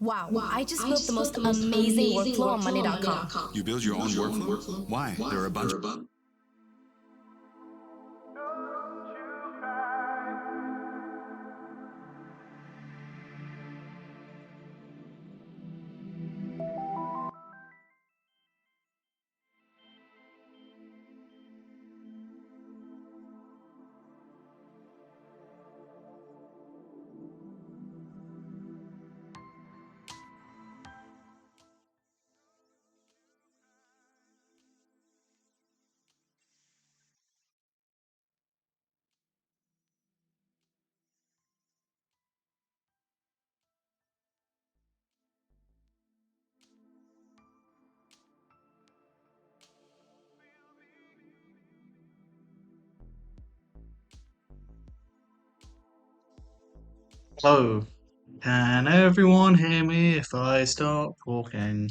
Wow, Wow, I just I built the just built most the most amazing amazing workflow on workflow on Monday.com. Monday.com. You build your own workflow? Why? There are a bunch. Hello, can everyone hear me if I start talking?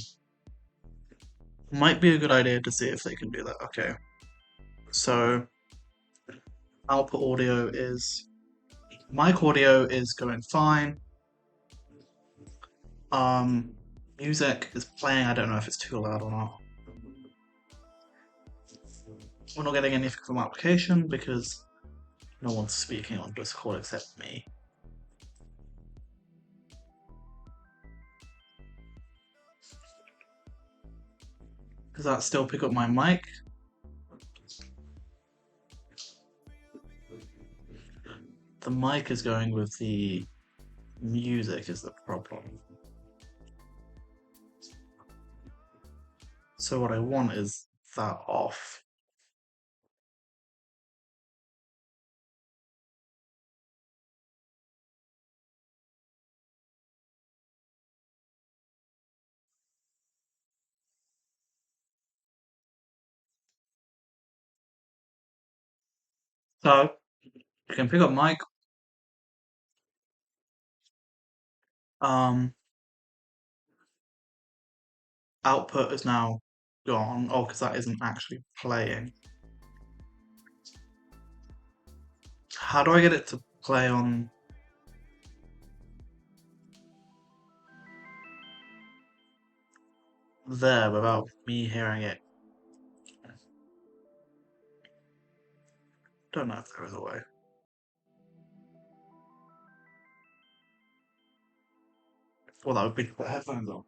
Might be a good idea to see if they can do that. Okay, so output audio is mic audio is going fine. Um, Music is playing. I don't know if it's too loud or not. We're not getting anything from application because no one's speaking on Discord except me. Does that still pick up my mic? The mic is going with the music is the problem. So what I want is that off. So you can pick up mic. Um, Output is now gone. Oh, because that isn't actually playing. How do I get it to play on there without me hearing it? Don't know if there is a way. Well, that would be to put headphones on.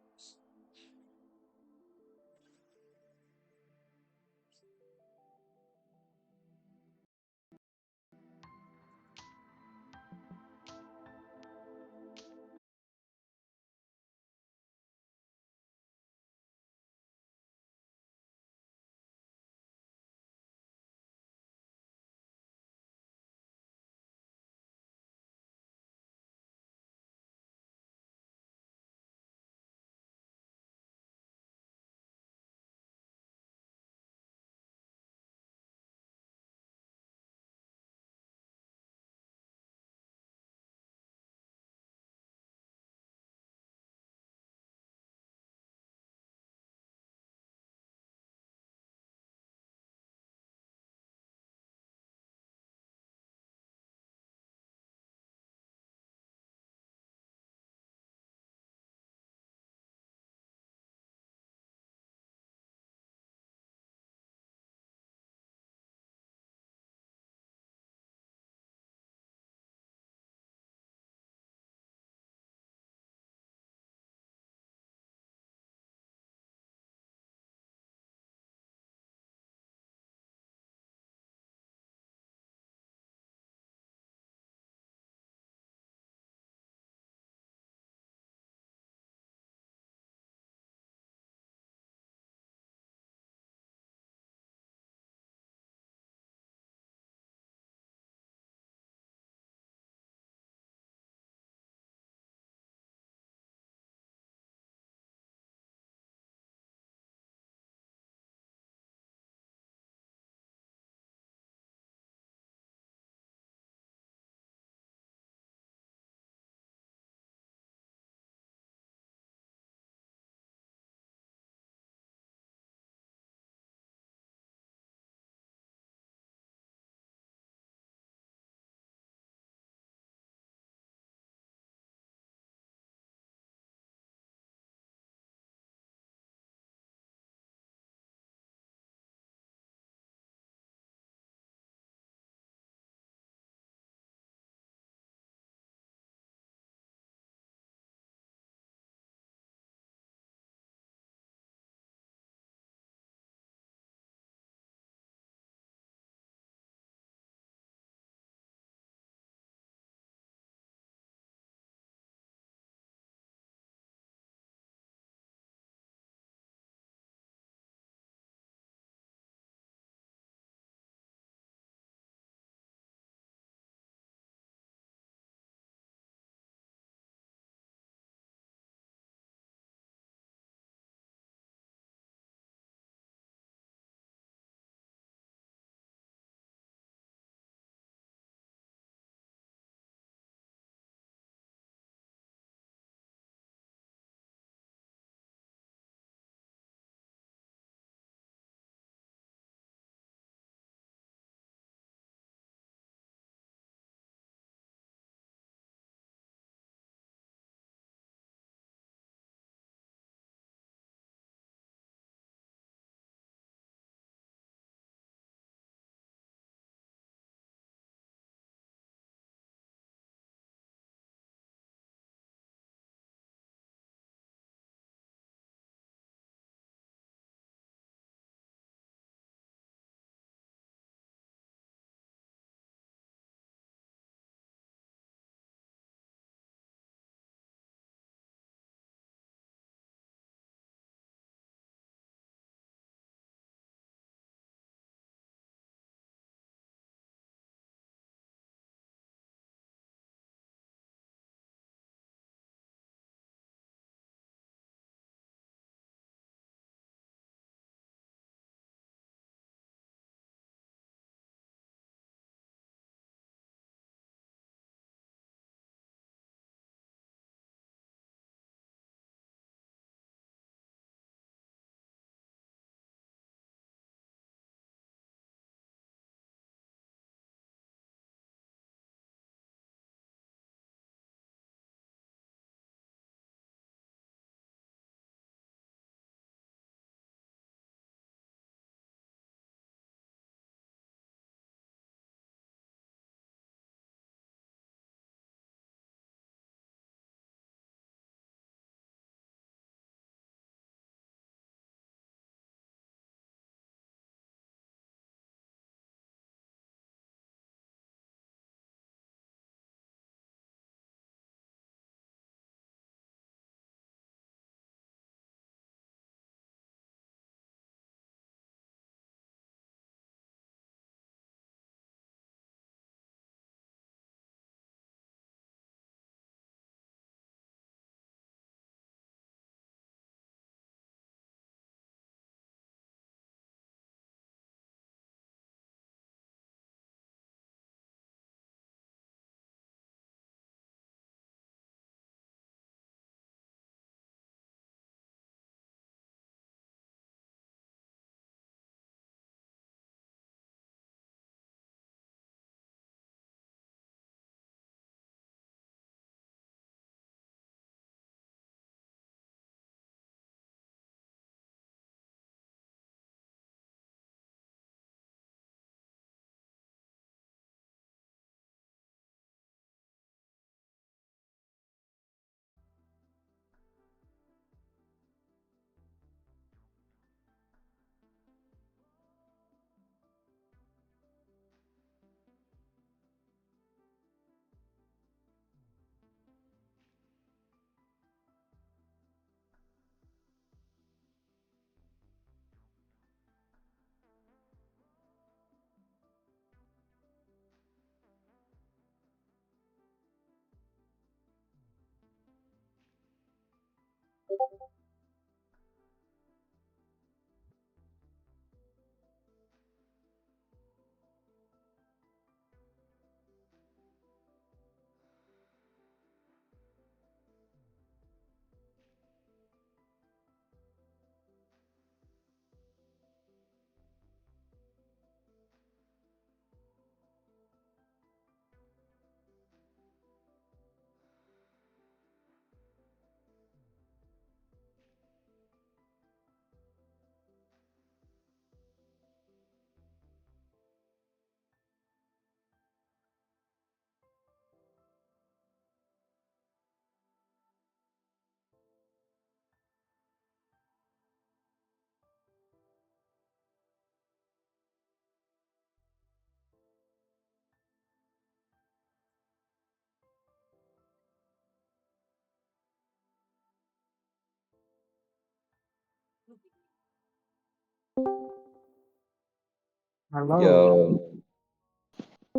Hello.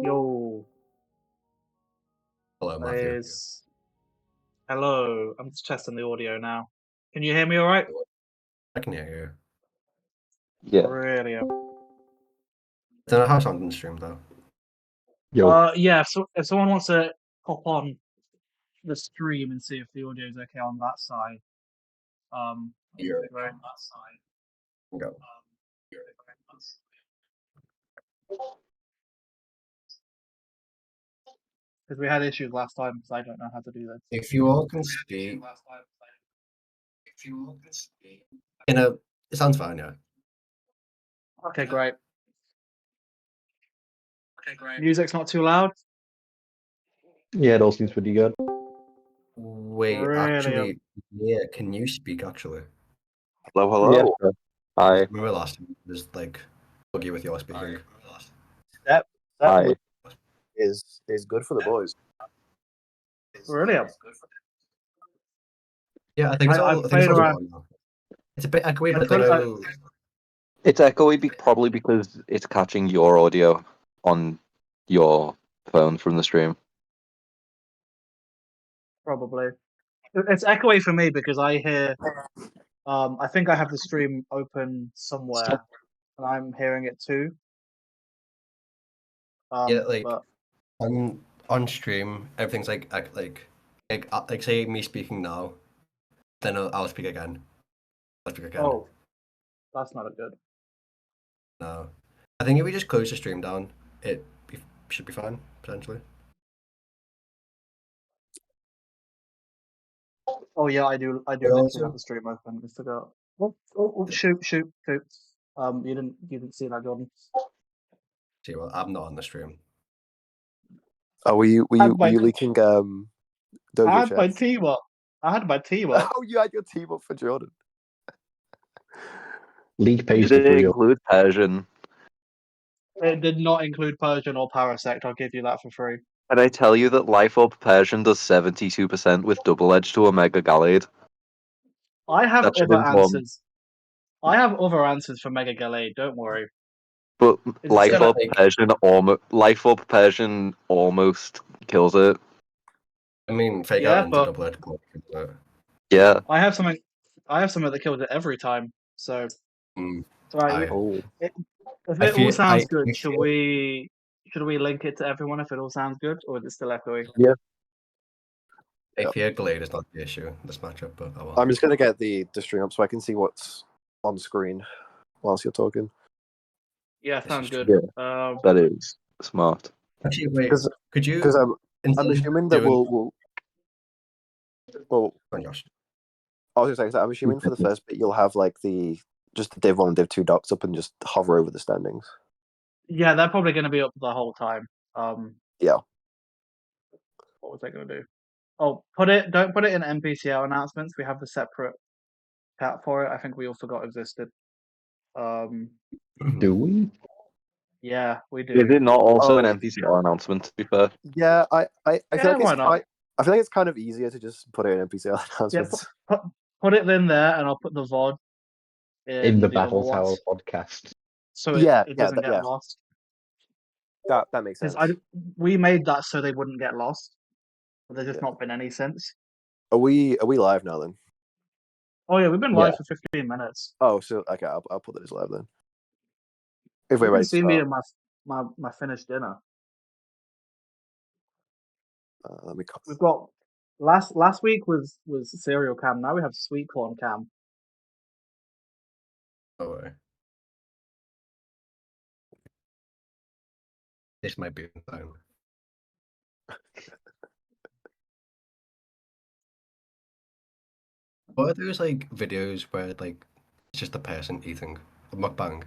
Yo. Hello, Matthew. Hello. I'm just testing the audio now. Can you hear me all right? I can hear Yeah. Brilliant. you. I don't know how it's on the stream though. Yeah. So if someone wants to hop on the stream and see if the audio is okay on that side, Yeah. right? Go. Because we had issues last time because I don't know how to do this. If you all can speak, it sounds fine, yeah. Okay, great. Music's not too loud. Yeah, it all seems pretty good. Wait, Brilliant. actually, yeah, can you speak actually? Hello, hello. Yeah. Hi. Remember last time there's like buggy with your speaking. That Hi. is good for the boys. Brilliant. Yeah, I think it's all. I've I think played it's all around. now. It's a bit echoey, but I played- don't know. It's echoey probably because it's catching your audio on your phone from the stream. Probably. It's echoey for me because I hear. I think I have the stream open somewhere, and I'm hearing it too. Yeah, like But on stream, everything's like say me speaking now, then I'll speak again. I'll speak again. oh, that's not a good. No, I think if we just close the stream down, should be fine potentially. Oh yeah, I do But literally also- have the stream open. I forgot. Oh, shoot. You didn't see that, Jordan. See, well, I'm not on the stream. Oh, were you leaking I dojo had my chats? team up. Oh, you had your team up for Jordan. League Did pays it for real. include Persian? It did not include Persian or Parasect. I'll give you that for free. Can I tell you that Life Orb Persian does 72% with double edge to Omega Gallade? I have That should other inform. answers. I have other answers for Mega Gallade. Don't worry. But Is it Life still Orb Persian almost kills it. I mean, fake Yeah, out into but- double edge. But Yeah. I have something that kills it every time. So, right. Oh, If I it all feel- sounds I- good, I should feel- we link it to everyone if it all sounds good, or is it still echoey? I fear Glade is not the issue in this matchup, but oh well. I'm just gonna get the stream up so I can see what's on screen whilst you're talking. Yeah, This sounds is good. true. That is smart. Actually, wait. Because Could you? I'm instead of assuming that doing- we'll Go on, Josh. I was gonna say, so I'm assuming for the first bit you'll have like just the Div 1 and Div 2 dots up and just hover over the standings. Yeah, they're probably going to be up the whole time. Yeah. What was I going to do? Oh, don't put it in MPCL announcements. We have the separate chat for it. I think we all forgot existed. Do we? Yeah, we do. Is it not also an Oh. MPCL announcement, to be fair? Yeah, I feel Yeah, like why it's not? I feel like it's kind of easier to just put it in NPCL Yeah, announcements. put it in there, and I'll put the VOD In the other Battle Tower ones, podcast. so Yeah, it doesn't get yeah. lost. That makes sense. Because we made that so they wouldn't get lost, but there's just Yeah. not been any since. Are we live now then? Oh yeah, we've been live for 15 minutes. Oh, so okay, I'll put it as live then. If You we're can ready to see me start, in my finished dinner. let me. We've got last week was cereal cam. Now we have sweet corn cam. Oh, wait. This might be the time. What are those like videos where like it's just a person eating a mukbang?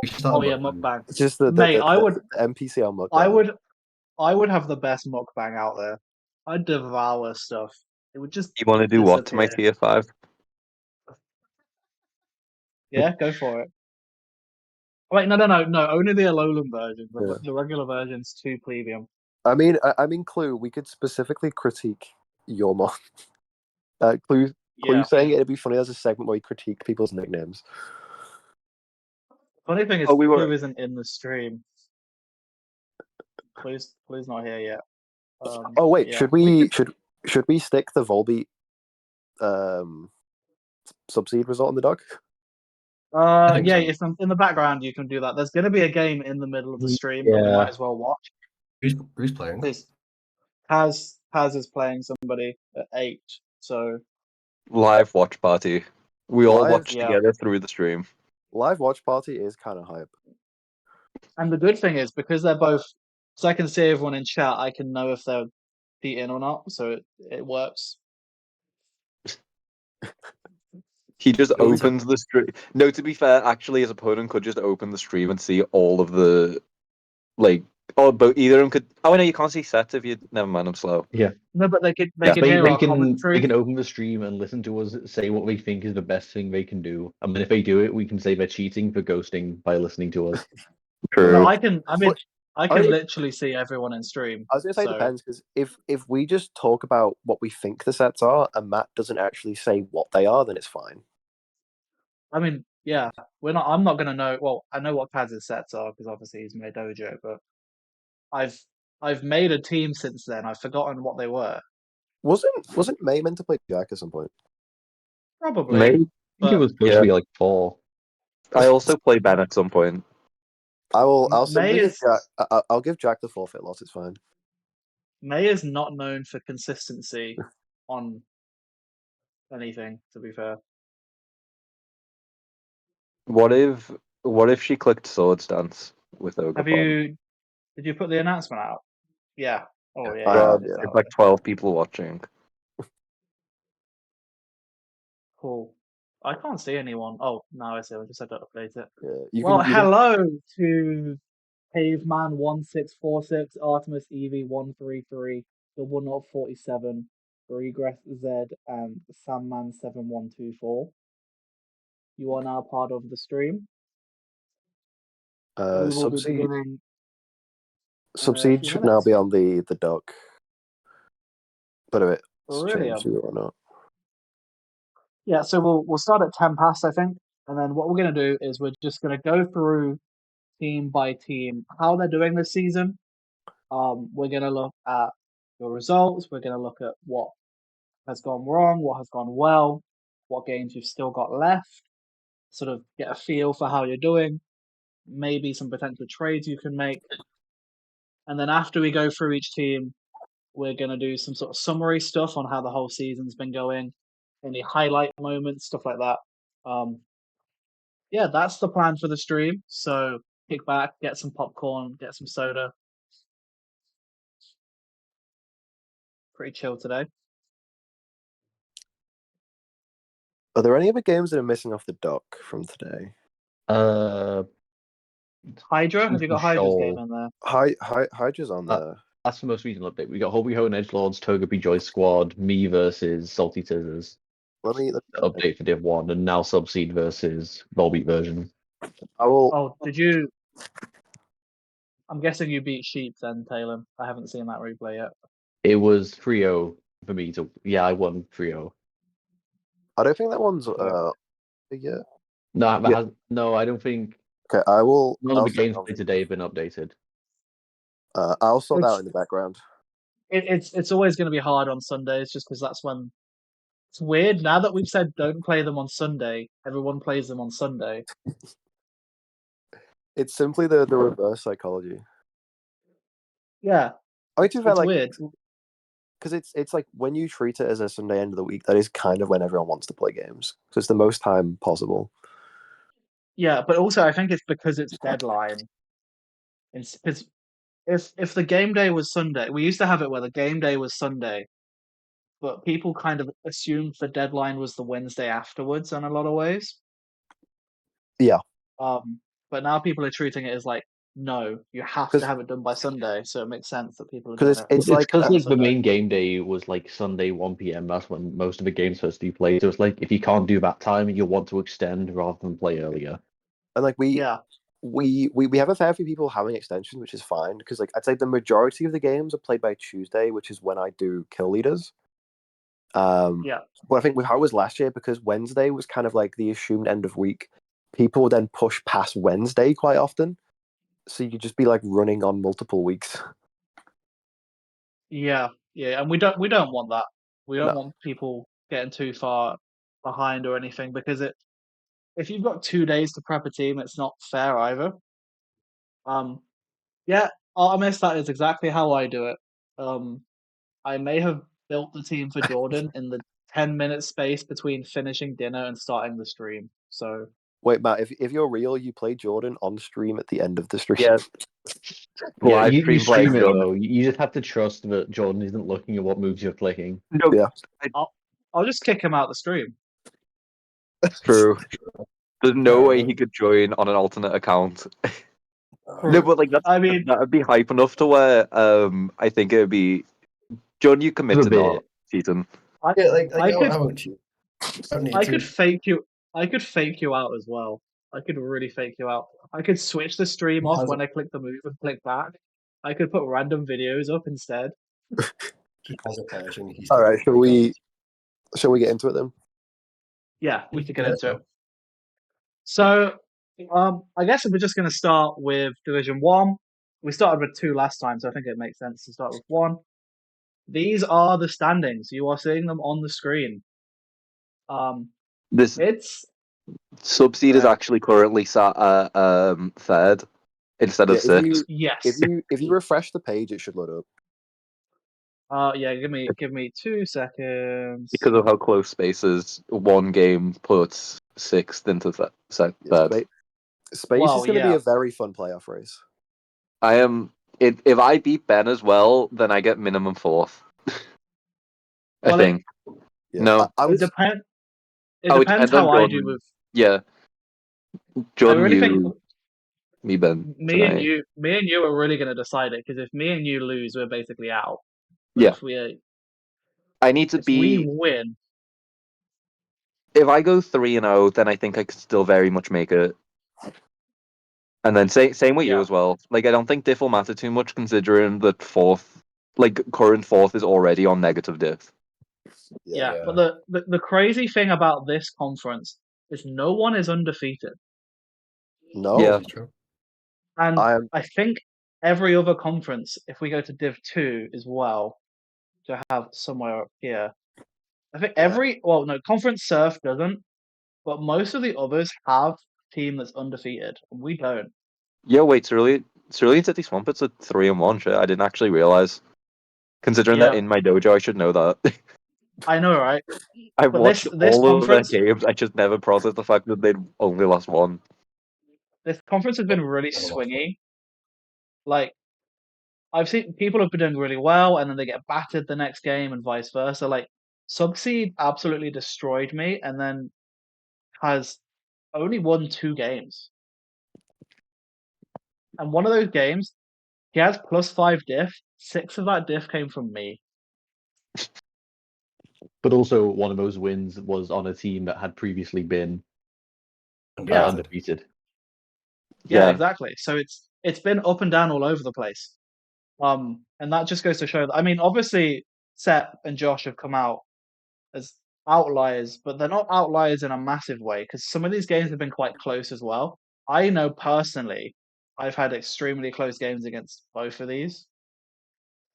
We should start Oh a yeah, mukbang. mukbang. It's just the Mate, I would MPCL mukbang. I would have the best mukbang out there. I'd devour stuff. It would just You want to do what to my disappear. tier 5? Yeah, go for it. Wait, no. Only the Alolan version. Yeah. The regular version's too plebeian. I mean, Clue. We could specifically critique your mod. Clue Yeah. saying it'd be funny as a segment where we critique people's nicknames. Funny thing is, Oh, we were. Clue isn't in the stream. Clue's not here yet. Oh wait, yeah. should we stick the Volbeat Subseed result in the doc? I think Yeah, so. if in the background you can do that. There's going to be a game in the middle of the stream that we Yeah. might as well watch. Who's playing? Because Paz is playing somebody at 8, so Live watch party. We all Live- watched Yeah. together through the stream. Live watch party is kind of hype. and the good thing is because they're both, so I can see everyone in chat. I can know if they're in or not, so it works. He just We always have- opens the stream. No, to be fair, actually, his opponent could just open the stream and see all of the, like, oh, but either of them could. Oh, no, you can't see sets if you. Never mind, I'm slow. No, but they can Yeah. hear They our can commentary. open the stream and listen to us say what we think is the best thing they can do. I mean, if they do it, we can say they're cheating for ghosting by listening to us. True. No, I can I- literally see everyone in stream. I was gonna say So- it depends, because if we just talk about what we think the sets are and Matt doesn't actually say what they are, then it's fine. I mean, yeah, I'm not gonna know. Well, I know what Kaz's sets are because obviously he's made Dojo, but I've made a team since then. I've forgotten what they were. Wasn't May meant to play Jack at some point? Probably. Maybe. I think it But- was supposed to be like 4. I also play Ben at some point. I'll simply May give is Jack. I'll give Jack the forfeit loss. It's fine. May is not known for consistency on anything. To be fair, What if she clicked Swords Dance with Ogre did you put the announcement out? Yeah. Oh yeah. I yeah, have, it's yeah. out. Like 12 people watching. Cool. I can't see anyone. Oh, now I see. I just had to update it. Yeah, you Well, can. hello to Caveman 1646, Artemis Evie 133, Double Knot 47, Regress Z, and Sandman 7124. You are now part of the stream. We will be Subseed beginning. Subseed few should now minutes. be on the doc. But if it's Brilliant. changed to it or not. Yeah, so we'll start at 10 past, I think, and then what we're going to do is we're just going to go through team by team how they're doing this season. We're going to look at your results. We're going to look at what has gone wrong, what has gone well, what games you've still got left, sort of get a feel for how you're doing, maybe some potential trades you can make. And then after we go through each team, we're going to do some sort of summary stuff on how the whole season's been going, any highlight moments, stuff like that. Yeah, that's the plan for the stream. So kick back, get some popcorn, get some soda. Pretty chill today. Are there any other games that are missing off the dock from today? Hydra? Have you got Hydra's Shoal. game in there? Hydra's on there. That's the most recent update. We got Hobby Ho and Edgelords, Togepi Joy Squad, me versus Salty Scissors. Let me Update for Div 1, and now Subseed versus Volbeat version. I will. Oh, did you? I'm guessing you beat Sheep then, Talon. I haven't seen that replay yet. It was 3-0 for me to. Yeah, I won 3-0. I don't think that one's Yeah. yet. No, Yeah. no, I don't think. Okay, I will. None of I'll the games sort- played today have been updated. I'll sort that Which- out in the background. It's always going to be hard on Sundays, just because that's when. It's weird now that we've said don't play them on Sunday. Everyone plays them on Sunday. It's simply the reverse psychology. Yeah, I mean, to be fair, it's like, weird. because it's like when you treat it as a Sunday end of the week, that is kind of when everyone wants to play games. So it's the most time possible. Yeah, but also I think it's because it's deadline. Because if the game day was Sunday, we used to have it where the game day was Sunday, but people kind of assumed the deadline was the Wednesday afterwards in a lot of ways. Yeah. But now people are treating it as like, no, you have to 'Cause- have it done by Sunday, so it makes sense that people are doing Because it. it's like because the Sunday. main game day was like Sunday 1 p.m. That's when most of the games supposed to be played. So it's like if you can't do that time, you'll want to extend rather than play earlier. and like Yeah, we have a fair few people having extensions, which is fine because like I'd say the majority of the games are played by Tuesday, which is when I do kill leaders. yeah, Well, I think with how it was last year, because Wednesday was kind of like the assumed end of week, people would then push past Wednesday quite often. So you could just be like running on multiple weeks. Yeah, and we don't want that. We don't No. want people getting too far behind or anything because if you've got 2 days to prep a team, it's not fair either. Yeah, Artemis, that is exactly how I do it. I may have built the team for Jordan in the 10-minute space between finishing dinner and starting the stream. So Wait, Matt, if you're real, you play Jordan on stream at the end of the stream. Yeah. Yeah, Live you stream playing stream it Jordan. though. You just have to trust that Jordan isn't looking at what moves you're clicking. No, Yeah. I'll just kick him out the stream. True. There's no Fair way enough. he could join on an alternate account. No, but like I mean, that would be hype enough to where I think it would be. John, you commit A to bit. not cheating. Yeah, like I could I won't cheat. Don't need I to. could fake you. I could fake you out as well. I could really fake you out. I could switch the stream off How's when it- I click the move and click back. I could put random videos up instead. He has a version. He's All right, got pretty shall we get into it then? Yeah, we could get Yeah, into sure. it. So, I guess we're just going to start with Division 1. We started with 2 last time, so I think it makes sense to start with 1. These are the standings. You are seeing them on the screen. This It's Subseed is actually currently sat at third instead Yeah, of sixth. yes. if you refresh the page, it should load up. Yeah, give me 2 seconds. Because of how close space is, one game puts sixth into Yeah, third. Space Well, is going to be yeah. a very fun playoff race. I am. If I beat Ben as well, then I get minimum fourth. I Well, think. Yeah, No. I It would. depends. It Oh, it depends depends on how I do Jordan. with. Yeah. I Jordan, really think me, Ben me and tonight. you are really going to decide it because if me and you lose, we're basically out. But Yeah. I need to if we be. win, If I go 3-0, then I think I could still very much make it. And then same with you yeah, as well. Like I don't think diff will matter too much considering that current fourth is already on negative diff. yeah. Yeah. But the crazy thing about this conference is no one is undefeated, No, Yeah. This is true. and I am. I think every other conference, if we go to Div 2 as well, to have somewhere up here. I think Yeah. Conference Surf doesn't, but most of the others have a team that's undefeated, and we don't. Yeah, wait, Cerulean City Swampets at 3-1. Shit, I didn't actually realize. Considering that Yeah, in my dojo, I should know that. I know, right? I've But watched this all of their conference, games. I just never processed the fact that they'd only lost one. this conference has been really Never lost swingy. Like I've seen people have been doing really well, and then they get battered the next game, and vice versa. Like Subseed absolutely destroyed me, and then has only won 2 games, and one of those games he has +5 diff. 6 of that diff came from me. But also, one of those wins was on a team that had previously been Yeah. undefeated. Yeah, Yeah. exactly. So it's been up and down all over the place. And that just goes to show that. I mean, obviously, Sep and Josh have come out as outliers, but they're not outliers in a massive way because some of these games have been quite close as well. I know personally, I've had extremely close games against both of these,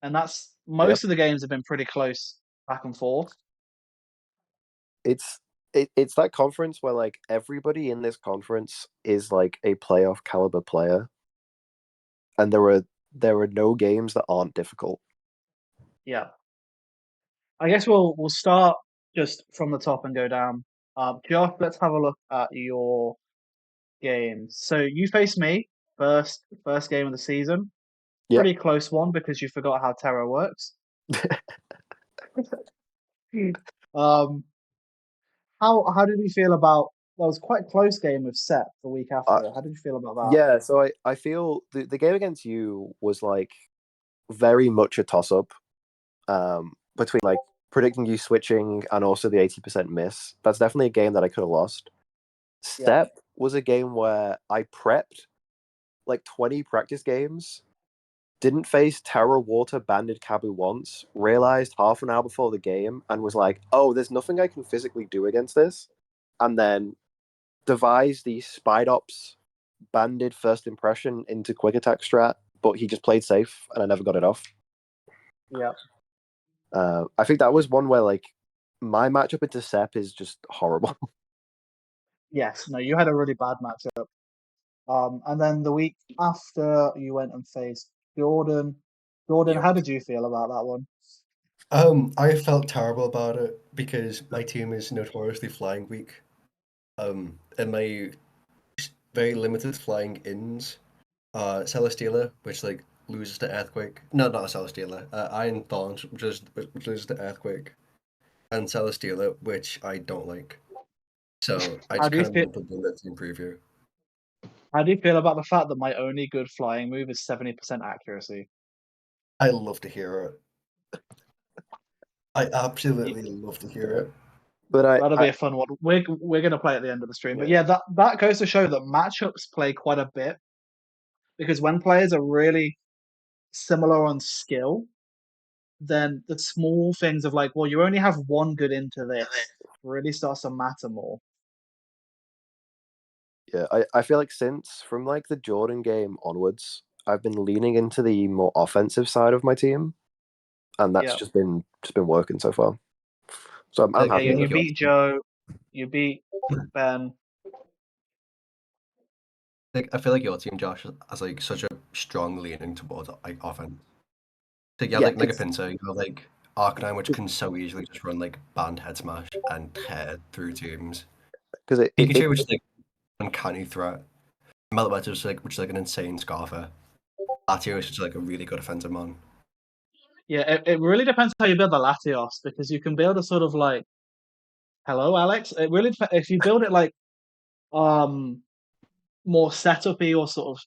and that's most of the games have been pretty close back and forth. It's that conference where like everybody in this conference is like a playoff caliber player, and there are no games that aren't difficult. Yeah. I guess we'll start just from the top and go down. Josh, let's have a look at your games. So you face me first game of the season. Yep. Pretty close one because you forgot how Terra works. Um, how did you feel about that was quite a close game with Sep the week after? How did you feel about that? Yeah, so I feel the game against you was like very much a toss up between like predicting you switching and also the 80% miss. That's definitely a game that I could have lost. Step was a game where I prepped like 20 practice games, didn't face Terra Water Banded Kabu once, realized half an hour before the game and was like, oh, there's nothing I can physically do against this. And then devised the Spied Ops banded first impression into quick attack strat, but he just played safe, and I never got it off. Yeah. I think that was one where like my matchup into Sep is just horrible. Yes. No, you had a really bad matchup. And then the week after, you went and faced Jordan. Jordan, Yep. how did you feel about that one? I felt terrible about it because my team is notoriously flying weak. And my very limited flying ins Celesteela, which like loses to Earthquake. No, not a Celesteela. Iron Thorns, which loses to Earthquake, and Celesteela, which I don't like. So I How just do you kind of feel? wanted to bring that team preview. How do you feel about the fact that my only good flying move is 70% accuracy? I love to hear it. I Y- absolutely love to hear it. But That'll I be a fun one. We're gonna play at the end of the stream. But Yeah. yeah, that goes to show that matchups play quite a bit because when players are really similar on skill, then the small things of like, well, you only have one good into this really starts to matter more. yeah, I feel like since from like the Jordan game onwards, I've been leaning into the more offensive side of my team, and that's Yeah. just been working so far. So I'm Like, I happy Yeah, feel with you like it. beat Joe, you beat Ben. I feel like your team, Josh, has like such a strong leaning towards like offense. Like you have Yeah, like Megapinta, you have like Arcanine, which can so easily just run like band head smash and tear through teams. because Pikachu, which is like uncanny threat. Meloetta, which is like an insane scarfer. Latios is just like a really good offensive man. Yeah, it really depends how you build the Latios because you can build a sort of like, hello, Alex. It really if you build it like more setupy or sort of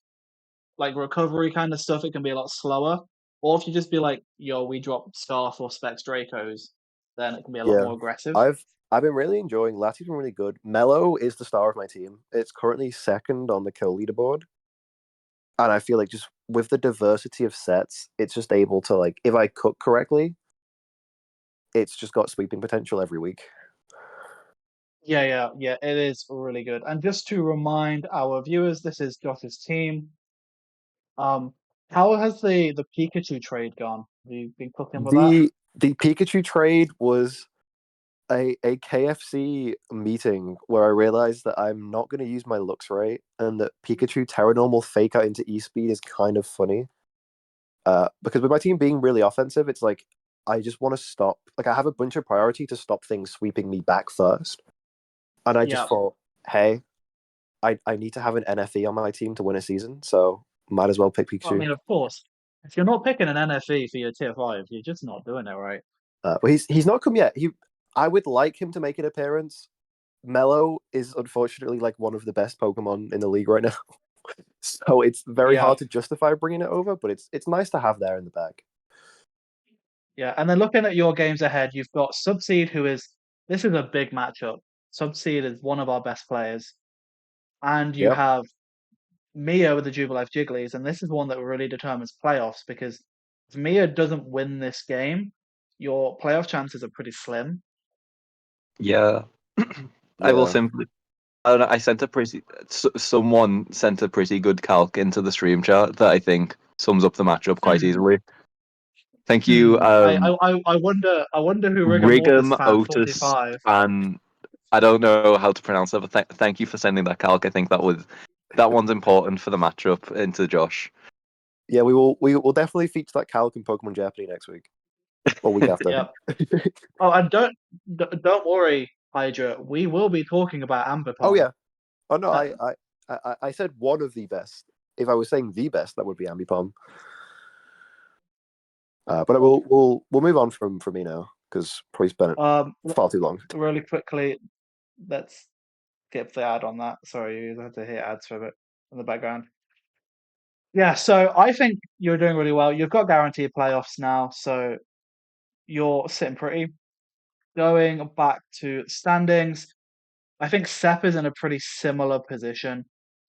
like recovery kind of stuff, it can be a lot slower. Or if you just be like, yo, we drop Scarf or Specs Dracos, then it can be a lot yeah, more aggressive. I've been really enjoying. Lati's been really good. Mello is the star of my team. It's currently second on the kill leaderboard, and I feel like just with the diversity of sets, it's just able to like if I cook correctly, it's just got sweeping potential every week. Yeah, it is really good. And just to remind our viewers, this is Josh's team. Um, how has the Pikachu trade gone? Have you been cooking with that? The Pikachu trade was a KFC meeting where I realized that I'm not going to use my looks right, and that Pikachu Terra Normal fake out into E speed is kind of funny. Because with my team being really offensive, it's like I just want to stop. Like I have a bunch of priority to stop things sweeping me back first, and I just Yeah. thought, hey, I need to have an NFE on my team to win a season, so might as well pick Well, I Pikachu. mean, of course, if you're not picking an NFE for your tier 5, you're just not doing it right. But he's not come yet. I would like him to make an appearance. Mellow is unfortunately like one of the best Pokemon in the league right now. So it's very Yeah, hard to justify bringing it over, but it's nice to have there in the bag. yeah. And then looking at your games ahead, you've got Subseed, this is a big matchup. Subseed is one of our best players. And you Yep. have Mia with the Jubilife Jigglies, and this is one that really determines playoffs because if Mia doesn't win this game, your playoff chances are pretty slim. Yeah. I will Yeah. simply. I don't know. Someone sent a pretty good calc into the stream chat that I think sums up the matchup quite easily. Thank you, I wonder who Rigamorphous Rigum fan Otis, 45. and I don't know how to pronounce it, but thank you for sending that calc. I think that one's important for the matchup into Josh. Yeah, we will definitely feature that calc in Pokemon Jeopardy next week. Or week after. Yep. Oh, and don't worry, Hydra. We will be talking about Ambipom. Oh yeah. Oh no, Uh, I said one of the best. If I was saying the best, that would be Ambipom. But we'll move on from me now because probably spent it far too long. really quickly, let's skip the ad on that. Sorry, you had to hear ads for a bit in the background. Yeah, so I think you're doing really well. You've got guaranteed playoffs now, so you're sitting pretty. Going back to standings, I think Sep is in a pretty similar position.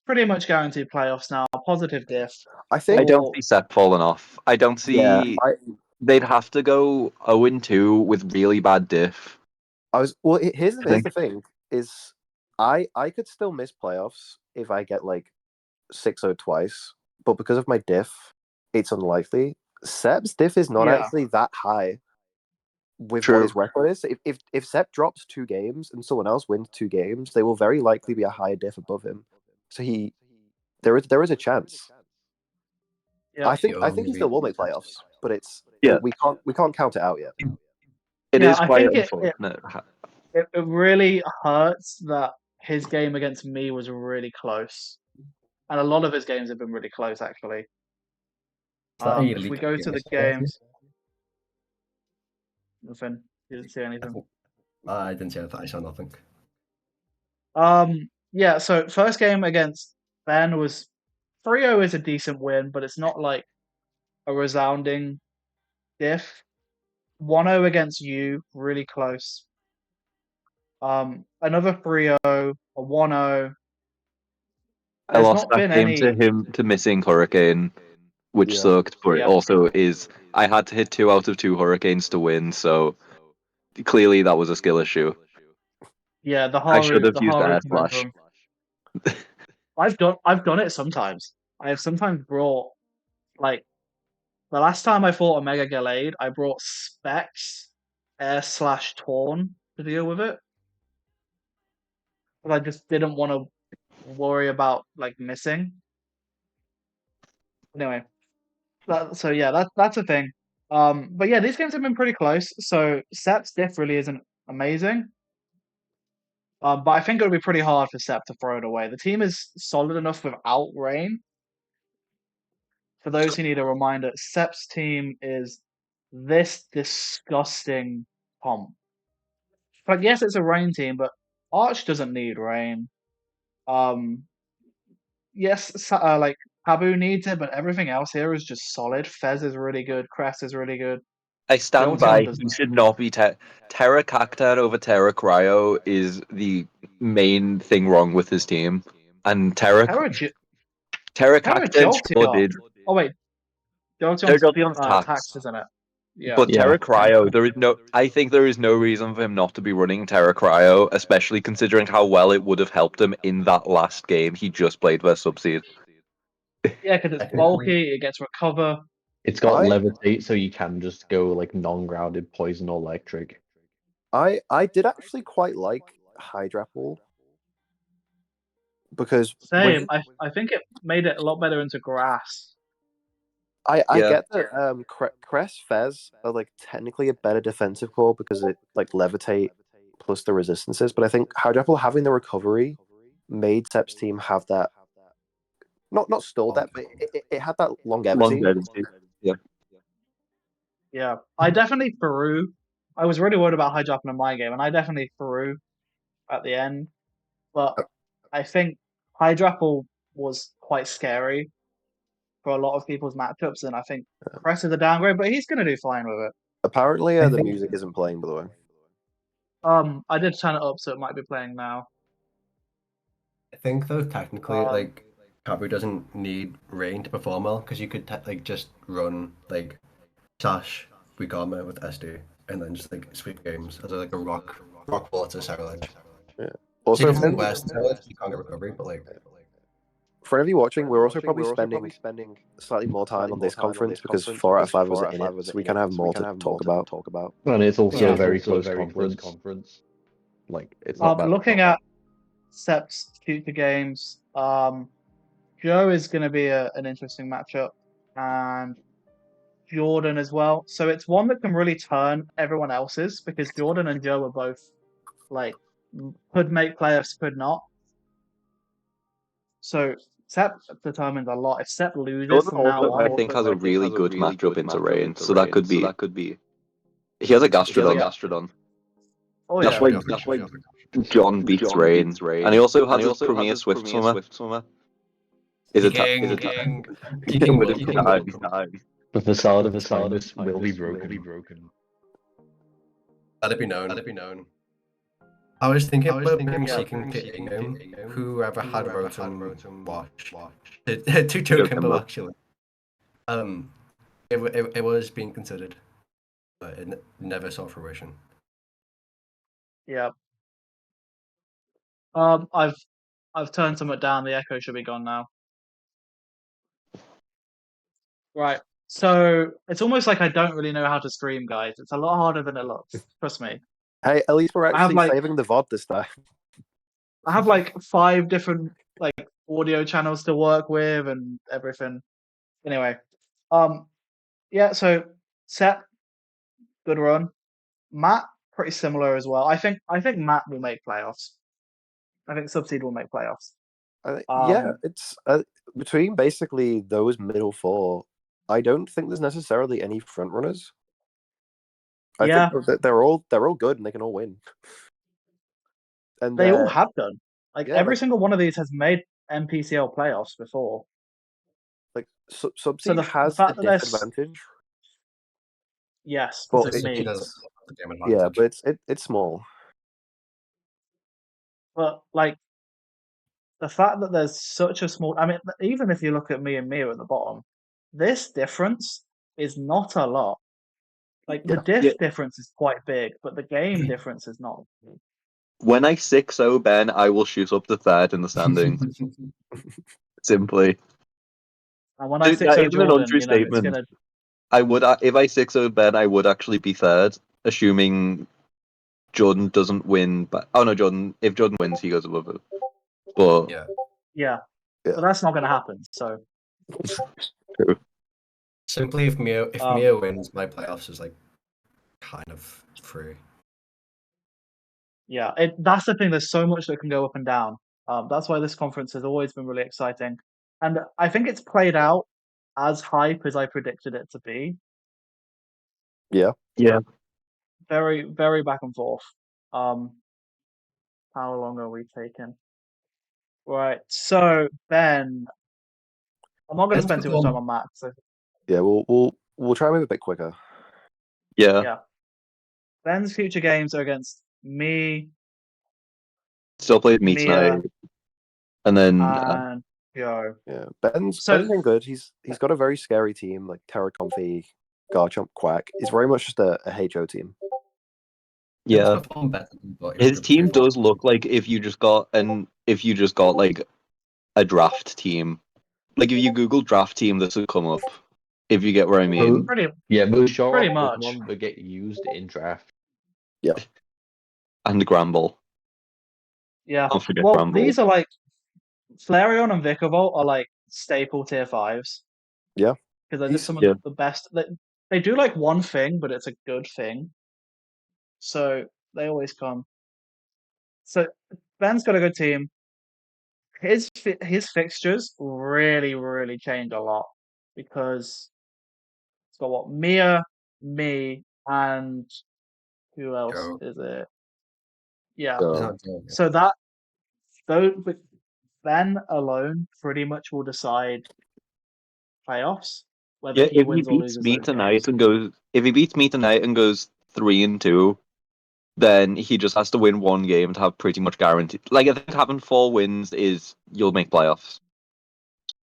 Pretty much guaranteed playoffs now. Positive diff. I I think don't see Seth falling off. I don't yeah, see. They'd have to go 0-2 with really bad diff. I was well. Here's I here's think. the thing: is I could still miss playoffs if I get like 6-0 twice, but because of my diff, it's unlikely. Seb's diff is not Yeah. actually that high with True. what his record is. If Seb drops 2 games and someone else wins 2 games, they will very likely be a higher diff above him. So there is a chance. Yeah. I think he still will make playoffs, but Yeah. we can't count it out yet. It Yeah, is I quite think unfortunate. it really hurts that his game against me was really close. And a lot of his games have been really close, actually. If we go to the games, nothing. You didn't see anything. I didn't see anything. I saw nothing. Yeah, so first game against Ben was 3-0 is a decent win, but it's not like a resounding diff. 1-0 against you, really close. Another 3-0, a 1-0. I There's lost not that been game any. to him to missing Hurricane, which Yeah. sucked. But it Yeah. also is I had to hit 2 out of 2 Hurricanes to win, so clearly that was a skill issue. Yeah, the I should Haru, have the used Haru Air Slash. conundrum. I've done it sometimes. I have sometimes brought like the last time I fought Omega Gallade, I brought Specs Air/Torn to deal with it. But I just didn't want to worry about like missing. Anyway, so yeah, that's a thing. But yeah, these games have been pretty close. So Sep's diff really isn't amazing. But I think it'll be pretty hard for Sep to throw it away. The team is solid enough without Rain. For those who need a reminder, Sep's team is this disgusting comp. Like, yes, it's a Rain team, but Arch doesn't need Rain. Um, yes, like Habu needs it, but everything else here is just solid. Fez is really good. Crest is really good. I stand Jolteon by. does He not. should not be Terra Cactan over Terra Cryo is the main thing wrong with his team. And Terra Terra Cactan sure Jolteon. did. Oh wait, Terra Jolteon's Jolteon's tax, tax. isn't it? Yeah. But Yeah. Terra Cryo, there is no. I think there is no reason for him not to be running Terra Cryo, especially considering how well it would have helped him in that last game he just played versus Subseed. Yeah, because it's bulky, it gets recover. It's got I- levitate, so you can just go like non-grounded, poison, or electric. I did actually quite like Hydrapple because Same. I think it made it a lot better into grass. I Yeah. get that Crest Fez are like technically a better defensive core because it like levitate plus the resistances, but I think Hydrapple having the recovery made Sep's team have that not stalled that, but it had that longevity. Yeah. Yeah, I definitely threw. I was really worried about hijacking in my game, and I definitely threw at the end. But I think Hydrapple was quite scary for a lot of people's matchups, and I think Crest is a downgrade, but he's going to do fine with it. Apparently, I the think- music isn't playing, by the way. I did turn it up, so it might be playing now. I think though technically, Um, like Kabu doesn't need Rain to perform well because you could like just run like Sash Wigama with SD and then just like sweep games as like a rock water Saralage. Also, So for from West Saralage, you can't get recovery, but like any of you watching, we're also probably spending slightly more time on this conference because 4 out of 5 was in it, so we can have more to talk about. And it's also Yeah. a very close conference. Like it's not that. looking at Sep's future games, Joe is going to be an interesting matchup, and Jordan as well. So it's one that can really turn everyone else's because Jordan and Joe are both like could make playoffs, could not. So Sep determines a lot. If Sep loses Jordan from now also, I on, think, has a really good matchup into Rain, so that could be. He has a Gastrodon. oh That's yeah, why John beats Rain, and he also has his Premier Swift Swimmer. Is it Keeping with his time? The facade of kindness will be broken. let it be known. I was thinking about him seeking to in-game whoever had Rotom watch to Jokimbo actually. It was being considered, but it never saw fruition. yeah. I've turned somewhat down. The echo should be gone now. Right. So it's almost like I don't really know how to stream, guys. It's a lot harder than it looks. Trust me. Hey, at least we're I have actually like saving the VOD this time. I have like 5 different like audio channels to work with and everything. Anyway, yeah. So Set, good run. Matt, pretty similar as well. I think Matt will make playoffs. I think Subseed will make playoffs. Yeah, it's between basically those middle 4. I don't think there's necessarily any front runners. I Yeah. think that they're all good and they can all win. And They all have done. Like yeah, every like- single one of these has made MPCL playoffs before. like So Subseed the has fact the that they're disadvantage. yes, But because of He me. does the game Yeah, advantage. but it's small. But like the fact that there's such a small, I mean, even if you look at me and Mia at the bottom, this difference is not a lot. Like the Yeah. diff Yeah. difference is quite big, but the game difference is not. When I 6-0 Ben, I will shoot up to third in the standings. Simply. And when I 6-0 Even an Jordan, untrue you know, it's statement. gonna. I would if I 6-0 Ben, I would actually be third, assuming Jordan doesn't win. But oh no, Jordan. If Jordan wins, he goes above it. But Yeah. Yeah, Yeah. but that's not gonna happen. So Simply, if Mia wins, my playoffs is like kind of free. yeah, that's the thing. There's so much that can go up and down. That's why this conference has always been really exciting, and I think it's played out as hype as I predicted it to be. Yeah. yeah, Very, very back and forth. How long are we taking? Right. So Ben, I'm not going to Ben's spend too much time on Matt. So Yeah, we'll try and move a bit quicker. yeah. yeah, Ben's future games are against me, Still played me Mia, tonight, and then and Joe. Yeah, Ben's So been good. He's got a very scary team like Terra Comfy, Garchomp, Quack. It's very much just a HO team. yeah. performed better than what he His was team before. does look like if you just got like a draft team. Like if you Google draft team, this would come up. If you get what I mean. pretty Yeah, most show Pretty off much. Pokemon that get used in draft. And Gramble. yeah. Don't forget Well, Gramble. these are like Flareon and Vikavolt are like staple tier 5s. Yeah. Because they're just some of Yeah. the best. They do like one thing, but it's a good thing. So they always come. So Ben's got a good team. His fixtures really, really change a lot because it's got what Mia, me, and who else Joe. is it? Yeah. So He's not Joe, yeah. So that though, but Ben alone pretty much will decide playoffs whether Yeah, he if he wins or beats loses me those tonight games. and goes 3-2, then he just has to win one game to have pretty much guaranteed. Like I think having 4 wins is you'll make playoffs.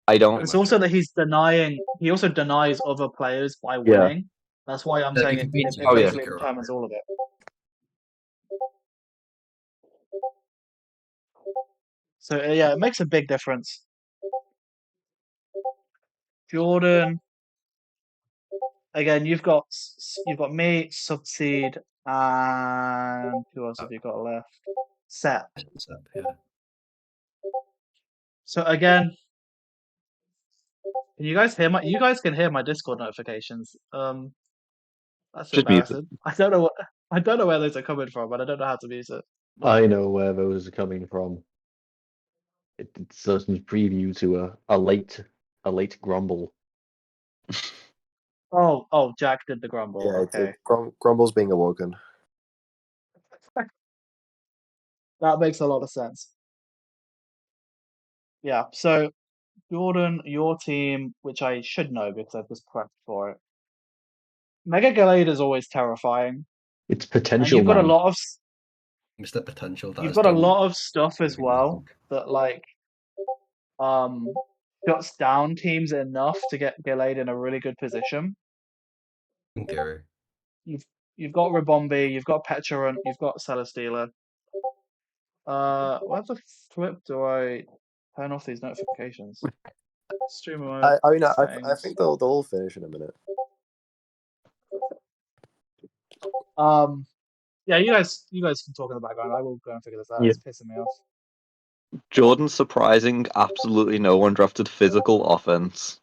I don't. It's also that he also denies other players by Yeah. winning. That's why I'm Yeah, saying you it, can beat it, Joe it Oh, yeah. basically Joe, determines all of it. So yeah, it makes a big difference. Jordan, again, you've got me, Subseed, and who else have you got left? Set. yeah. So again, can you guys hear my? You guys can hear my Discord notifications. That's Just mute it. embarrassing. I don't know where those are coming from, but I don't know how to mute it. I know where those are coming from. It's some preview to a late grumble. Oh, Jack did the grumble. yeah, Okay, Grumble's being awoken. that makes a lot of sense. Yeah. So Jordan, your team, which I should know because I've just prepped for it. Mega Gallade is always terrifying, It's and potential, you've got a man. lot of Mr. Potential. you've got a lot of stuff as well that like shuts down teams enough to get Gallade in a really good position. In theory. You've got Ribombi, you've got Pecharunt, you've got Celesteela. Where the flip do I turn off these notifications? Streamer mode I mean, I settings. think they'll all finish in a minute. Yeah, you guys can talk in the background. I will go and figure this out. Yeah. It's pissing me off. Jordan's surprising absolutely no one drafted physical offense.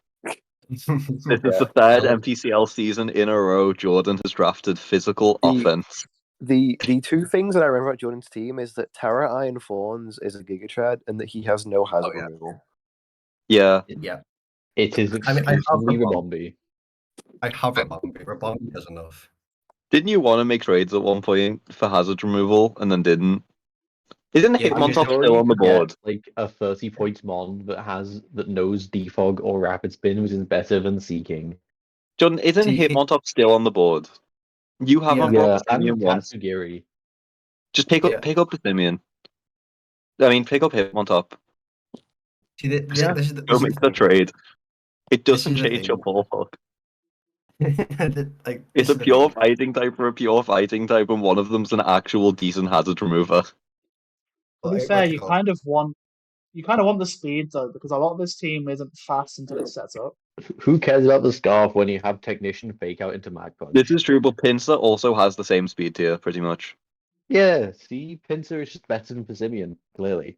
This is the third MPCL season in a row Jordan has drafted physical offense. The two things that I remember about Jordan's team is that Terra Iron Fawns is a Giga Chad and that he has no hazard yeah. removal. Yeah. Yeah. It is I mean, I have exclusively Rabombi. Rabombi. I have Rabombi. Rabombi is enough. Didn't you want to make trades at one point for hazard removal and then didn't? Isn't Yeah, I'm Hitmontop sure still you on the could get board? like a 30-point mon that knows defog or rapid spin, which is better than Seeking. Jordan, isn't See, Hitmontop still on the board? You haven't Yeah. brought Yeah, the Simeon and once. Katsugiri. Just pick up the Simeon. I mean, pick up Hitmontop. See, Yeah. this is Go make the trade. It This doesn't is the change your thing. ballpark. Like, It's this a is the pure thing. fighting type for a pure fighting type, and one of them's an actual decent hazard remover. To be Like, fair, what's it you called? kind of want the speed though, because a lot of this team isn't fast until it sets up. Who cares about the scarf when you have Technician fake out into Mag Punch? This is true, but Pincer also has the same speed tier, pretty much. Yeah, see, Pincer is just better than Simeon, clearly.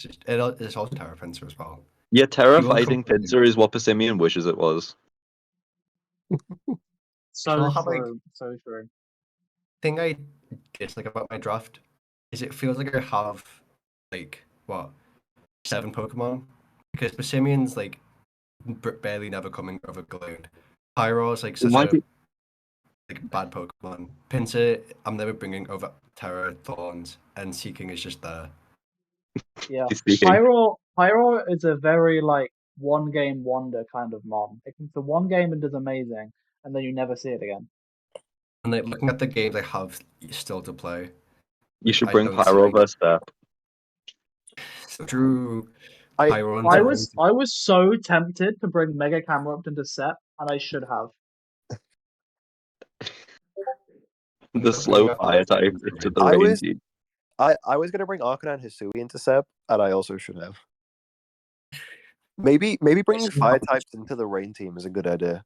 It's also Terra Pincer as well. Yeah, Terra You won't fighting complain. Pincer is what Persimmon wishes it was. So I'll have, like- true, so true. Thing I dislike about my draft is it feels like I have like what 7 Pokemon because Persimmion's like barely never coming over Glade. Pyro's like such Why a do- like bad Pokemon. Pinsir, I'm never bringing over Terra Thorns, and Seeking is just there. Yeah, Speaking. Pyro is a very like one game wonder kind of mon. It comes to one game and does amazing, and then you never see it again. And like looking at the games I have still to play, You should I bring don't see Pyro like versus Step. Drew I Pyro. I was so tempted to bring Mega Camerupt into set, and I should have. The slow fire type into the I rain was- team. I was gonna bring Arcanine Hisui into Seb, and I also should have. Maybe bringing fire types into the rain team is a good idea.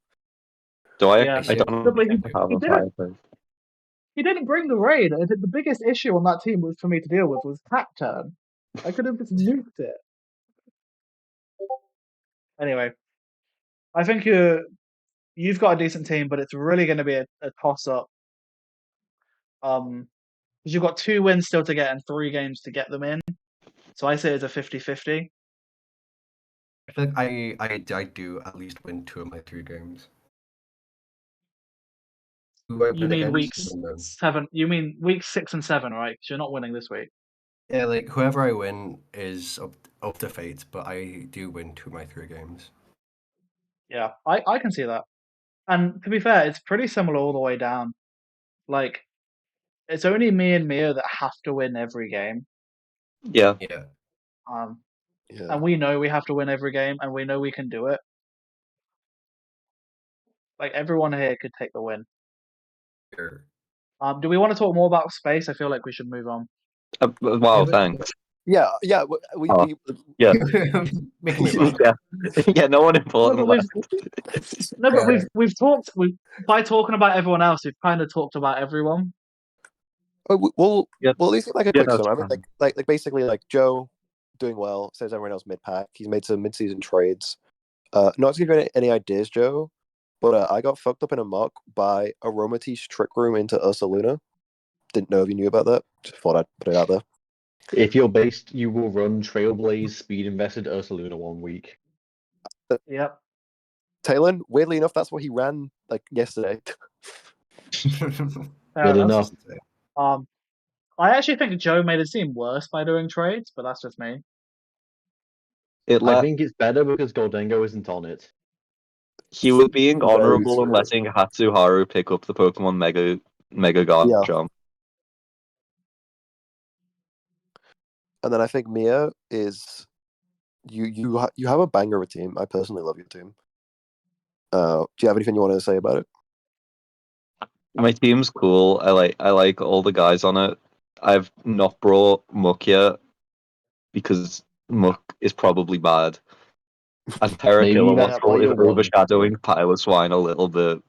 Do I? Yeah. I don't No, but he have a didn't. fire type. He didn't bring the raid. The biggest issue on that team was for me to deal with was Cacturn. I could have just nuked it. Anyway, I think you've got a decent team, but it's really going to be a toss up. Because you've got 2 wins still to get and 3 games to get them in. So I say it's a 50-50. I feel like I do at least win 2 of my 3 games. Who I You played mean against? weeks 7? You mean weeks 6 and 7, right? Because you're not winning this week. Yeah, like whoever I win is up to fate, but I do win 2 of my 3 games. Yeah, I can see that. And to be fair, it's pretty similar all the way down. Like, it's only me and Mia that have to win every game. Yeah. Yeah. Yeah. And we know we have to win every game, and we know we can do it. Like, everyone here could take the win. Sure. Do we want to talk more about space? I feel like we should move on. Wow, Yeah, but- thanks. Yeah. Oh. Yeah. Making me laugh. Yeah, no one important No, left. but we've talked. By talking about everyone else, we've kind of talked about everyone. Well, Yep. at least like a Yeah, quick that's sum. I mean, fine. like basically like Joe doing well, says everyone else mid pack. He's made some mid season trades. Not to give you any ideas, Joe, but I got fucked up in a mock by Aromatisse Trick Room into Ursaluna. Didn't know if you knew about that. Just thought I'd put it out there. If you're based, you will run Trailblaze Speed Invested Ursaluna 1 week. Yep. Talon, weirdly enough, that's what he ran like yesterday. Fair Good enough. enough. I actually think Joe made it seem worse by doing trades, but that's just me. I think it's better because Goldengo isn't on it. He was being Very honorable and true. letting Hatsuharu pick up the Pokemon Mega Guard Yeah. jump. And then I think Mia is you have a banger of a team. I personally love your team. Do you have anything you want to say about it? My team's cool. I like all the guys on it. I've not brought Muck yet because Muck is probably bad. And Terra Maybe Killer that's Yeah. why Waffle is you're wanting to do overshadowing it. Pilot Swine a little bit.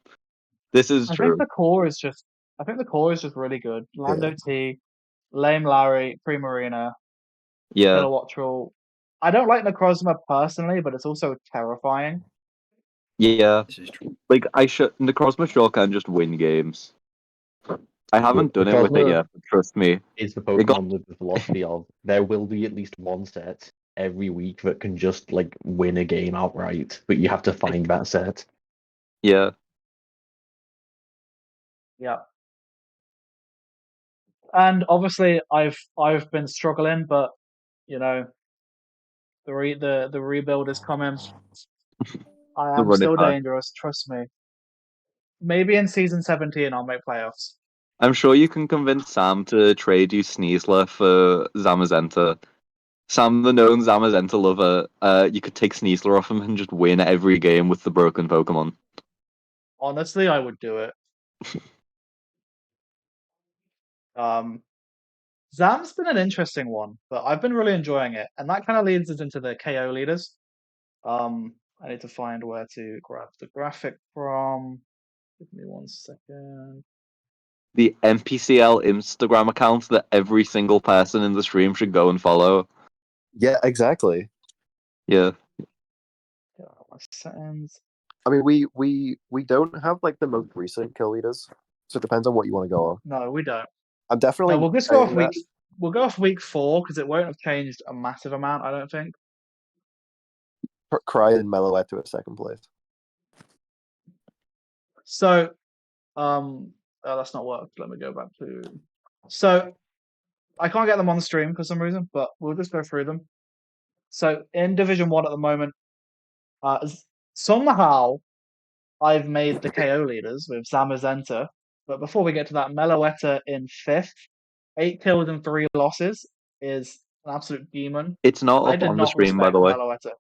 This is I think true. the core is just. I think the core is just really good. Lando Yeah. T, Lame Larry, Primarina, Yeah, Kilowattrel. I don't like Necrozma personally, but it's also terrifying. yeah. This is true. Like Necrozma sure can just win games. I haven't done it with it Necrozma yet, but trust me. is the It got Pokemon with the philosophy of there will be at least one set every week that can just like win a game outright, but you have to find that set. yeah. Yeah. And obviously, I've been struggling, but you know, the rebuild is coming. I The am run it still back. dangerous. Trust me. Maybe in season 17 I'll make playoffs. I'm sure you can convince Sam to trade you Sneasler for Zamazenta. Sam, the known Zamazenta lover, you could take Sneasler off him and just win every game with the broken Pokemon. Honestly, I would do it. Um, Zam's been an interesting one, but I've been really enjoying it, and that kind of leads us into the KO leaders. I need to find where to grab the graphic from. Give me 1 second. The MPCL Instagram account that every single person in the stream should go and follow. Yeah, exactly. Yeah. Yeah, my settings. I mean, we don't have like the most recent kill leaders, so it depends on what you want to go on. No, we don't. I'm No, definitely we'll just go off saying week. that. We'll go off week 4 because it won't have changed a massive amount. I don't think. Cry and Meloette to a second place. So, that's not worked. Let me go back to. So I can't get them on the stream for some reason, but we'll just go through them. So in Division 1 at the moment, somehow I've made the KO leaders with Zamazenta. But before we get to that, Meloetta in 5th, 8 kills and 3 losses, is an absolute demon. It's not I up did on the not stream, by the respect way. Meloetta.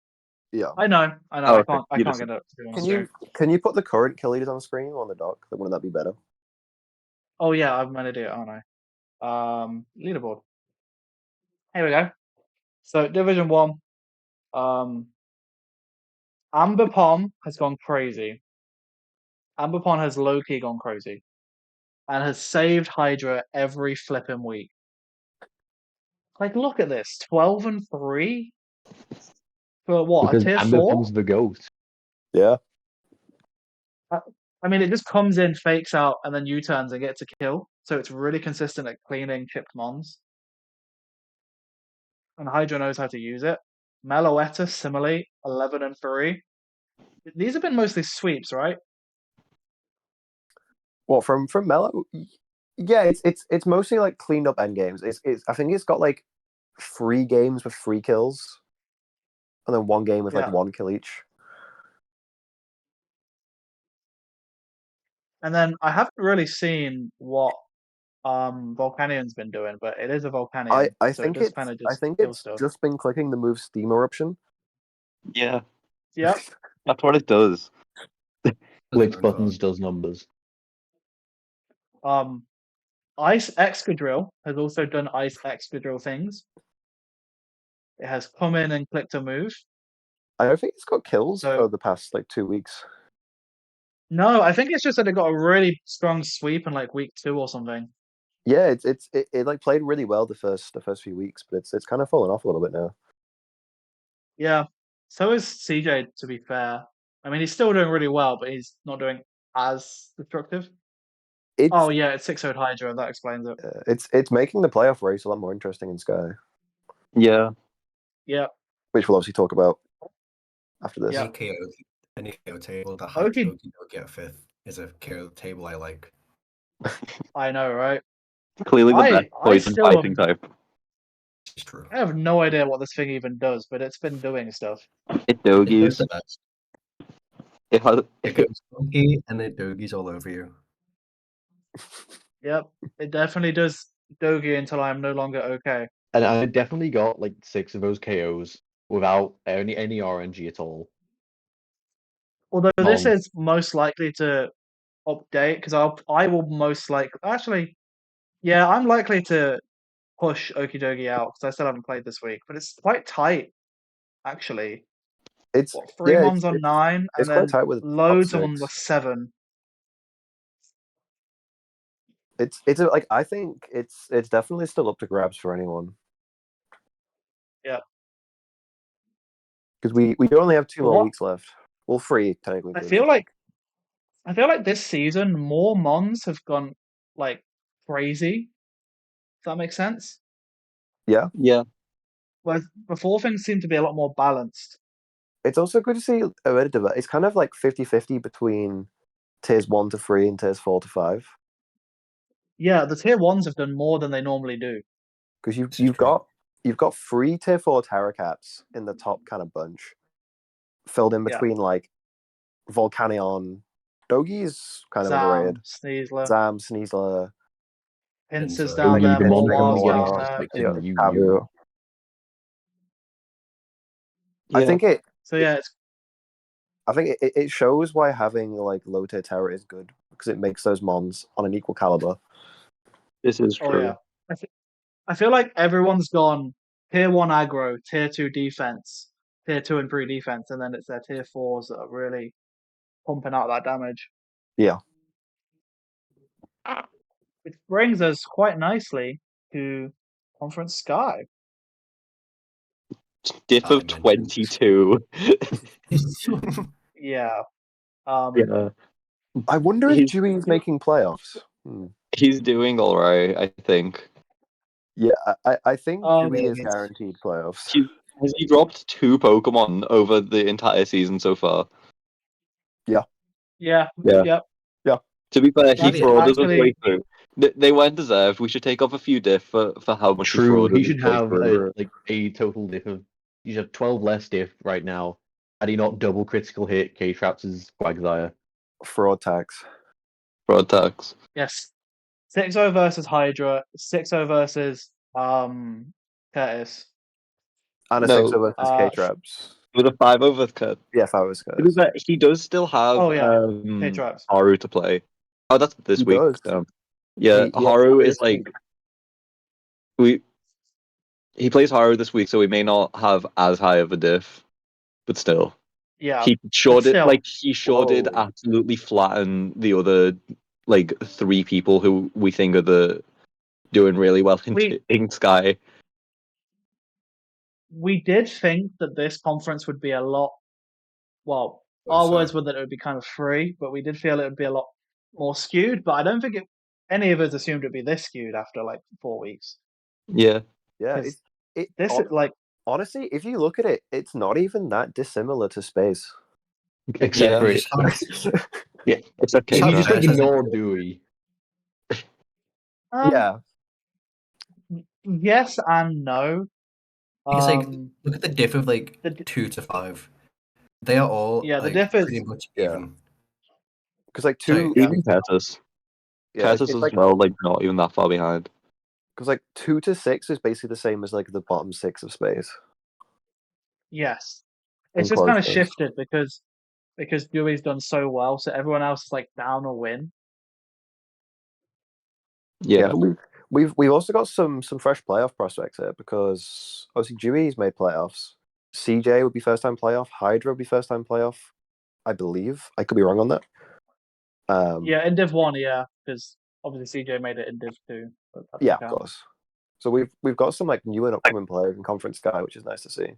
Yeah. I know. Oh, okay. I You can't just get it to be on the Can stream. you put the current kill leaders on the screen or on the dock? Wouldn't that be better? Oh yeah, I'm gonna do it, aren't I? Leaderboard. Here we go. So Division 1, Amber Pom has gone crazy. Amber Pom has low-key gone crazy and has saved Hydra every flipping week. Like, look at this, 12 and 3 for what, a Because tier Amber 4? Pond's the goat. Yeah. I mean, it just comes in, fakes out, and then U-turns and gets a kill. So it's really consistent at cleaning chipped mons. And Hydra knows how to use it. Meloetta, similarly, 11 and 3. These have been mostly sweeps, right? What from Melo? Yeah, it's mostly like cleaned up end games. It's I think it's got like 3 games with 3 kills, and then 1 game with like Yeah. 1 kill each. And then I haven't really seen what Volcanian's been doing, but it is a Volcanian, I so it think does kind of just kill it's stuff. just been clicking the move Steam Eruption. Yeah, Yep. that's what it does. Clicks buttons, does numbers. Ice Excadrill has also done Ice Excadrill things. It has come in and clicked a move. I don't think it's got kills So for the past like 2 weeks. no, I think it's just that it got a really strong sweep in like week 2 or something. Yeah, it like played really well the first few weeks, but it's kind of fallen off a little bit now. Yeah. So is CJ, to be fair. I mean, he's still doing really well, but he's not doing as destructive. It's Oh yeah, it's 6-0 Hydra. That explains it. it's making the playoff race a lot more interesting in Sky, Yeah. Yeah. which we'll obviously talk about after this. Yeah. Any KO table that had Okay. Toki don't get 5th is a KO table I like. I know, right? Clearly the best I poison still fighting type. It's true. I have no idea what this thing even does, but it's been doing stuff. It It does dogies. the best. It has. It goes funky and it dogies all over you. Yep, it definitely does Dogi until I am no longer okay. And I definitely got like 6 of those KOs without any RNG at all. Although this None. is most likely to update because I will most likely actually, yeah, I'm likely to push Okidogi out because I still haven't played this week, but it's quite tight actually. It's What, 3 yeah, mons on 9 it's and quite then tight with top loads on the six. 7. Like I think it's definitely still up to grabs for anyone. Yeah. Because we do only have 2 But more what weeks left. Well, 3 technically. I 'cause- feel like this season more mons have gone like crazy. Does that make sense? yeah, Yeah. Whereas before things seemed to be a lot more balanced. it's also good to see it's kind of like 50-50 between tiers 1 to 3 and tiers 4 to 5. Yeah, the tier 1s have done more than they normally do. Because This is you've true. got 3 tier 4 Terra Cats in the top kind of bunch, filled in Yeah. between like Volcanion, Dogi's kind of Zam, underrated. Sneasler, Zam, Sneasler, Pincers Pinsir. down there, The Pinsir, Mon Mormoir's again down is there. expected you know, you. Kabu. Yeah. I think So yeah, it shows why having like low tier Terra is good because it makes those mons on an equal caliber. This is oh true. yeah. I feel like everyone's gone tier 1 aggro, tier 2 defense, tier 2 and 3 defense, and then it's their tier 4s that are really pumping out that damage. Yeah. Which brings us quite nicely to Conference Sky. Diff I of mentioned. 22. Yeah. Yeah. I wonder if He's Dewey's making playoffs. he's doing all right, I think. Yeah, I think Dewey is Maybe. guaranteed playoffs. Has he dropped 2 Pokemon over the entire season so far? Yeah. Yeah. Yep. To be fair, he That's frauded his actually way through. They weren't deserved. We should take off a few diff for how much he True, frauded he his should way have through. a total diff of. He should have 12 less diff right now. Had he not double critical hit K-Traps' Quagsire. Fraud tax. Fraud tax. yes. 6-0 versus Hydra, 6-0 versus Curtis. And a No, 6 versus K-Traps. with a 5 over cut. Yeah, 5 was To be Curtis. fair, he does still have Oh yeah, K-Traps. Haru to play. Oh, that's this He week. does. Yeah, He Haru plays is like he plays Haru this week, so we may not have as high of a diff, but still. Yeah, He but did still, did Whoa. absolutely flatten the other like 3 people who we think are doing really well in Sky. we did think that this conference would be a lot. Well, our Closer. words were that it would be kind of free, but we did feel it would be a lot more skewed. But I don't think any of us assumed it'd be this skewed after like 4 weeks. Yeah. Yeah, 'Cause it This is like honestly, if you look at it, it's not even that dissimilar to space. Except Yeah. for Just it. Yeah. Except If you Sounds just better. ignore Dewey. Yeah, yes and no. Because like look at the diff of like the 2 to 5. They are all Yeah, the like diff is pretty much Yeah. even. because like Sorry, 2, Yeah. Even Curtis. yeah, Curtis it's as like well, like not even that far behind. because like 2 to 6 is basically the same as like the bottom 6 of space. yes. In It's just kind of close games. shifted because Dewey's done so well, so everyone else is like down or win. Yeah, Yeah. but we've also got some fresh playoff prospects here because obviously Dewey's made playoffs. CJ would be first time playoff. Hydra would be first time playoff. I believe. I could be wrong on that. Yeah, in Div 1, yeah, because obviously CJ made it in Div 2. But that Yeah, doesn't of count. course. So we've got some like new and upcoming players in Conference Sky, which is nice to see.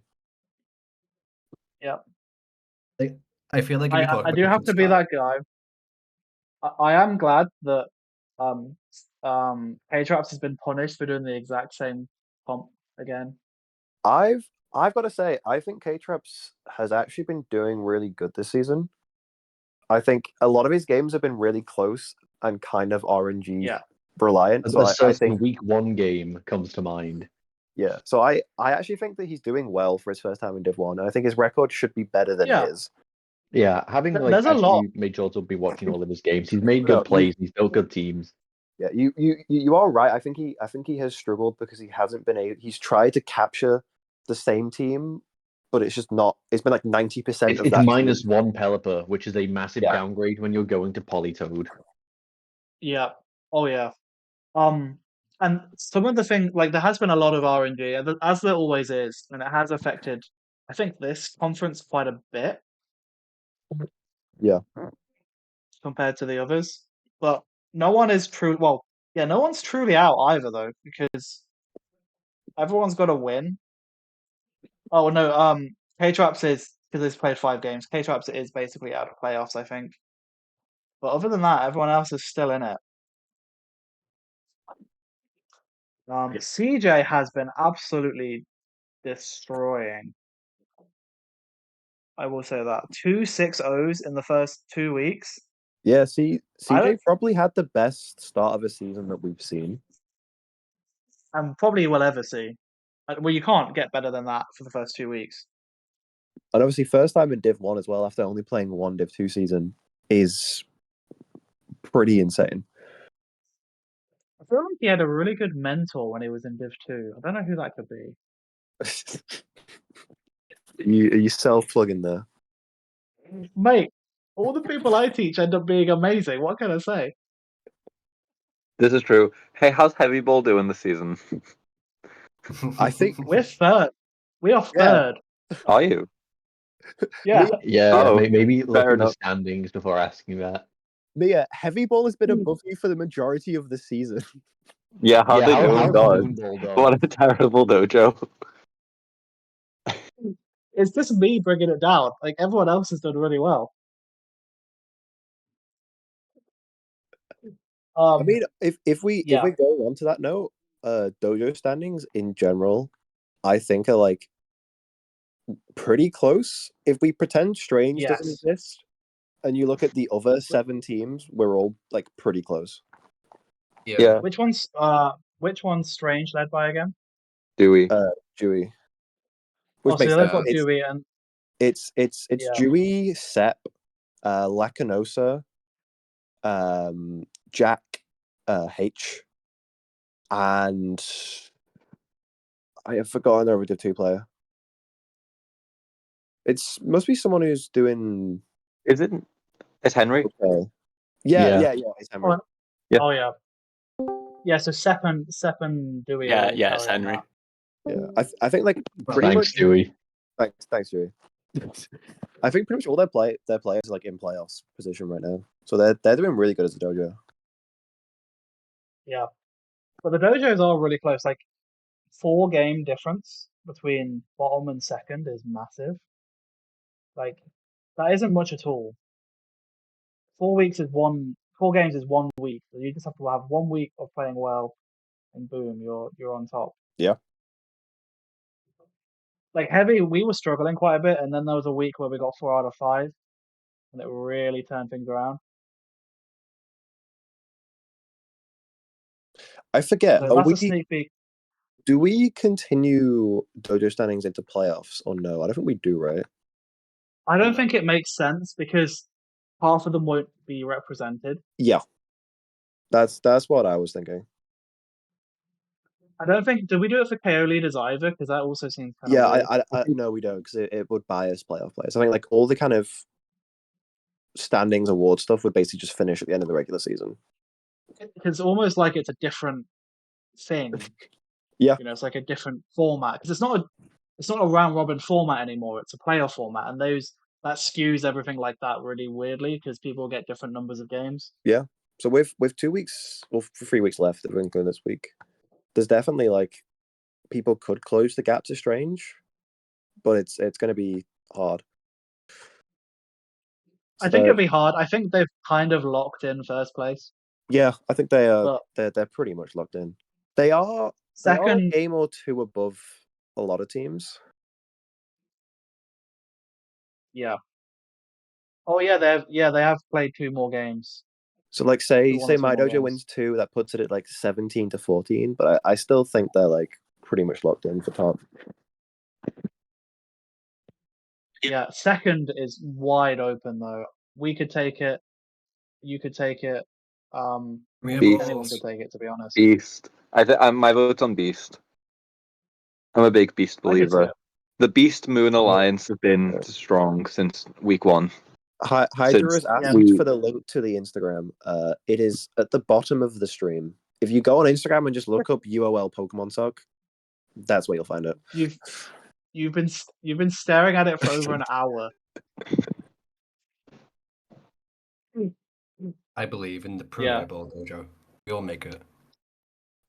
Yeah. like I feel like if you talk I about do have Conference to be Sky, that guy. I am glad that K-Traps has been punished for doing the exact same comp again. I've got to say, I think K-Traps has actually been doing really good this season. I think a lot of his games have been really close and kind of RNG Yeah. reliant. So A I certain think week 1 game comes to mind. yeah. So I actually think that he's doing well for his first time in Div 1. And I think his record should be better than Yeah. his. Yeah, having like There's a lot. actually made sure to be watching all of his games. He's made No, good plays. He's built good teams. Yeah, you are right. I think he has struggled because he hasn't been able. He's tried to capture the same team, but it's just not. It's been like 90% of It's that minus team. 1 Pelipper, which is a massive Yeah. downgrade when you're going to Polytoad. Yeah. Oh yeah. Um, And some of the things, like there has been a lot of RNG, as there always is, and it has affected, I think, this conference quite a bit Yeah. compared to the others. But no one is true. Well, yeah, no one's truly out either though, because everyone's got to win. Oh no, K-Traps is because he's played 5 games. K-Traps is basically out of playoffs, I think. But other than that, everyone else is still in it. CJ has been absolutely destroying. I will say that 2 6-0s in the first 2 weeks. Yeah, I CJ don't, probably had the best start of a season that we've seen. and probably will ever see. Well, you can't get better than that for the first 2 weeks. And obviously, first time in Div 1 as well, after only playing one Div 2 season, is pretty insane. I feel like he had a really good mentor when he was in Div 2. I don't know who that could be. Are you self-plugging there? Mate, all the people I teach end up being amazing. What can I say? This is true. Hey, how's Heavy Ball doing this season? I think We're third. We are Yeah. third. Are you? Yeah. Yeah, Oh, maybe look fair at the enough. standings before asking that. Mia, Heavy Ball has been above you for the majority of the season. Yeah, how Yeah, they doing? how's God, Moonball done? what a terrible dojo. It's just me bringing it down. Like, everyone else has done really well. I mean, if we Yeah. go on to that note, dojo standings in general, I think are like pretty close. If we pretend Strange doesn't Yes. exist, and you look at the other 7 teams, we're all like pretty close. Yeah. Which one's Strange led by again? Dewey. Dewey, which Oh, so makes they've sense. got Dewey and It's yeah. Dewey, Sep, Lacanosa, Jack, H, and I have forgotten their other 2 player. It's must be someone who's doing. Is it? It's Henry. Okay. Yeah. Yeah. It's Henry. Oh, Yeah. oh yeah. Yeah, so Sep and Dewey are really it's carrying Henry. that. Yeah, I think like pretty Thanks, much. Dewey. Thanks, Dewey. I think pretty much all their players are like in playoffs position right now, so they're doing really good as a dojo. Yeah. But the dojos are really close. Like 4 game difference between bottom and second is massive. Like that isn't much at all. 4 games is 1 week. So you just have to have 1 week of playing well, and boom, you're on top. Yeah. Like Heavy, we were struggling quite a bit, and then there was a week where we got 4 out of 5, and it really turned things around. I forget. So that's a sneak peek. Do we continue dojo standings into playoffs or no? I don't think we do, right? I don't think it makes sense because half of them won't be represented. Yeah, that's what I was thinking. I don't think. Do we do it for KO leaders either? Because that also seems kind Yeah, of weird. I no, we don't, because it would bias playoff players. I think like all the kind of standings award stuff would basically just finish at the end of the regular season. It's almost like it's a different thing. Yeah. You know, it's like a different format because it's not a round robin format anymore. It's a playoff format, and that skews everything like that really weirdly because people get different numbers of games. Yeah. So with 2 weeks or 3 weeks left of England this week, there's definitely like people could close the gap to Strange, but it's going to be hard. I think it'd be hard. I think they've kind of locked in first place. Yeah, I think they are. But they're pretty much locked in. They are second, a game or 2 above a lot of teams. Yeah. Oh yeah, they have played 2 more games. So like say Who won 2 my more dojo games? wins 2, that puts it at like 17-14. But I still think they're like pretty much locked in for top. Yeah, second is wide open though. We could take it. You could take it. Beast. Anyone could take it, to be honest. Beast. My vote's on Beast. I'm a big Beast I could see believer. it. The Beast Moon Alliance has been strong since week 1. Hydra has asked for the link to the Instagram. It is at the bottom of the stream If you go on Instagram and just look up UOL Pokemon Talk, that's where you'll find it. You've been staring at it for over an hour. I believe in the Yeah. Pro Dojo. We'll make it.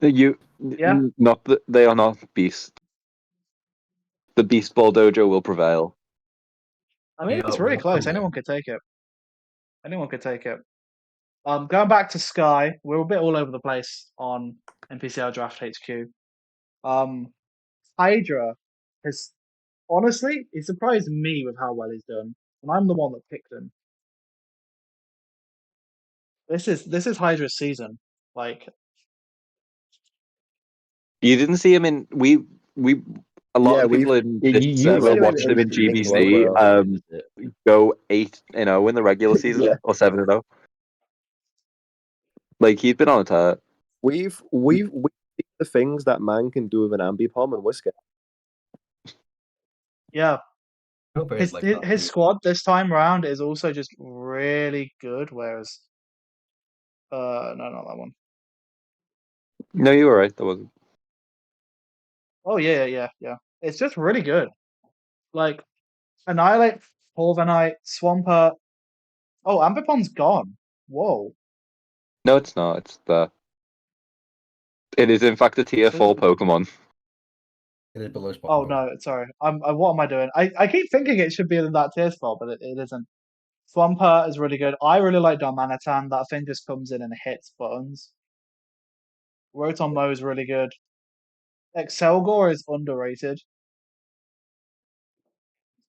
Yeah. They are not beast. The Beast Ball Dojo will prevail. I mean, it's We really will close. come Anyone could take it. Anyone could take it. Going back to Sky, we're a bit all over the place on MPCL Draft HQ. Hydra has honestly, he surprised me with how well he's done, and I'm the one that picked him. This is Hydra's season. Like, You didn't see him in a lot of people in Yeah, this you server seen him watched him in in GBC go 8-0 in the regular season or 7-0. Like he's been on a tear. We've seen the things that man can do with an Ambipom and Whisker. yeah, Not very his like his, that. his squad this time round is also just really good. Whereas, no, not that one. No, you were right. That wasn't. Oh yeah. It's just really good. Like, Annihilate, Polvanite, Swampert. Oh, Ambipom's gone. Whoa. No, it's not. It's the. It is in fact a tier 4 Pokemon. It is below spot. Oh no, sorry. What am I doing? I keep thinking it should be in that tier spot, but it isn't. Swampert is really good. I really like Darmanitan. That thing just comes in and hits buttons. Rotom Mow is really good. Excelgor is underrated.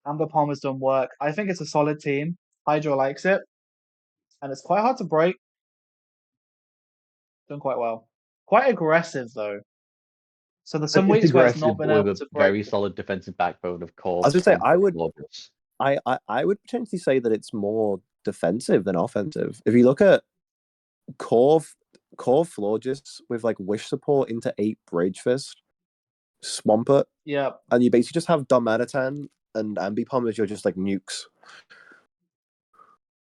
Ambipom has done work. I think it's a solid team. Hydra likes it. And it's quite hard to break. Done quite well. Quite aggressive though. So there's some It's weeks where it's aggressive, not been but with able a to break. very solid defensive backbone of I core. was gonna say I would potentially say that it's more defensive than offensive. If you look at core Florges with like Wish support into 8 Rage Fist, Swampert, Yeah. and you basically just have Darmanitan and Ambipom as your just like nukes.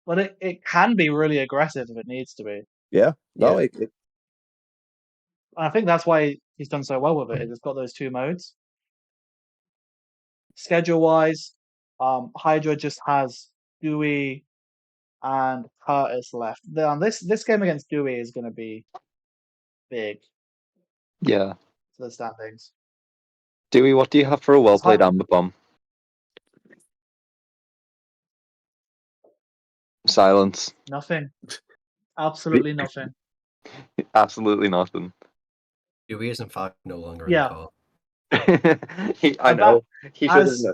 But it can be really aggressive if it needs to be. Yeah, no, Yeah. And I think that's why he's done so well with it. It's got those 2 modes. Schedule wise, Hydra just has Dewey and Curtis left. This game against Dewey is going to be big Yeah. to the standings. Dewey, what do you have for a well played Ambipom? Silence. Nothing. Absolutely nothing. Absolutely nothing. Dewey is in fact no longer in the Yeah. call. I know. He should as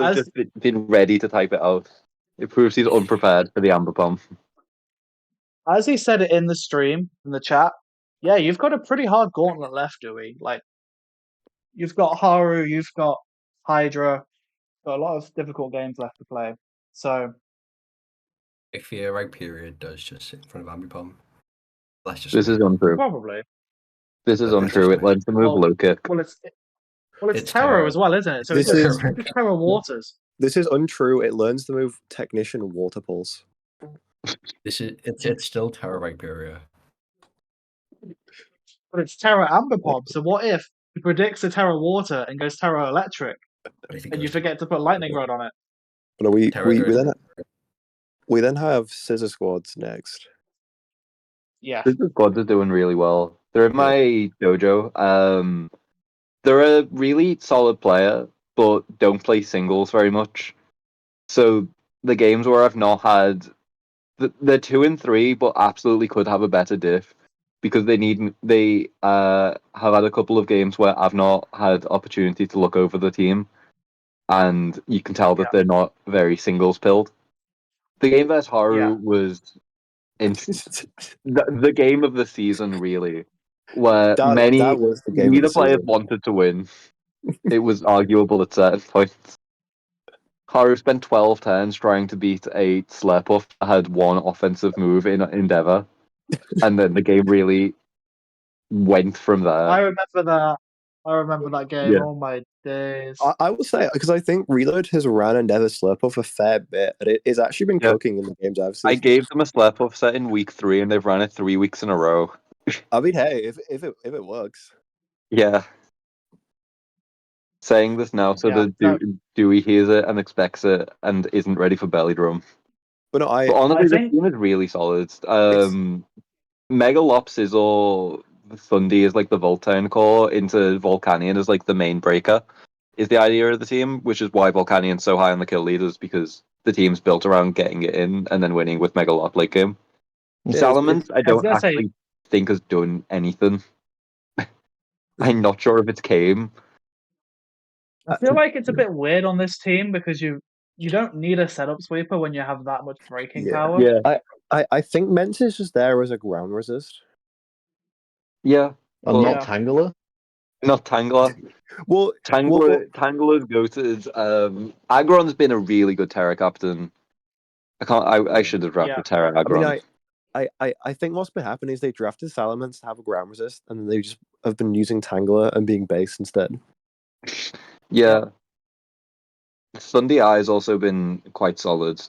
have just been ready to type it out. It proves he's unprepared for the Ambipom. as he said it in the stream, in the chat, yeah, you've got a pretty hard gauntlet left, Dewey. Like, you've got Haru, you've got Hydra, got a lot of difficult games left to play. So If the right period does just sit in front of Ambipom, let's just This is wait. untrue. probably. This is Let's untrue. just It lets the move Well, low kick. Well, it's It's Terra Terra. as well, isn't it? So This it's is- Terra Waters. This is untrue. It learns the move Technician Water Pulse. It's still Terra Viperia. But it's Terra Ambipom. So what if he predicts a Terra Water and goes Terra Electric, But if he and you goes forget to put Lightning Rod on it? But Terra we goes- then have Scissor Squads next. Yeah. The squads are doing really well. They're in my dojo. They're a really solid player, but don't play singles very much. So the games where I've not had, they're 2 and 3, but absolutely could have a better diff because they have had a couple of games where I've not had opportunity to look over the team, and you can tell that they're not very singles pilled. The game versus Haru was the game of the season, really, where That was the game of neither the player season. wanted to win. It was arguable at certain points. Haru spent 12 turns trying to beat a Slurpuff that had 1 offensive move in Endeavor, and then the game really went from there. I remember that. I remember that game. Yeah. Oh my days. I will say, because I think Reload has ran Endeavor Slurpuff a fair bit, and it's actually been cooking in the games I've seen. I gave them a Slurpuff set in week 3, and they've ran it 3 weeks in a row. I mean, hey, if it works. Yeah. Saying this now so Yeah, that Dewey hears it and expects it and isn't ready for belly drum. But no, But honestly, I this think team is really solid. Megalop, Sizzle, Thundy is like the Voltane core into Volcanion is like the main breaker, is the idea of the team, which is why Volcanion's so high on the kill leaders, because the team's built around getting it in and then winning with Megalop late game. Yeah, Salamence, I I was don't gonna say actually think has done anything. I'm not sure if it's came. I feel like it's a bit weird on this team because you don't need a setup sweeper when you have that much breaking Yeah. power. Yeah, I think Mentis is there as a ground resist. yeah. And Well, not Yeah. Tangler. not Tangler. Well, Tangler's goated. Agron's been a really good Terra captain. I should have Yeah. drafted Terra I mean, Agron. I think what's been happening is they drafted Salamence to have a ground resist, and then they just have been using Tangler and being base instead. Yeah. Sunday Eye has also been quite solid.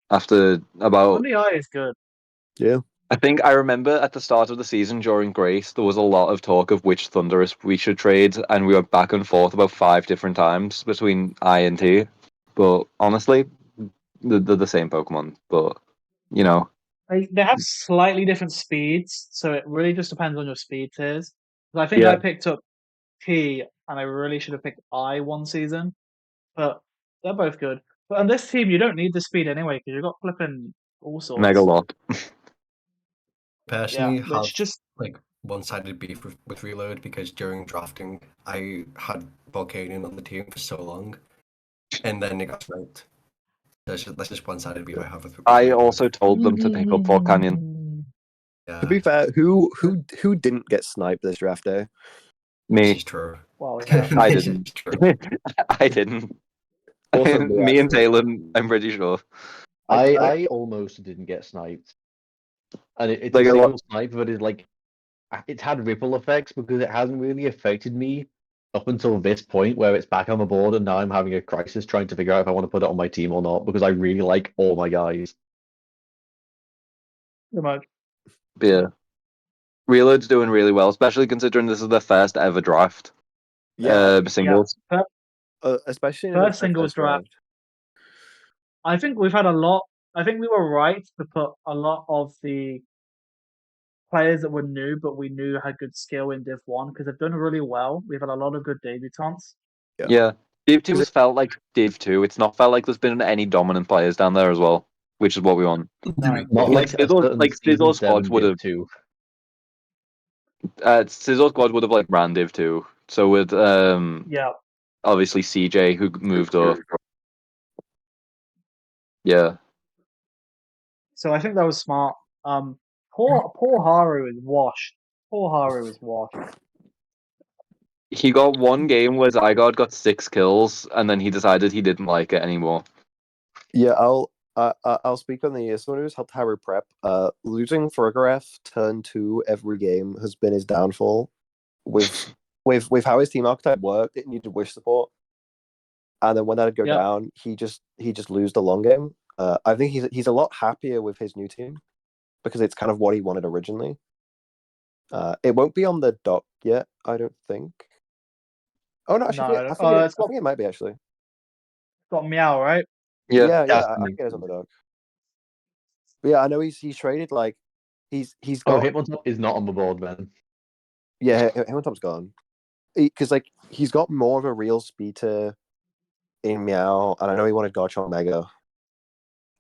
After about, Only Eye is good. Yeah. I think I remember at the start of the season during Grace, there was a lot of talk of which Thunderous we should trade, and we went back and forth about 5 different times between I and T. But honestly, they're the same Pokemon. But you know, They have slightly different speeds, so it really just depends on your speed tiers. 'Cause I think yeah, I picked up T, and I really should have picked I one season, but they're both good. But on this team, you don't need the speed anyway because you've got flipping all sorts. Megalop. Yeah, Personally, have which just like one-sided beef with Reload because during drafting I had Volcanion on the team for so long, and then it got sniped. That's just one-sided beef I have with I Reload. also told them to pick up Volcanion. To be Yeah, fair, who didn't get sniped this draft day? this Me, is true. well, yeah. I This didn't. is true. I didn't. Also, me, Me and actually. Talon, I'm pretty sure. I almost didn't get sniped. And it's a Like a lot. single snipe, but it's had ripple effects because it hasn't really affected me up until this point where it's back on the board and now I'm having a crisis trying to figure out if I want to put it on my team or not because I really like all my guys. Pretty much. Yeah. Reload's doing really well, especially considering this is their first ever draft. Yeah, Yeah. Singles. especially in First their singles first draft. I think we've had a lot. I think we were right to put a lot of the players that were new, but we knew had good skill in Div 1 because they've done really well. We've had a lot of good debutants. Yeah. Div 2 Is has felt like Div 2. It's not felt like there's been any dominant players down there as well, which is what we want. No. Not Like like a certain Sizzle season squad 7 would Div have 2. Sizzle squad would have like ran Div 2. So with Yeah. obviously CJ who moved up. Yeah. So I think that was smart. Poor Haru is washed. Poor Haru is washed. He got one game where Zygarde got 6 kills and then he decided he didn't like it anymore. Yeah, I'll speak on the someone who's helped Harry prep. Losing Fergareth turn 2 every game has been his downfall. With how his team archetype worked, it needed wish support, and then when that'd go Yep. down, he just lose the long game. I think he's a lot happier with his new team because it's kind of what he wanted originally. It won't be on the dock yet, I don't think. Oh no, actually, No. I think It's it might be actually. got Meow, right? Yeah. Yeah, I think it is on the dock. But yeah, I know he's traded like he's Oh, got Hitmontop is not on the board, man. yeah, Hamilton's gone because like he's got more of a real speed to in Meow, and I know he wanted Garchomp Mega,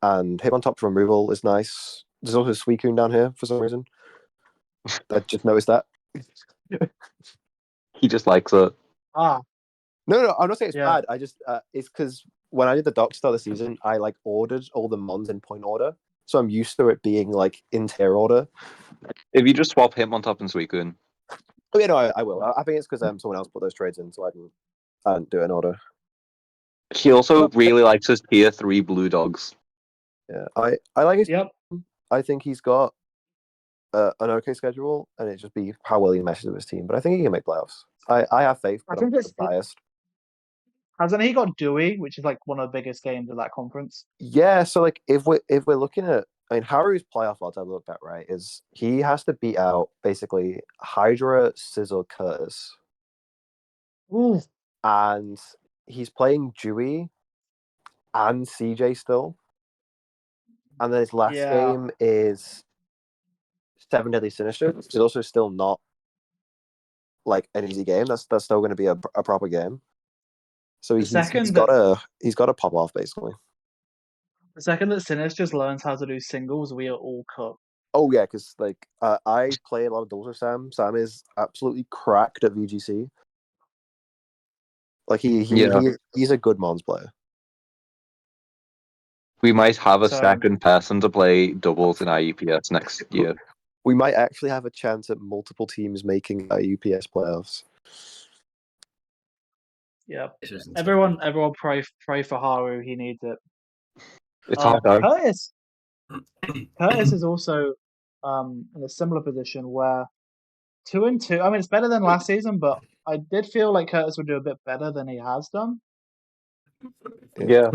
and Hitmontop's removal is nice. There's also Suicune down here for some reason. I just noticed that. He just likes it. Ah, No, I'm not saying it's yeah. bad. I just it's because when I did the doc start of the season, I like ordered all the mons in point order, so I'm used to it being like in tier order. If you just swap him on top and Suicune. Oh, yeah, no, I will. I think it's because someone else put those trades in, so I can do it in order. He also really likes his tier 3 blue dogs. Yeah, I like his. Yep. I think he's got an okay schedule, and it just be how well he meshes with his team. But I think he can make playoffs. I have faith, I but I'm think it's biased. hasn't he got Dewey, which is like one of the biggest games of that conference? Yeah, so like if we're looking at I mean, Haru's playoff odds I looked at, right, is he has to beat out basically Hydra, Scissor, Curtis. Ooh, And he's playing Dewey and CJ still. And then his last yeah. game is Seven Deadly Sinister, which is also still not like an easy game. That's still going to be a proper game. So The he's second got that to pop off basically. the second that Sinners just learns how to do singles, we are all cooked. Oh yeah, because like I play a lot of doubles with Sam. Sam is absolutely cracked at VGC. Like Yeah. he's a good Mons player. We might have a So second person to play doubles in IUPS next year. We might actually have a chance at multiple teams making UPS playoffs. yeah, It's just insane. everyone pray for Haru. He needs it. It's hard though. Curtis is also in a similar position where 2-2. I mean, it's better than last season, but I did feel like Curtis would do a bit better than he has done. Yeah.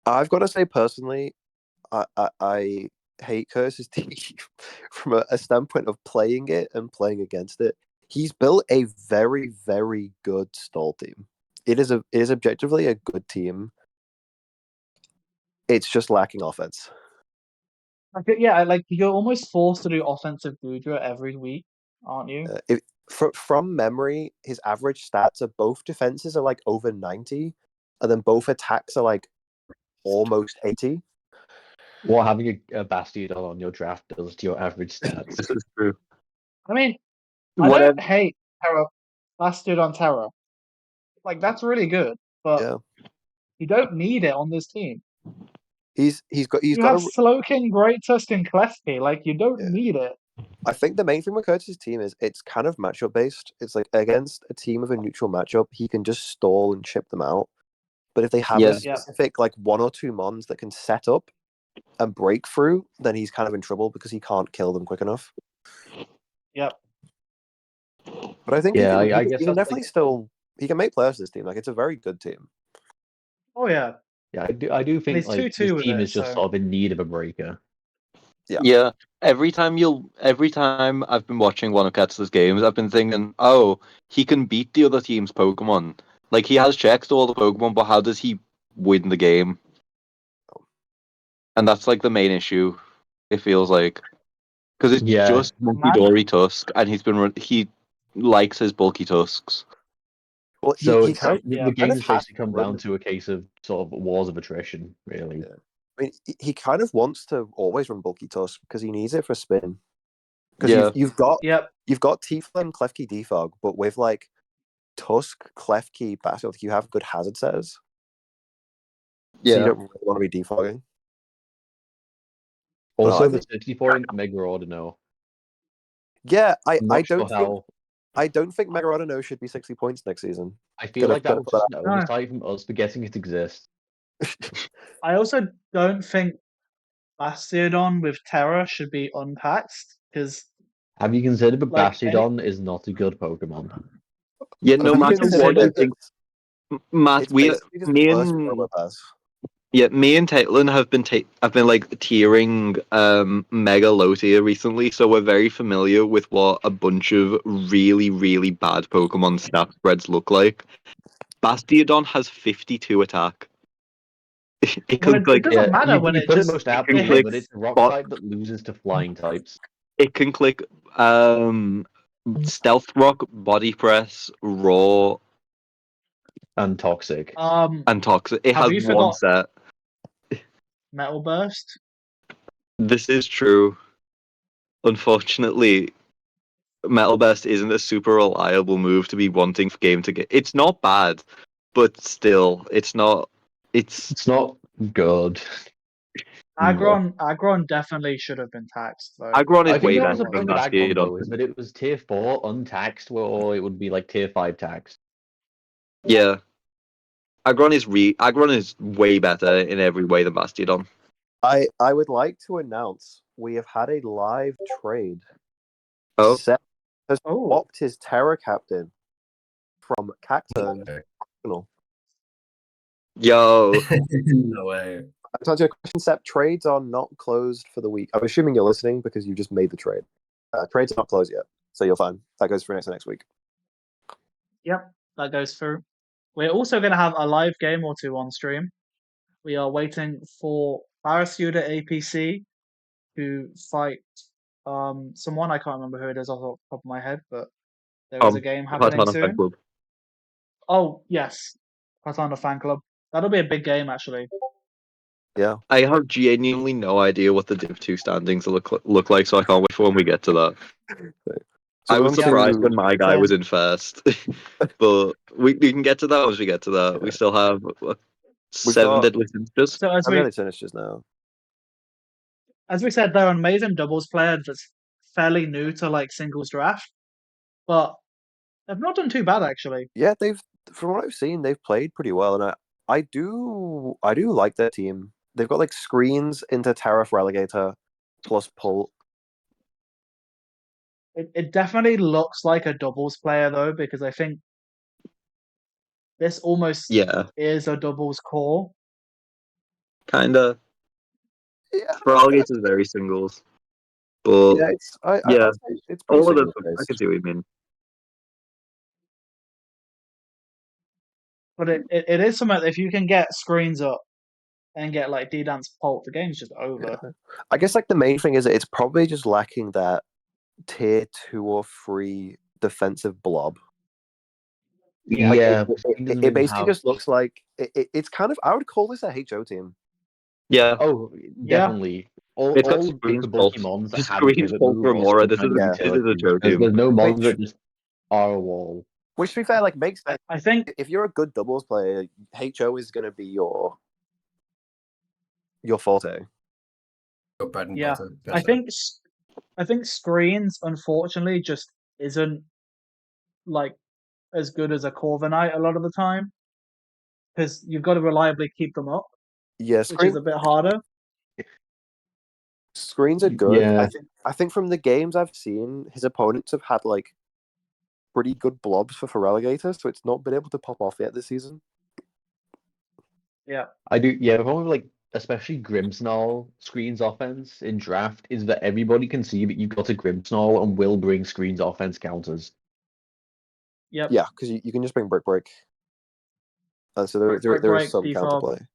I've got to say personally, I hate Curse's team from a standpoint of playing it and playing against it. He's built a very, very good stall team. It is objectively a good team. It's just lacking offense. Yeah, like you're almost forced to do offensive Gudra every week, aren't you? From memory, his average stats are both defenses are like over 90, and then both attacks are like almost 80. What having a Bastion on your draft does to your average stats. This is true. I mean, I Whatever. don't hate Terra. Last dude on Terra. Like that's really good, but Yeah, you don't need it on this team. he's got You have Slowking, Great Tusk, and Klefki. Like you don't need it. I think the main thing with Curtis's team is it's kind of matchup based. It's like against a team with a neutral matchup, he can just stall and chip them out. But if they have a specific like one or two mons that can set up and break through, then he's kind of in trouble because he can't kill them quick enough. Yep. But I think I guess he can that's definitely still he can make players this team. Like it's a very good team. Oh yeah. Yeah, I do think he's like 2-2 this with team it, is just so- sort of in need of a breaker. Yeah. Every time I've been watching one of Ketzler's games, I've been thinking, oh, he can beat the other team's Pokemon. Like he has checks to all the Pokemon, but how does he win the game? And that's like the main issue. It feels like because it's just Monkey Dory Tusk, and he likes his bulky tusks. Well, So he kind the games of basically come down to a case of sort of wars of attrition, really. Yeah. I mean, he kind of wants to always run bulky tusk because he needs it for spin. Because you've got Tiefling and Klefki defog, but with like Tusk, Klefki, Bastion, you have good hazard setters. Yeah. So you don't really want to be defogging. Also, the 60-point Mega Ordino. Yeah, I don't think Mega Ordino should be 60 points next season. I feel like that was just an oversight from us forgetting it exists. I also don't think Bastiodon with Terra should be untaxed because. Have you considered that Bastiodon is not a good Pokemon? Yeah, no matter what you think, Matt, me and Caitlin have been like tiering Mega low tier recently, so we're very familiar with what a bunch of really, really bad Pokemon stat spreads look like. Bastiodon has 52 attack. It doesn't matter when it just most apple, but it's a rock type that loses to flying types. It can click Stealth Rock, Body Press, Raw, and Toxic. It has one set. Metal Burst. This is true. Unfortunately, Metal Burst isn't a super reliable move to be wanting for game to get. It's not bad, but still, it's not. It's not good. Aggron definitely should have been taxed though. Aggron is way better better than Aggron though, is that it was tier 4 untaxed, or it would be like tier 5 taxed. Yeah. Aggron is way better in every way than Bastiodon. I would like to announce we have had a live trade. Oh. Seth has swapped his Terra captain from Cacturn to Arsenal. Yo. No way. To answer your question, Sep, trades are not closed for the week. I'm assuming you're listening because you just made the trade. Trades are not closed yet, so you're fine. That goes for next week. Yep, that goes through. We're also going to have a live game or two on stream. We are waiting for Barrasuda APC to fight someone. I can't remember who it is off the top of my head, but there is a game happening Patana Fan soon. Club. Oh, yes. Patana Fan Club. That'll be a big game, actually. Yeah. I have genuinely no idea what the Div 2 standings look like, so I can't wait for when we get to that. So I was we're on surprised to- when my guy was in first, but we can get to that once we get to that. We still have We've 7 got- deadly finishers. So I'm going to finish just now. as we said, they're an amazing doubles player that's fairly new to like singles draft, but they've not done too bad actually. Yeah, from what I've seen, they've played pretty well, and I do like their team. They've got like screens into Tariff Relegator plus pull. It definitely looks like a doubles player though, because I think this almost Yeah, is a doubles core. kinda. Yeah, For Alligators, very singles, but yeah, it's yeah, I'd say it's pretty all of them. single I based. can see what you mean. But it is something that if you can get screens up and get like D Dance Pulp, the game's just over. Yeah. I guess like the main thing is that it's probably just lacking that tier 2 or 3 defensive blob. Yeah, Like Spain doesn't it really basically have. just looks like it's kind of, I would call this a HO team. Yeah, Oh, Yeah. definitely. All it's got all screens the pulled. bulky mons that Just have a screens pivot pulled move for are some Mora. This kind is of Yeah. this is a utility. joke There's team. no mons Which that just are a wall. which to be fair, like makes sense. I think If you're a good doubles player, HO is going to be your forte. Your bread and yeah. butter. I think screens unfortunately just isn't like as good as a Corviknight a lot of the time because you've got to reliably keep them up, Yeah, which is a bit harder. screens are good. Yeah. I think from the games I've seen, his opponents have had like pretty good blobs for relegators, so it's not been able to pop off yet this season. Yeah. I do. Yeah, the problem with like especially Grimmsnarl screens offense in draft is that everybody can see that you've got a Grimmsnarl and will bring screens offense counters. Yep. Yeah, because you can just bring Brick Break. And so Brick there is Break, some default. counterplay.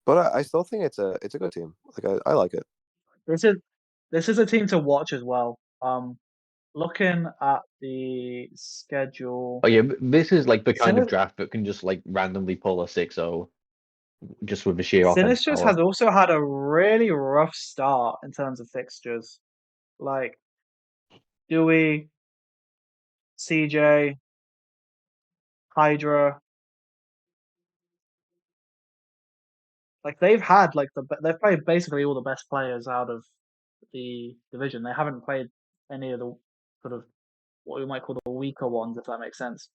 But I still think it's a good team. Like I like it. This is a team to watch as well. Looking at the schedule. Oh yeah, this is like the kind of Sinis- draft that can just like randomly pull a 6-0 just with the sheer offense Sinisters power. has also had a really rough start in terms of fixtures. Like Dewey, CJ, Hydra. Like they've had they've played basically all the best players out of the division. They haven't played any of the sort of what we might call the weaker ones, if that makes sense.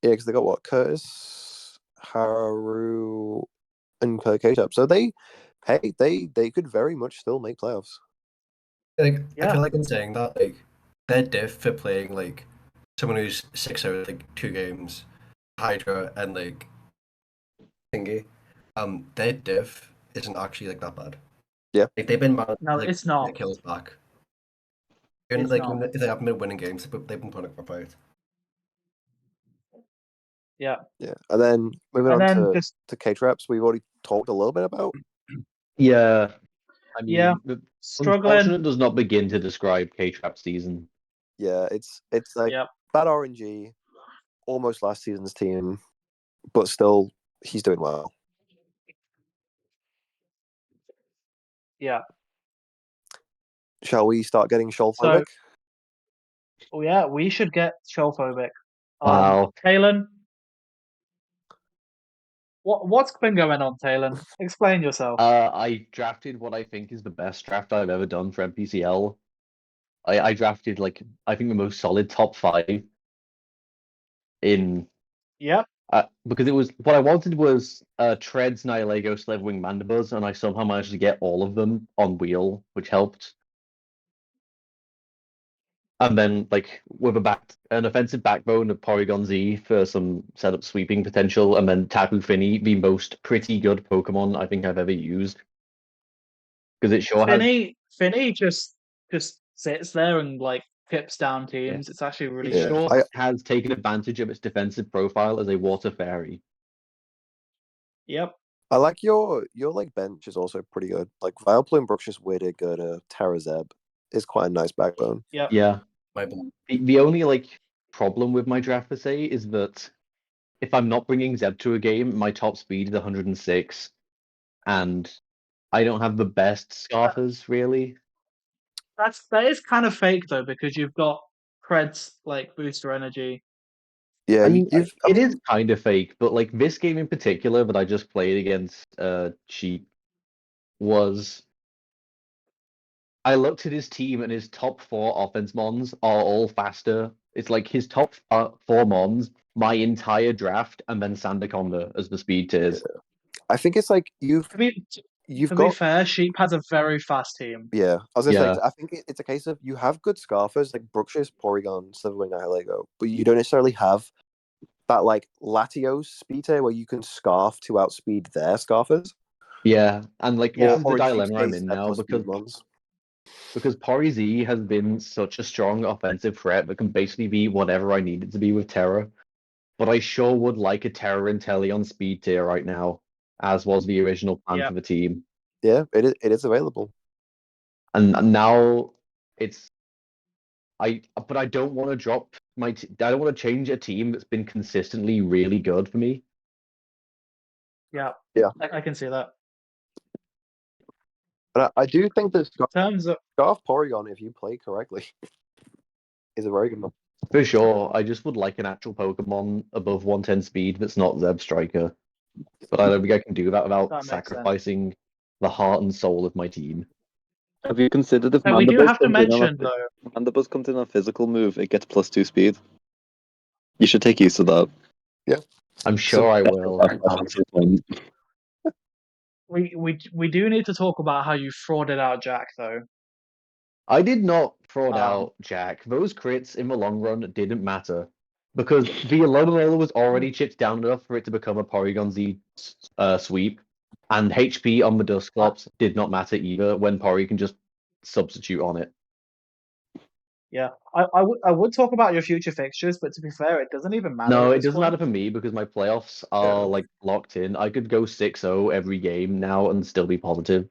Yeah, because they got what? Curtis, Haru, and K-Tap. So they could very much still make playoffs. Like I Yeah. feel like in saying that, like their diff for playing like someone who's 6 out of like 2 games, Hydra and like thingy, their diff isn't actually like that bad. Yeah. Like they've been managed No, like it's not. their kills back. And It's like not. if they haven't been winning games, they've been putting up a fight. Yeah. Yeah, and then moving And on then to just K-Traps, we've already talked a little bit about. Yeah, I mean, Yeah. the struggling. unfortunate does not begin to describe K-Trap season. Yeah, it's like Yep. bad RNG, almost last season's team, but still he's doing well. Yeah. Shall we start getting So Shoalphobic? yeah, we should get Shoalphobic. Wow. Talon. What's been going on, Talon? Explain yourself. I drafted what I think is the best draft I've ever done for MPCL. I drafted like I think the most solid top 5 in Yep. because it was what I wanted was Treads, Nihilego, Slevwing, Mandibuzz, and I somehow managed to get all of them on wheel, which helped. And then, like, with an offensive backbone of Porygon Z for some setup sweeping potential, and then Tapu Fini, the most pretty good Pokemon I think I've ever used. Because it sure has. Finny just sits there and like tips down Yeah. teams. It's actually really It Yeah, good. sure has taken advantage of its defensive profile as a water fairy. Yep. I like your like bench is also pretty good. Like Vileplume, Bruxish, Wittig, Terrazeb is quite a nice backbone. Yep. Yeah. My bad. The only like problem with my draft per se is that if I'm not bringing Zeb to a game, my top speed is 106, and I don't have the best scarfers really. That is kind of fake though, because you've got Cred's like booster energy. Yeah, I mean, you've. I it mean, is kind of fake, but like this game in particular that I just played against Sheep was I looked at his team and his top 4 offense mons are all faster. It's like his top 4 mons, my entire draft, and then Sandaconda as the speed tiers. I think it's like To be you've to be got. fair, Sheep has a very fast team. Yeah, I was gonna Yeah. say. I think it's a case of you have good scarfers like Bruxish, Porygon, Silverwing, Nihilego, but you don't necessarily have that like Latios speed tier where you can scarf to outspeed their scarfers. Yeah, and like this is the Or in Sheep's dilemma I'm case, in their now plus because speed mons. Pori Z has been such a strong offensive threat that can basically be whatever I need it to be with Terra. But I sure would like a Terra Intelli speed tier right now, as was the original plan Yeah. for the team. Yeah, it is available. And now it's but I don't want to drop I don't want to change a team that's been consistently really good for me. Yeah. Yeah. I can see that. But I do think that In terms of Scarf Porygon, if you play correctly, is a very good one. For sure, I just would like an actual Pokemon above 110 speed that's not Zeb Striker. But I don't think I can do that without that makes sense. sacrificing the heart and soul of my team. Have you considered if So we do Mandibuzz have to comes in on mention a though. Mandibuzz comes in on physical move, it gets +2 speed. You should take use of that. I'm sure I will. We do need to talk about how you frauded out Jack though. I did not fraud Um, out Jack. Those crits in the long run didn't matter because the Alolan was already chipped down enough for it to become a Porygon Z sweep, and HP on the Dusclops did not matter either when Pori can just substitute on it. Yeah, I would talk about your future fixtures, but to be fair, it doesn't even matter No, at it this doesn't point. matter for me because my playoffs are like locked in. I could go 6-0 every game now and still be positive.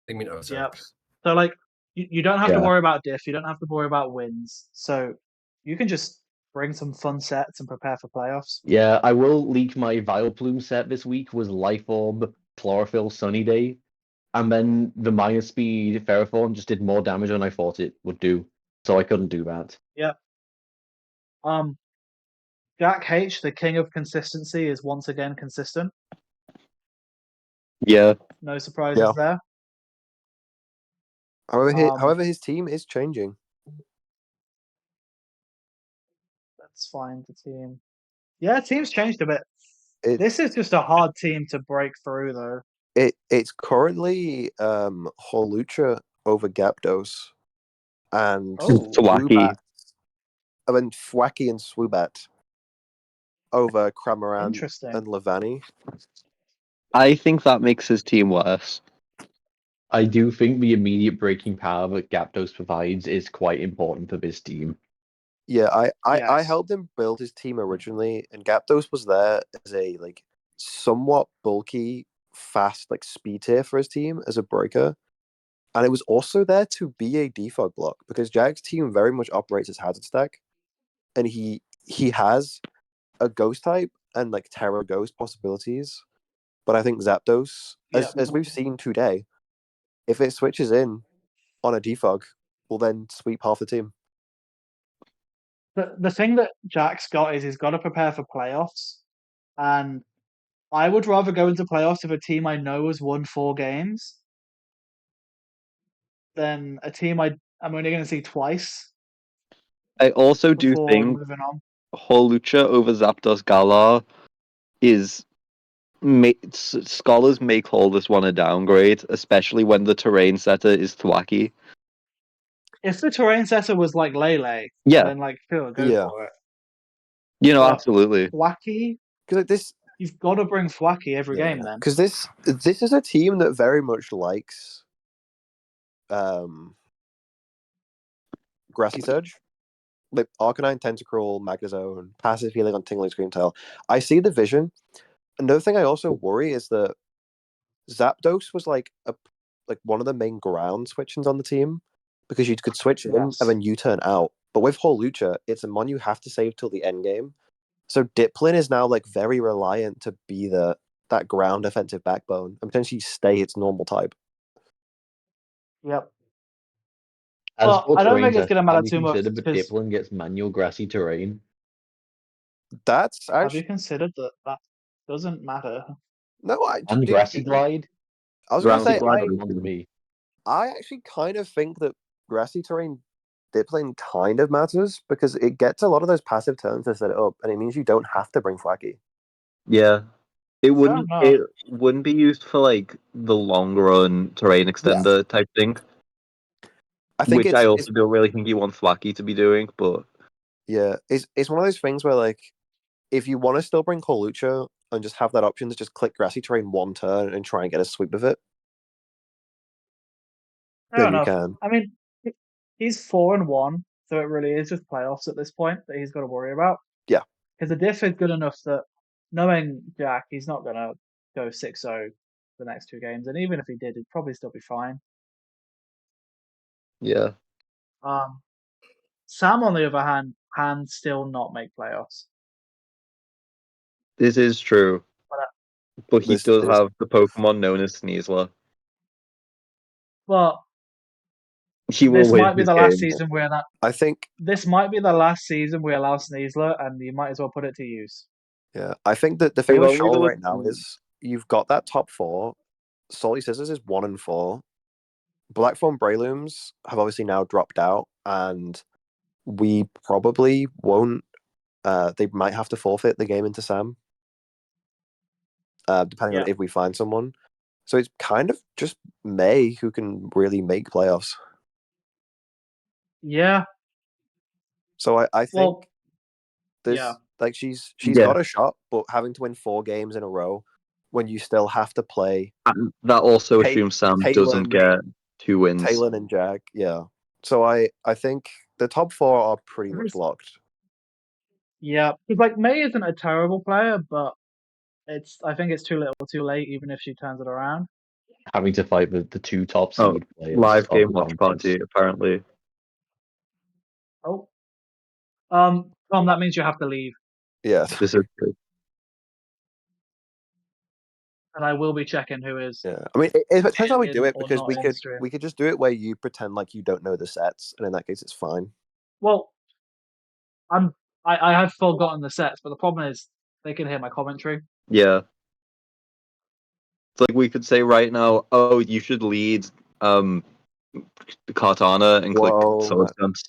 I mean, Yep. Ozarks. So like you don't have to Yeah. worry about diff, you don't have to worry about wins. So you can just bring some fun sets and prepare for playoffs. Yeah, I will leak my Vileplume set this week was Life Orb, Chlorophyll, Sunny Day, and then the minus speed Ferrothorn just did more damage than I thought it would do, so I couldn't do that. Yep. Jack H, the king of consistency, is once again consistent. Yeah. No surprises there. However, his team is changing. Let's find the team. Yeah, team's changed a bit. It This is just a hard team to break through, though. it's currently Holucha over Gapdos and Oh. Thwacky. I mean Thwacky and Swoobat over Cramorant Interesting. and Lavani. I think that makes his team worse. I do think the immediate breaking power that Gapdos provides is quite important for this team. Yeah, I Yes. helped him build his team originally, and Gapdos was there as a like somewhat bulky, fast like speed tier for his team as a breaker, and it was also there to be a defog block because Jack's team very much operates as hazard stack, and he has a ghost type and like Terra Ghost possibilities, but I think Zapdos, as we've seen today, if it switches in on a defog, will then sweep half the team. The thing that Jack's got is he's got to prepare for playoffs, and I would rather go into playoffs with a team I know has won 4 games than a team I'm only going to see twice I also do before think moving on. Holucha over Zapdos Galar is scholars may call this one a downgrade, especially when the terrain setter is Thwacky. If the terrain setter was like Lele, Yeah. then like sure, go Yeah. for it. You know, But absolutely. Thwacky, Because like this, you've got to bring Thwacky every game then. because this is a team that very much likes Grassy Surge, like Arcanine, Tentacruel, Magnezone, passive healing on Tingling Screamtail. I see the vision. Another thing I also worry is that Zapdos was like one of the main ground switchings on the team because you could switch in and Yes. then you turn out. But with Hawlucha, it's a mon you have to save till the end game. So Diplin is now like very reliant to be that ground offensive backbone and potentially stay its normal type. Yep. As Well, for I don't terrain think it's test, going to matter have you too much considered that because Diplin gets manual grassy terrain? That's have you actually considered that that doesn't matter? no, And dude. grassy glide? I was gonna Grassy say glide Sounds to me. I actually kind of think that grassy terrain Diplin kind of matters because it gets a lot of those passive turns to set it up, and it means you don't have to bring Flacky. Yeah. It enough. wouldn't be used for like the long run terrain extender type thing. I think Which I also don't really think you want Flacky to be doing, but it's one of those things where like if you want to still bring Hawlucha and just have that option to just click grassy terrain one turn and try and get a sweep of it, Fair then you enough. can. I mean, he's 4-1, so it really is just playoffs at this point that he's got to worry about. Yeah. Because the diff is good enough that knowing Jack, he's not going to go 6-0 the next two games, and even if he did, he'd probably still be fine. yeah. Sam, on the other hand, can still not make playoffs. This is true. But he This does is- have the Pokemon known as Sneasler. But He will this win might be this the last game. season where I think this might be the last season we allow Sneasler, and you might as well put it to use. I think that the thing If with only there Shoal was- right now is you've got that top four. Salty Scissors is 1-4. Blackthorn Breylooms have obviously now dropped out, and we probably won't. They might have to forfeit the game into Sam, depending on if we find someone. So it's kind of just May who can really make playoffs. Yeah. So I think there's yeah. like she's Yeah. got a shot, but having to win 4 games in a row when you still have to play And that also Ta- assumes Sam Talon- doesn't get 2 wins. Talon and Jag, yeah. So I think the top 4 are pretty much locked. Yeah, because like May isn't a terrible player, but I think it's too little, too late. Even if she turns it around. Having to fight the two top Oh, seed players. live of game the watch conference. party, apparently. Oh, Tom, that means you have to leave, Yeah. This is true. and I will be checking who is. Yeah. I mean, it depends how we do in it or because not we in could stream. just do it where you pretend like you don't know the sets, and in that case, it's fine. Well, I had forgotten the sets, but the problem is they can hear my commentary. Yeah. It's like we could say right now, oh, you should lead Cartana and click Whoa. Sword Dance.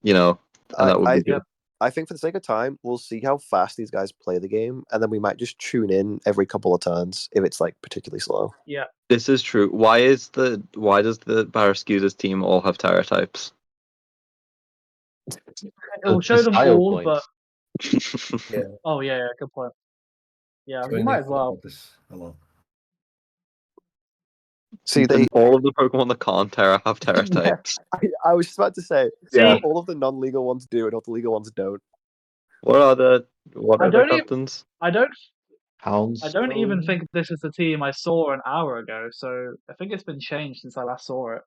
You know, and that would be good. I think for the sake of time, we'll see how fast these guys play the game, and then we might just tune in every couple of turns if it's like particularly slow. Yeah. This is true. Why does the Barraskewda's team all have Terra types? It will show them style all, points. but Yeah, oh yeah, good point. Yeah, so we I might think as well. about this a lot. See, And all of the Pokemon that can't Terra have Terra Yeah. types. I was just about to say, Yeah. all of the non-legal ones do, and all the legal ones don't. What are the don't captains? I don't Houndstone? even think this is the team I saw an hour ago, so I think it's been changed since I last saw it.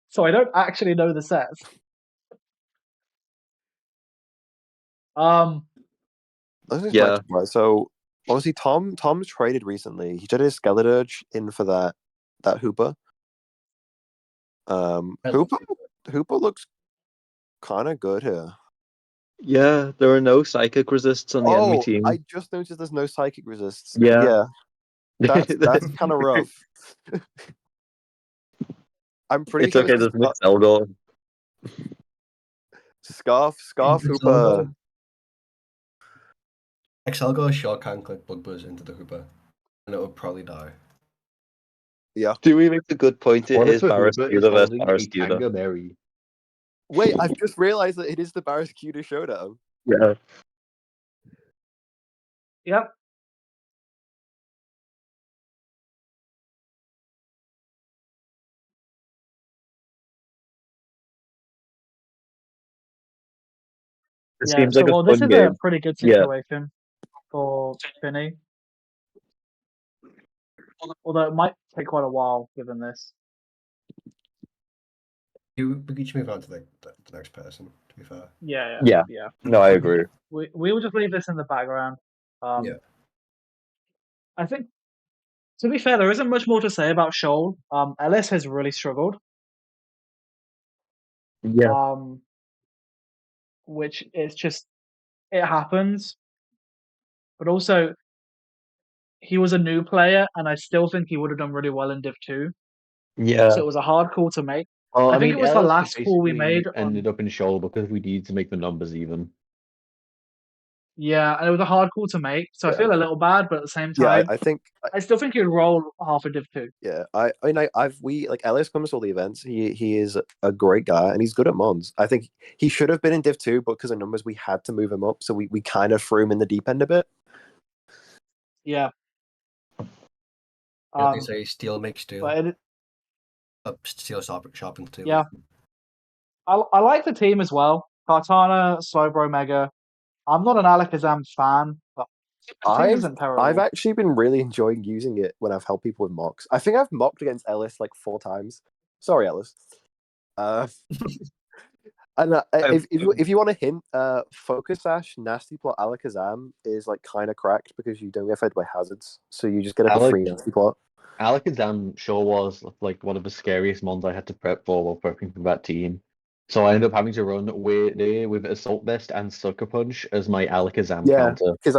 So I don't actually know the sets. Yeah. Right. So obviously, Tom's traded recently. He traded his Skeleturge in for that Hooper. Hooper looks kind of good here. Yeah, there are no psychic resists on the enemy team. I just noticed there's no psychic resists. Yeah. That's kind of rough. I'm pretty It's sure okay, this there's is Mixelgor. Scarf Hooper. Excelgor shot can click Bug Buzz into the Hooper, and it would probably die. Yeah. Dewey makes a good point. It What if is the Hoover is Barraskewda versus holding a Barraskewda. Tangaberry? Wait, I've just realized that it is the Barraskewda showdown. Yeah. Yep. It Yeah. seems So like a well, this fun is a game. pretty good Yeah. situation for Finney. Although it might take quite a while given this. We could just move on to the next person, to be fair. Yeah. Yeah. No, I agree. We will just leave this in the background. Yeah. I think, to be fair, there isn't much more to say about Shoal. Ellis has really struggled. Yeah. Which is just it happens. But also, he was a new player, and I still think he would have done really well in Div 2. Yeah. So it was a hard call to make. Well, I think it was the Ellis last call we made ended up in Shoal because we needed to make the numbers even. Yeah, and it was a hard call to make. So I Yeah. feel a little bad, but at the same Yeah, time, I think I still think he'd roll half a Div 2. yeah. We like Ellis comes to all the events. He is a great guy and he's good at Mons. I think he should have been in Div 2, but because of numbers we had to move him up, so we kind of threw him in the deep end a bit. Yeah. They say steel makes steel. But Steel sharpens steel. yeah. I like the team as well. Cartana, Slowbro, Mega. I'm not an Alakazam fan, but the team isn't terrible. I've actually been really enjoying using it when I've helped people with mocks. I think I've mocked against Ellis like 4 times. Sorry, Ellis. And if you want a hint, Focus Sash Nasty Plot Alakazam is like kind of cracked because you don't get fed by hazards, so you just get a free Nasty Plot. Alakazam sure was like one of the scariest mons I had to prep for while prepping for that team. So I ended up having to run with Assault Vest and Sucker Punch as my Alakazam counter. Because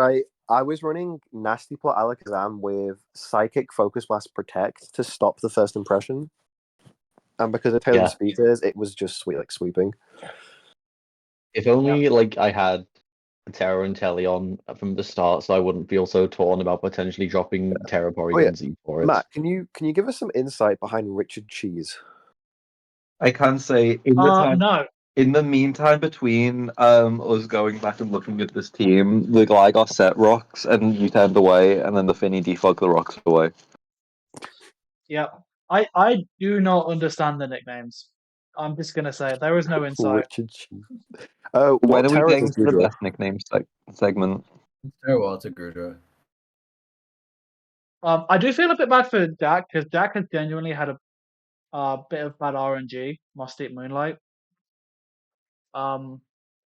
I was running Nasty Plot Alakazam with Psychic Focus Blast Protect to stop the first impression. And because of Taylor Speakers, it was just sweeping. If only like I had Terra and Telly on from the start, so I wouldn't feel so torn about potentially dropping Terra Porygon Z for it. Matt, can you give us some insight behind Richard Cheese? I can say in the time. No. In the meantime, between us going back and looking at this team, the Gligar set rocks and you turned away, and then the Finny defogged the rocks away. Yeah. I do not understand the nicknames. I'm just gonna say there is no insight. Richard Cheese. When are we getting to the best nickname segment? Terra to Gurdra. I do feel a bit bad for Dak because Dak has genuinely had a bit of bad RNG. Must Eat Moonlight. I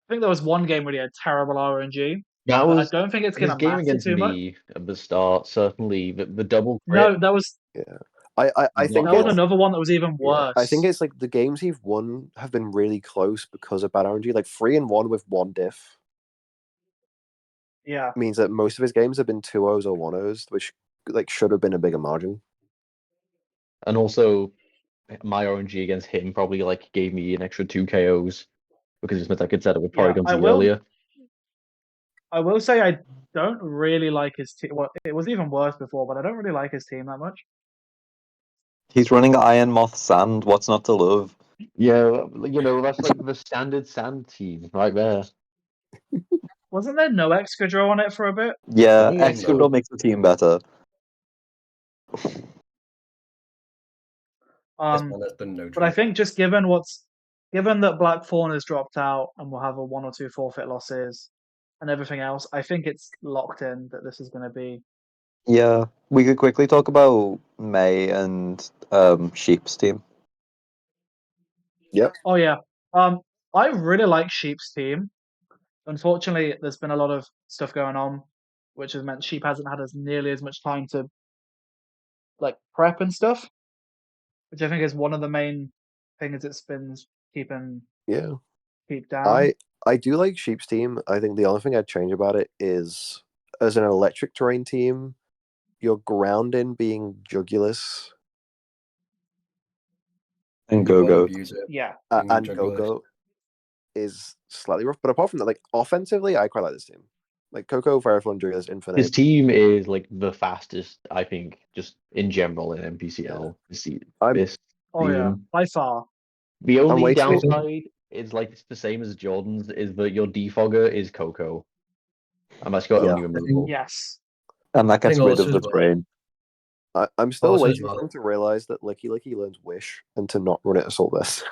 think there was one game where he had terrible RNG. That was. I don't think it's gonna his game matter against too much. me at the start. Certainly, the double crit. No, that was. Yeah. I think that was another one that was even worse. I think it's like the games he's won have been really close because of bad RNG. Like 3-1 with 1 diff. Yeah. Means that most of his games have been 2-0s or 1-0s, which like should have been a bigger margin. And also, my RNG against him probably like gave me an extra 2 KOs because it meant I could set up with Porygon Z earlier. I will say I don't really like his team. Well, it was even worse before, but I don't really like his team that much. He's running Iron Moth Sand. What's not to love? Yeah, that's like the standard Sand team right there. Wasn't there no Excadrill on it for a bit? Yeah, Excadrill makes the team better. But I think just given that Blackthorn has dropped out and we'll have a 1 or 2 forfeit losses and everything else, I think it's locked in that this is going to be. Yeah, we could quickly talk about May and Sheep's team. Yep. Oh yeah. I really like Sheep's team. Unfortunately, there's been a lot of stuff going on, which has meant Sheep hasn't had nearly as much time to like prep and stuff, which I think is one of the main things it's been keeping keep down. I do like Sheep's team. I think the only thing I'd change about it is as an electric terrain team, your grounding being Jugulus and Go-Go. Yeah. And Go-Go is slightly rough. But apart from that, like offensively, I quite like this team. Like Coco, Firefly, and Julius, Infinite. His team is like the fastest, I think, just in general in MPCL I'm- this Oh yeah, season. by far. The only waiting- downside is like it's the same as Jordan's, is that your defogger is Coco. And that's your Yeah. only removal. Yes. And that gets think rid of also the as well- train. I'm still Also as waiting well- for him to realize that Licky Licky learns Wish and to not run it Assault Vest.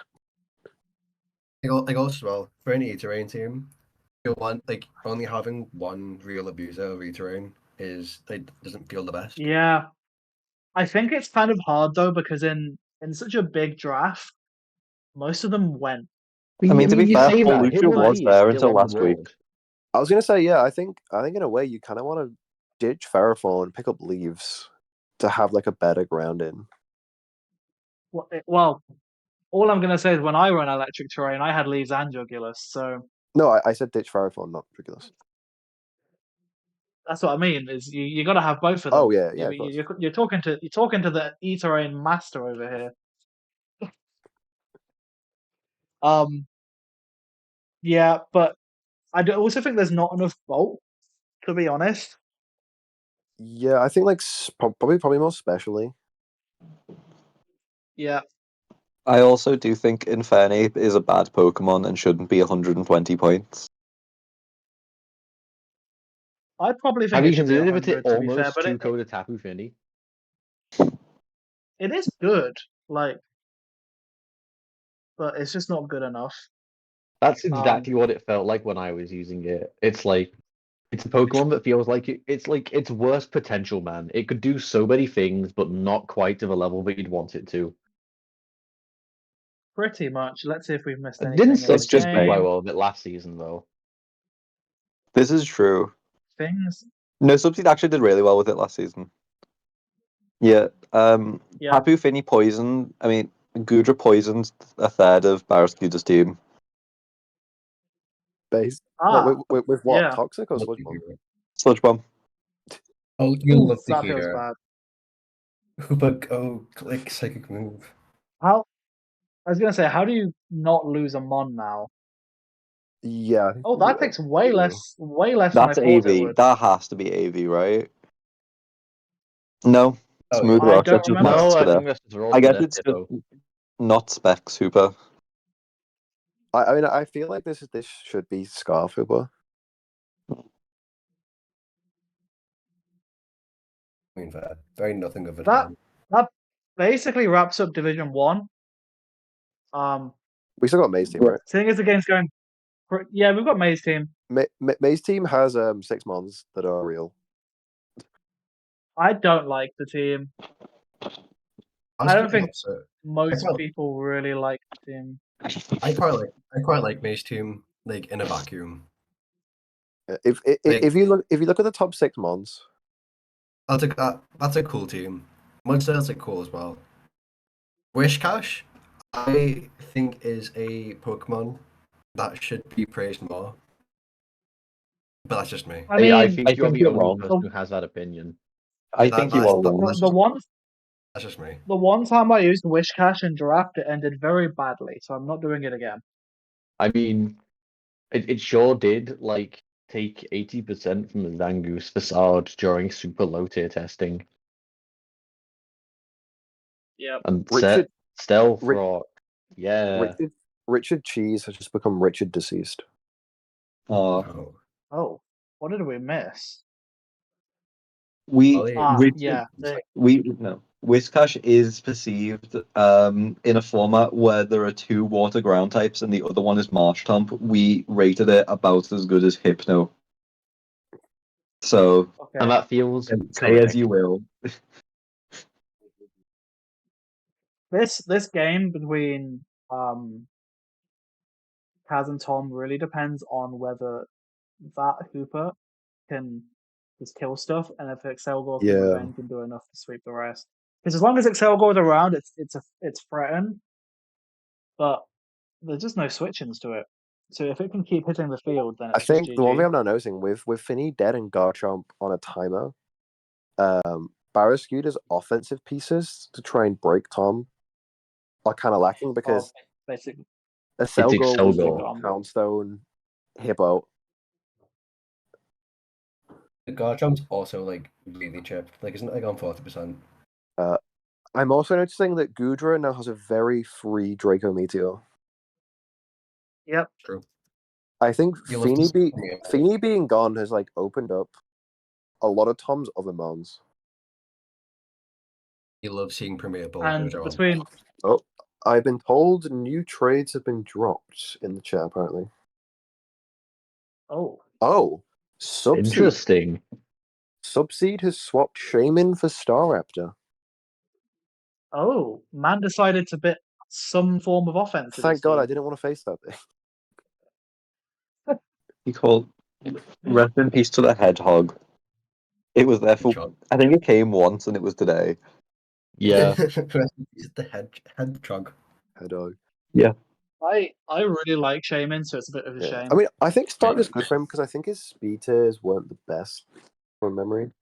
Like also as well, for any terrain team, you want like only having one real abuser of terrain is like doesn't feel the best. Yeah. I think it's kind of hard though because in such a big draft, most of them went. I mean, to be you fair, say that, Felicia Hidden was Key is there still until on the last week. board. I was gonna say, yeah, I think in a way you kind of want to ditch Ferrophone and pick up Leaves to have like a better ground in. Well, all I'm gonna say is when I run electric terrain, I had Leaves and Jugulus, so No, I said ditch Ferrophone, not Regulus. that's what I mean. Is you got to have both of them. Oh yeah, yeah. Of course. You're talking to the terrain master over here. Yeah, but also think there's not enough bulk, to be honest. Yeah, I think like probably more specially. Yeah, I also do think Infernape is a bad Pokemon and shouldn't be 120 points. I probably think Have it you should be considered if 100 it's to be fair, almost but two code Tapu Fini? it is good. Like, but it's just not good enough. That's exactly what it felt like when I was using it. It's like it's a Pokemon that feels like it's like its worst potential, man. It could do so many things, but not quite to the level that you'd want it to. Pretty much. Let's see if we've missed It anything didn't in suck the just quite game. well of it last season, though. This is true. Things. No, Subseed actually did really well with it last season. Yeah. Yeah. Tapu Fini poisoned. I mean, Gudra poisoned a third of Barrascuda's team. Base. Ah, With what? yeah. Toxic or Sludge Bomb? Sludge Bomb. Oh, you'll love to That feels hear. bad. Hoopa go click psychic move. How? I was gonna say, how do you not lose a Mon now? Yeah. I think Oh, that takes way less than I That's thought it AV. would. That has to be AV, right? No. Oh, Smooth I rock. don't That's just remember. No, nuts I for think that. that's just raw I guess Finesse it's Hippo. not spec super. I mean, I feel like this should be Scarf Hooper. I mean, fair. Very nothing of it. That basically wraps up Division 1. We still got Maze team, right? Seeing as the game's going, yeah, we've got Maze team. Maze team has 6 mons that are real. I don't like the team. I don't think most people really like the team. I quite like Maze team like in a vacuum. If you look at the top 6 mons, That's a cool team. Monster's like cool as well. Wishcash, I think is a Pokemon that should be praised more. But that's just me. I mean, I think you're think the you're only wrong. person who has that opinion. I think you are wrong. That's just me. The one time I used Wishcash in draft, it ended very badly, so I'm not doing it again. I mean, it sure did like take 80% from the Zangoose facade during super low tier testing. Yeah. And Richard- Stealth Ri- Rock. Yeah. Richard Cheese has just become Richard Deceased. Oh. Oh, what did we miss? Richard, Whiscash is perceived in a format where there are 2 water ground types and the other one is Marsh Tomp. We rated it about as good as Hypno. So Okay. And that feels say correct. as you will. This game between Kaz and Tom really depends on whether that Hooper can just kill stuff, and if Excelgor can Yeah. revenge and do enough to sweep the rest. Because as long as Excelgor is around, it's threatened, but there's just no switch-ins to it. So if it can keep hitting the field, then I it's just think the one GG. thing I'm not noticing with Finny dead and Garchomp on a timer, Barrascuda's offensive pieces to try and break Tom are kind of lacking because Basically, Excelgor was Excelgor. like a Poundstone Hippo. The Garchomp's also like really chipped. Like, isn't it like on 40%? I'm also noticing that Gudra now has a very free Draco Meteor. Yep. True. I think You love to see Premier Ball. Feeny being gone has like opened up a lot of Tom's other mons. You love seeing Premier Ball And Gudra on. between Oh, I've been told new trades have been dropped in the chat apparently. Oh, Subseed. Interesting. Subseed has swapped Shaman for Staraptor. man decided to bit some form of offense. in Thank his God I team. didn't want to face that thing. He called rest in peace to the hedgehog. It was there for. Hedgehog. I think it came once, and it was today. Yeah. It's the hedgehog. Hedgehog. I really like Shaman, so it's a bit of a Yeah. shame. I mean, I think Staraptor's good for him because I think his speed tiers weren't the best from memory.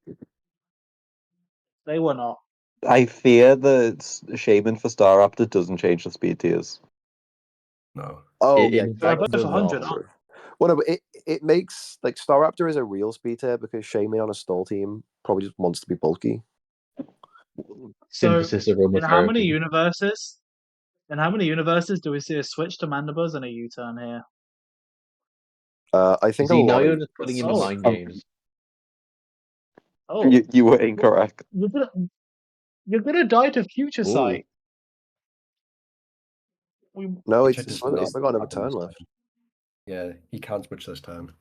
They were not. I fear that Shaman for Staraptor doesn't change the speed tiers. No. Oh It yeah, in They're fact both does 100, not. aren't Well, no, but it makes like Staraptor is a real speed tier because Shaman on a stall team probably just wants to be bulky. So, Synthesis of in how many aromatherapy. universes? In how many universes do we see a switch to Mandibuzz and a U-turn here? I think a See, now lot you're of just putting in Oh. mind games. Oh, You were incorrect. you're gonna die to Future Ooh. Sight. no, Richard it's does fine. not It's still got another have turn this left. time. Yeah, he can't switch this time.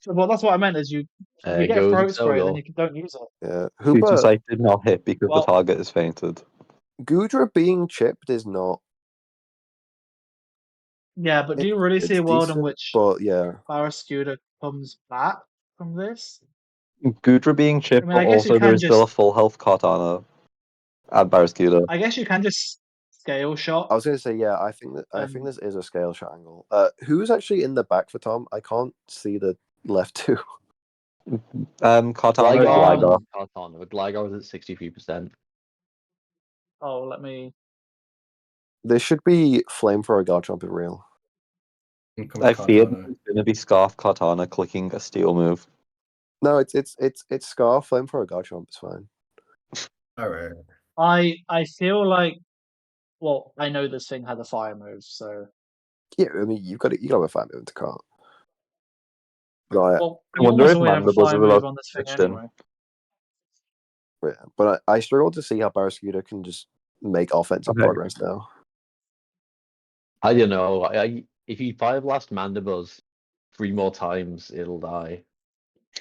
Well, that's what I meant. Is you There get goes throat spray, then Excelgor. you don't use it. Yeah, Future Hooper Sight did not hit because the Well- target is fainted. Gudra being chipped is not. Yeah, but do you really see It's a world in decent, which but yeah, Barraskewda comes back from this? Gudra being chipped, I mean, but I guess you also there can is still a just. full health Cortana at Barraskewda. I guess you can just scale shot. I was going to say yeah. I think this is a scale shot angle. Who's actually in the back for Tom? I can't see the left two. Cortana and Gligar Gligar. and Cartana. But Gligar was at 63%. Oh, let me. This should be Flamethrower Garchomp if real. Incoming I fear Cortana. it's going to be Scarf Cortana clicking a steel move. No, it's Scarf Flamethrower Garchomp. It's fine. Alright. I feel like. Well, I know this thing has a fire move, so. Yeah, I mean you got to have a fire move to cart. But Well, I you wonder almost if always have a Mandibuzz fire is move about on this thing switched in. anyway. I struggle to see how Barraskewda can just make offensive Okay. progress now. I don't know. If you Fire Blast Mandibuzz 3 more times, it'll die.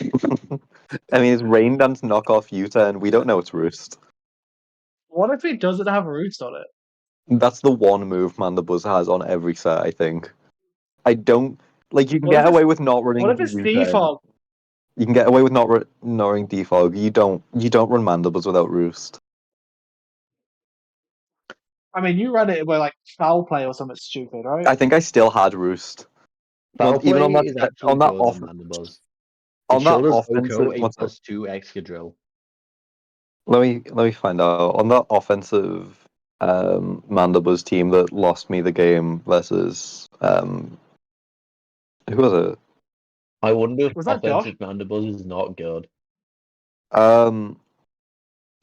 I mean, it's Rain Dance knockoff U-turn. We don't know it's Roost. What if he doesn't have a roost on it? That's the one move Mandibuzz has on every set, I think. I don't like. You can What get if away it's- with not running. What if it's U-turn. defog? You can get away with not running defog. You don't run Mandibuzz without Roost. I mean, you ran it with like foul play or something stupid, right? I think I still had Roost. Foul Well, even Play is actually on that good on Mandibuzz. It on that showed us offensive. Oko a What's that? +2 Excadrill. Let me find out on that offensive Mandibuzz team that lost me the game versus who was it? I wonder if Was that Josh? offensive Mandibuzz is not good.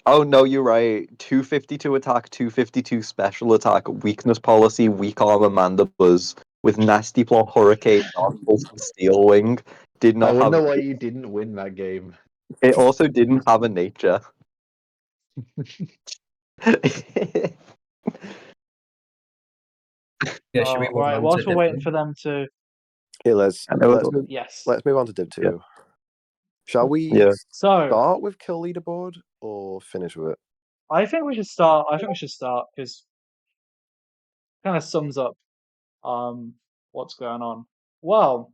Oh no, you're right. 252 attack, 252 special attack, weakness policy, weak armor Mandibuzz with nasty plot hurricane, Dark Pulse, and Steel Wing. Did I not have. wonder why you didn't win that game. It also didn't have a nature. Yeah, should we move Right, on whilst to we're waiting Div for them to. Okay, Yes. let's move on to Div 2. Yeah. Shall we Yeah. So, start with kill leaderboard or finish with it? I think we should start. Because kind of sums up what's going on. Well,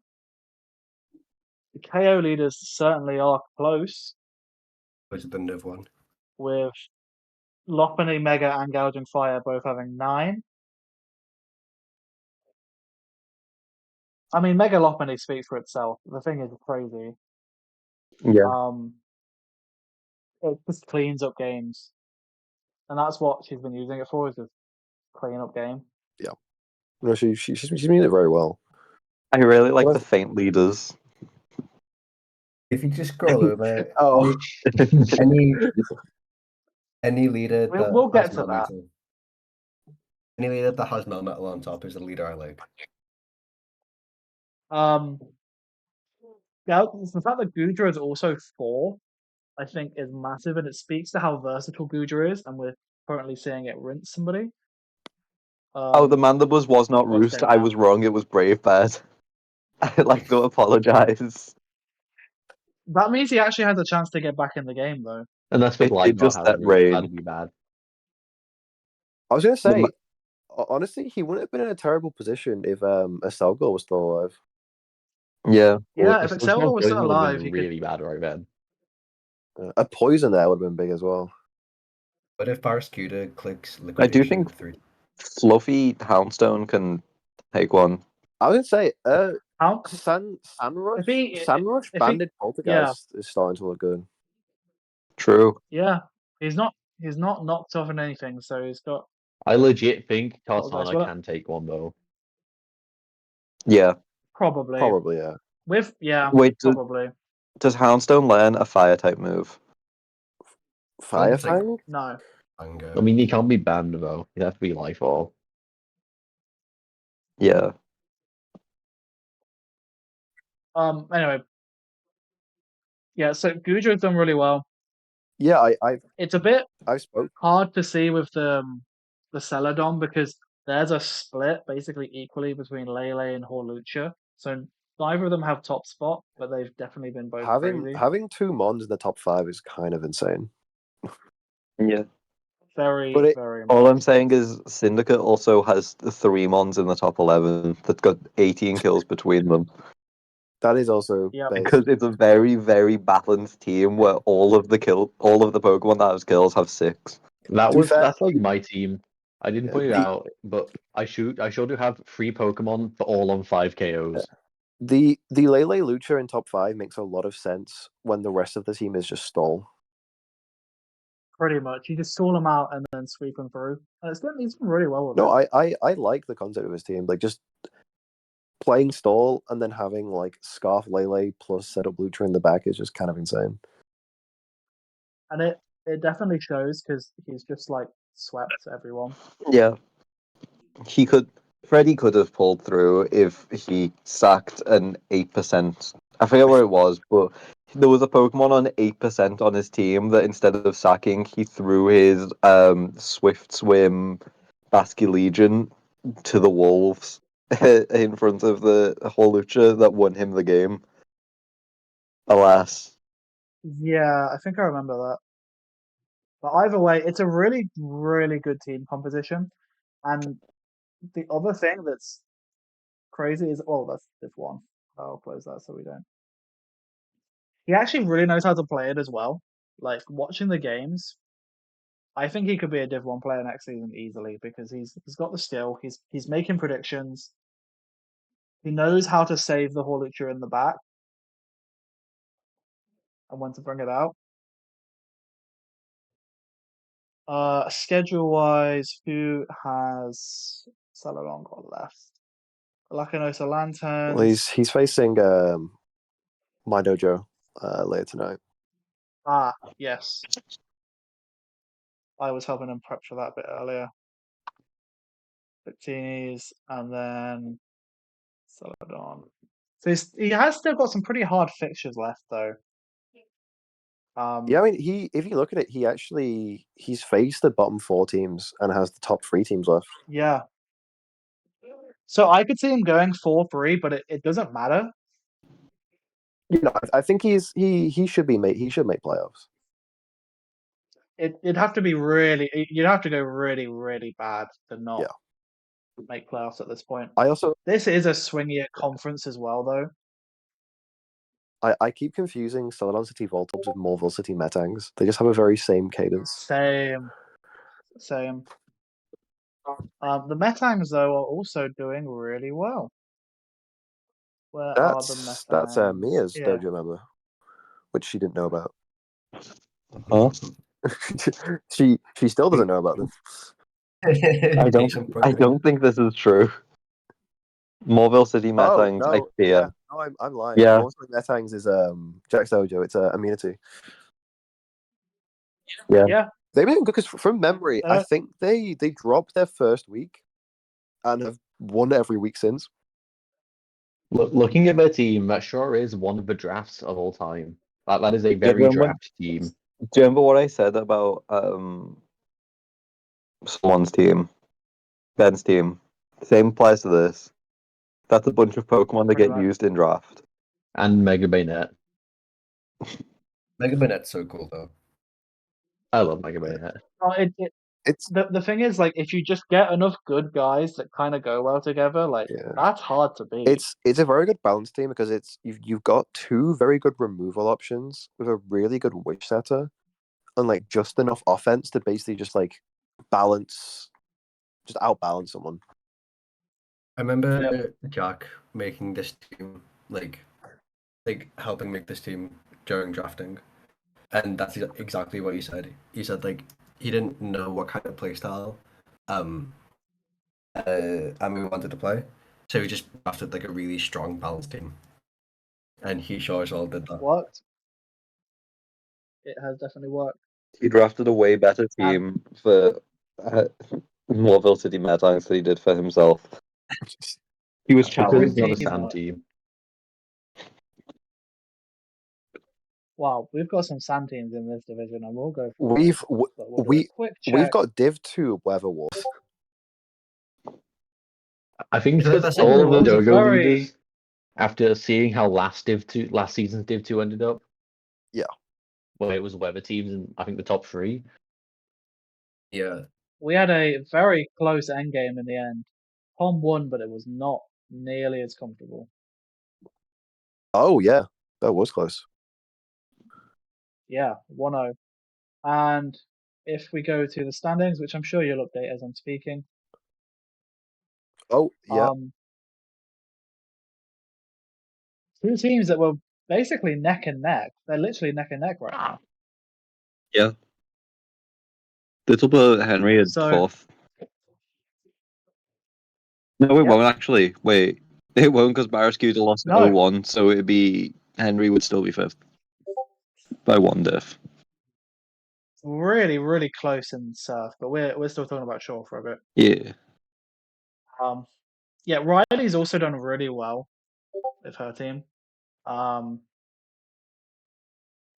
the KO leaders certainly are close Was it the Niv one? with Lopunny, Mega, and Gouging Fire both having 9. I mean, Mega Lopunny speaks for itself. The thing is crazy. Yeah. It just cleans up games, and that's what she's been using it for, is just clean up game. No, she's been doing it very well. I really like Well, the faint leaders. If you just scroll over, Oh, any leader that We'll get has to that. Melmetal, any leader that has Melmetal on top is a leader I like. Yeah, the fact that Gudra is also 4, I think, is massive, and it speaks to how versatile Gudra is, and we're currently seeing it rinse somebody. Oh, the man that was not What's Roost. their I name? was wrong. It was Brave Bird. I'd like to apologize. That means he actually has a chance to get back in the game, though. And that's with It life not just set having it. rain. That'd be bad. I was gonna The ma- say, honestly, he wouldn't have been in a terrible position if Aselgo was still alive. Yeah. Yeah, Or if the Excel was still poison would have alive, been he could. really bad right then. A poison there would have been big as well. But if Barracuda clicks I do liquidation think at 3, Fluffy Houndstone can take one. I was gonna say, How? Sanrush, If he, Sanrush if he, banded yeah, poltergeist is starting to look good. True. yeah, he's not knocked off in anything, so he's got I legit think Poltergeist. Cortana Well, can take one though. Yeah. probably Probably, yeah. Wait, probably does Houndstone learn a fire type move? Fire it's like Fang? no. I mean, he can't be banned though. He'd have to be life or. Yeah. Anyway, yeah. So Gudra's done really well. Yeah, It's a bit I spoke. hard to see with the Celadon because there's a split basically equally between Lele and Horlucha. So neither of them have top spot, but they've definitely been both crazy. Having 2 Mons in the top 5 is kind of insane. Yeah. Very, But very All much. I'm saying is Syndicate also has the 3 Mons in the top 11 that's got 18 kills between them. That is also Yep. big. Because it's a very, very balanced team where all of the Pokemon that have kills have 6. That's like my team. I didn't put it the, out, but I showed you have 3 Pokemon for all on 5 KOs. the Lele Lucha in top 5 makes a lot of sense when the rest of the team is just stall. Pretty much. You just stall them out and then sweep them through. And he's done really well with No, it. I like the concept of his team. Like just playing stall and then having like Scarf Lele plus setup Lucha in the back is just kind of insane. And it definitely shows because he's just like swept everyone. Yeah. Freddy could have pulled through if he sacked an 8%. I forget where it was, but there was a Pokemon on 8% on his team that instead of sacking, he threw his Swift Swim Basculegion to the wolves in front of the Holucha that won him the game. Alas. Yeah, I think I remember that. But either way, it's a really, really good team composition. And the other thing that's crazy is, oh, that's Div 1. I'll close that so we don't. He actually really knows how to play it as well. Like, watching the games, I think he could be a Div 1 player next season easily because he's got the skill. He's making predictions. He knows how to save the Horlucha in the back and when to bring it out. Schedule wise, who has Celadon got left? Lacanosa Lanterns. Well, he's facing my dojo later tonight. Ah, yes. I was helping him prep for that a bit earlier. Victinis, and then Celadon. So he has still got some pretty hard fixtures left, though. Yeah, I mean, if you look at it, he's faced the bottom 4 teams and has the top 3 teams left. Yeah. So I could see him going 4-3, but it doesn't matter. You know, I think he should make playoffs. It'd have to be really. You'd have to go really, really bad to not make playoffs at this point. This is a swingier conference as well, though. I keep confusing Celadon City Voltorbs with Morville City Metangs. They just have a very same cadence. Same. The Metangs, though, are also doing really well. Where are the Metangs? That's Mia's dojo member, which she didn't know about. Huh? she still doesn't know about them. I don't think this is true. Morville City Metangs, I fear. Yeah. No, I'm lying. Yeah. Also, Netangs is Jack Sojo. It's immunity. Yeah, They've been good because from memory, I uh, think they dropped their first week and have won every week since. Looking at their team, that sure is one of the drafts of all time. That is a Yeah, very when- draft team. Do you remember what I said about someone's team? Ben's team. Same applies to this. That's a bunch of Pokemon that pretty get much. used in draft. And Mega Bayonet. Mega Manet's so cool though. I love Mega Bayonet. It's The thing is, like, if you just get enough good guys that kind of go well together, like, Yeah. that's hard to beat. it's a very good balance team because you've got two very good removal options with a really good wish setter and like just enough offense to basically just like outbalance someone. I remember Jack making this team, like helping make this team during drafting, and that's exactly what he said. He said like he didn't know what kind of playstyle, and we wanted to play, so he just drafted like a really strong balanced team, and he sure as all did that. Worked. It has definitely worked. He drafted a way better And team for Morville City Metangs than he did for himself. He was Because it's challenged. not a He's stand not. team. Wow, we've got some sand teams in this division, and we'll go through. We've those, but we'll do a quick check. we've got Div 2 Weather Wolf. I think it's Is that because the all same of the one? Dogo Very- leaders, after seeing how last season's Div 2 ended up, Yeah. where it was weather teams in I think the top 3. Yeah, We had a very close end game in the end. Tom won, but it was not nearly as comfortable. Oh yeah, that was close. Yeah, 1-0. And if we go to the standings, which I'm sure you'll update as I'm speaking, Oh yeah. two teams that were basically neck and neck. They're literally neck and neck right now. Yeah. Little put Henry at So- fourth. No, it Yep. won't actually. Wait. It won't because Barrascuda lost No. 0-1, so it'd be Henry would still be fifth. By one diff. Really, really close in Surf, but we're still talking about Shaw for a bit. Yeah. Yeah, Riley's also done really well with her team.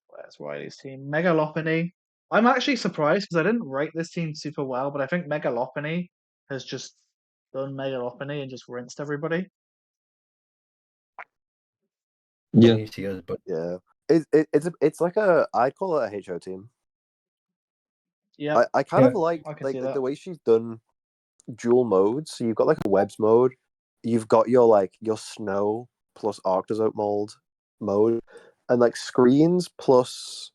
Where's Riley's team? Megalopony. I'm actually surprised because I didn't rate this team super well, but I think Megalopony has just done Megalopony and just rinsed everybody. Yeah. he has, but Yeah. It's like I'd call it a HO team. Yeah, I kind of Yeah. like I can see that. the way she's done dual modes. So you've got like a webs mode, you've got your snow plus Arctozote mold mode, and like screens plus.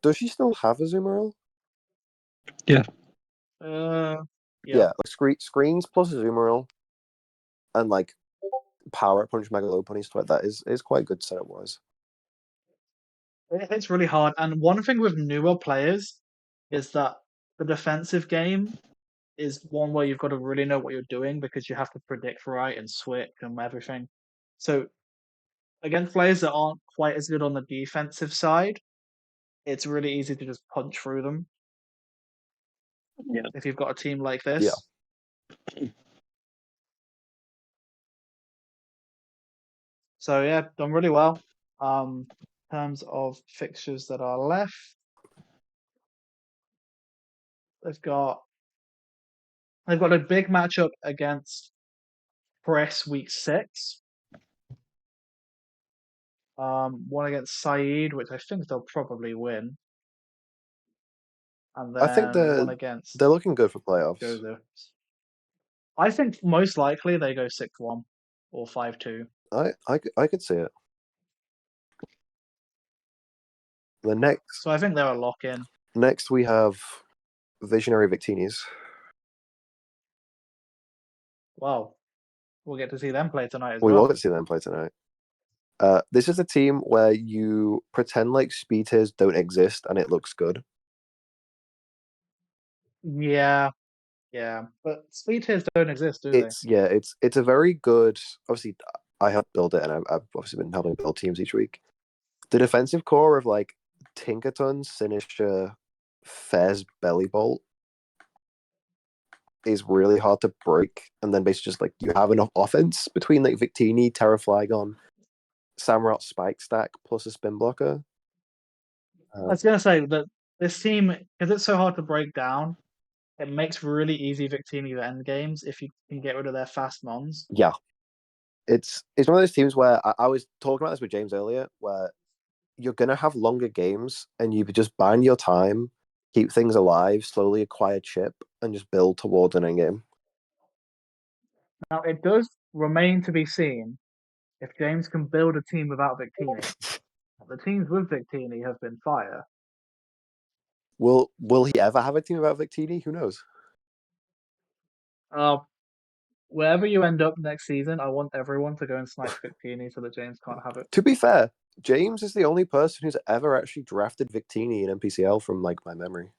Does she still have a Zoomerl? Yeah. Yeah, like screens plus a Zoomerl, and like power punch Megalopony stuff like that is quite good setup wise. It's really hard. And one thing with newer players is that the defensive game is one where you've got to really know what you're doing because you have to predict right and switch and everything. So against players that aren't quite as good on the defensive side, it's really easy to just punch through them. Yeah. If you've got a team like this. Yeah. So yeah, done really well. In terms of fixtures that are left, they've got a big matchup against Press week 6. One against Saeed, which I think they'll probably win. And then I think one against they're looking good for playoffs. Joseph. I think most likely they go 6-1 or 5-2. I could see it. The next So I think they're a lock in. next we have Visionary Victinis. Wow. We'll get to see them play tonight as We well. will get to see them play tonight. This is a team where you pretend like speed tiers don't exist and it looks good. Yeah. But speed tiers don't exist, do they? It's a very good. Obviously, I helped build it, and I've obviously been helping build teams each week. The defensive core of like Tinkerton, Sinister, Fez, Bellybolt is really hard to break, and then basically just like you have enough offense between like Victini, Terraflygon, Samurott Spike Stack plus a spin blocker. I was gonna say that this team, because it's so hard to break down, it makes really easy Victini the end games if you can get rid of their fast mons. Yeah, it's one of those teams where I was talking about this with James earlier, where you're gonna have longer games, and you just bide your time, keep things alive, slowly acquire chip, and just build towards an end game. Now it does remain to be seen if James can build a team without Victini. The teams with Victini have been fire. Will he ever have a team without Victini? Who knows? Wherever you end up next season, I want everyone to go and snipe Victini so that James can't have it. To be fair, James is the only person who's ever actually drafted Victini in MPCL from like my memory.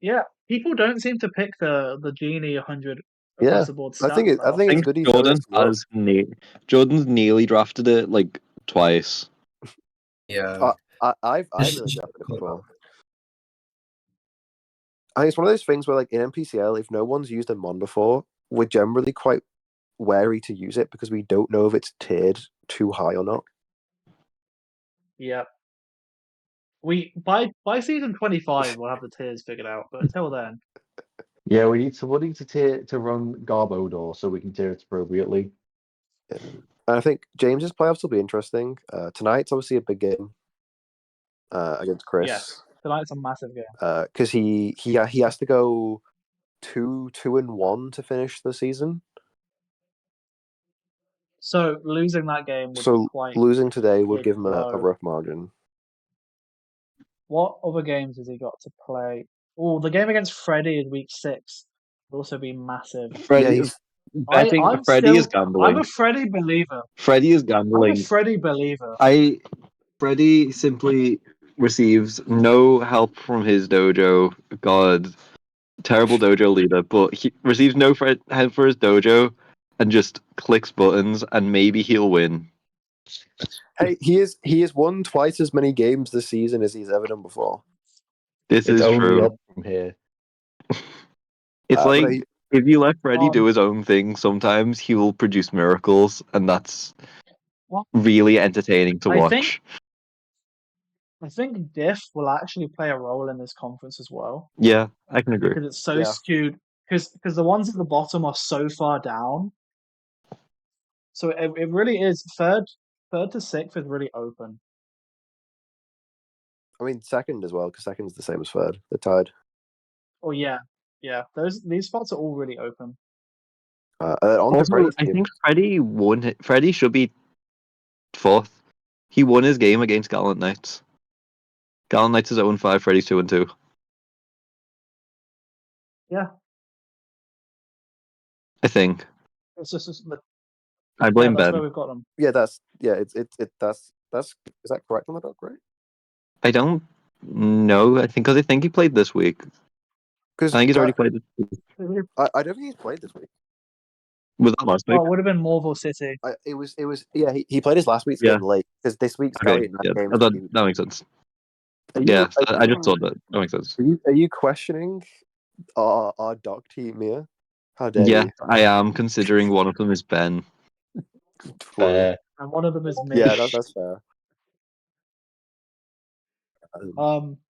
Yeah, people don't seem to pick the Genie 100 Yeah, across the board. I think stats that it's often. good. He's Jordan showing has Jordan's nearly drafted it like twice. Yeah. I've really drafted it before. I think it's one of those things where, like in MPCL, if no one's used a mon before, we're generally quite wary to use it because we don't know if it's tiered too high or not. Yeah. We by season 25 we'll have the tiers figured out, but until then, Yeah, we need somebody to run Garbodor so we can tier it appropriately. Yeah. And I think James's playoffs will be interesting. Tonight's obviously a big game against Chris. yes, tonight's a massive game. Because he has to go 2-1 to finish the season. So losing that game would be So quite losing today would big give him a blow. rough margin. What other games has he got to play? Oh, the game against Freddie in week 6 would also be massive. Freddie, he's- Freddie is gambling. I'm a Freddie believer. Freddie is I'm gambling. a Freddie believer. Freddie simply receives no help from his dojo. God, terrible dojo leader, but he receives no help for his dojo and just clicks buttons, and maybe he'll win. Hey, he has won twice as many games this season as he's ever done before. This It's is only true. up from here. It's but like if you let Freddie do his own thing, sometimes he will produce miracles, and that's Well, really entertaining to I watch. think Diff will actually play a role in this conference as well Yeah, I can agree. because it's so Yeah. skewed. Because the ones at the bottom are so far down, so it really is third to sixth is really open. I mean, second as well, because second's the same as third. They're tied. Oh yeah. These spots are all really open. On to Also, Freddie's I team. think Freddie won. Freddie should be fourth. He won his game against Gallant Knights. Gallant Knights is 0-5, Freddie's 2-2. Yeah, I think. it's just I blame that's Ben. where we've got them. Yeah, that's is that correct on the doc, right? I don't know. I think he played this week. I Because think he's already played this week. I don't think he's played this week. Was that last week? Oh, it would have been Morville City. It was yeah. He played his last week's Yeah. game late because this week's Okay, Guardian yeah, game. that makes sense. Yeah, I just thought that. That makes sense. Are you questioning our doc team here? How dare Yeah, you? I am considering one of them is Ben. Fair. And one of them is me. Yeah, that's fair.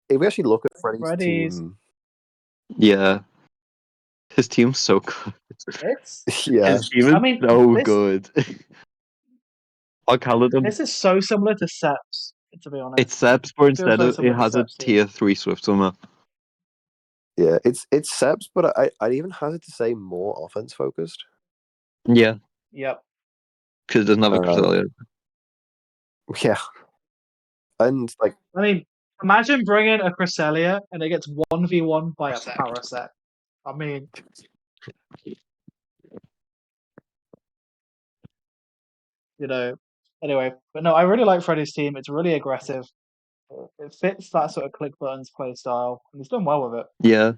If we actually look at Freddie's team, Yeah, his team's so good. yeah, His team is so good. Our Caledon. This is so similar to Seps, to be honest. It's Seps, but It feels instead very of similar it to has a Seps' team. tier 3 Swift Summer. yeah, it's Seps, but I'd even hazard to say more offense focused. Yeah, Yep. because it doesn't have a Cresselia. Yeah, and like I mean, imagine bringing a Cresselia and it gets 1v1 by a Parasect. I mean, anyway, but no, I really like Freddie's team. It's really aggressive. It fits that sort of click buttons play style, and he's done well with it. Yeah.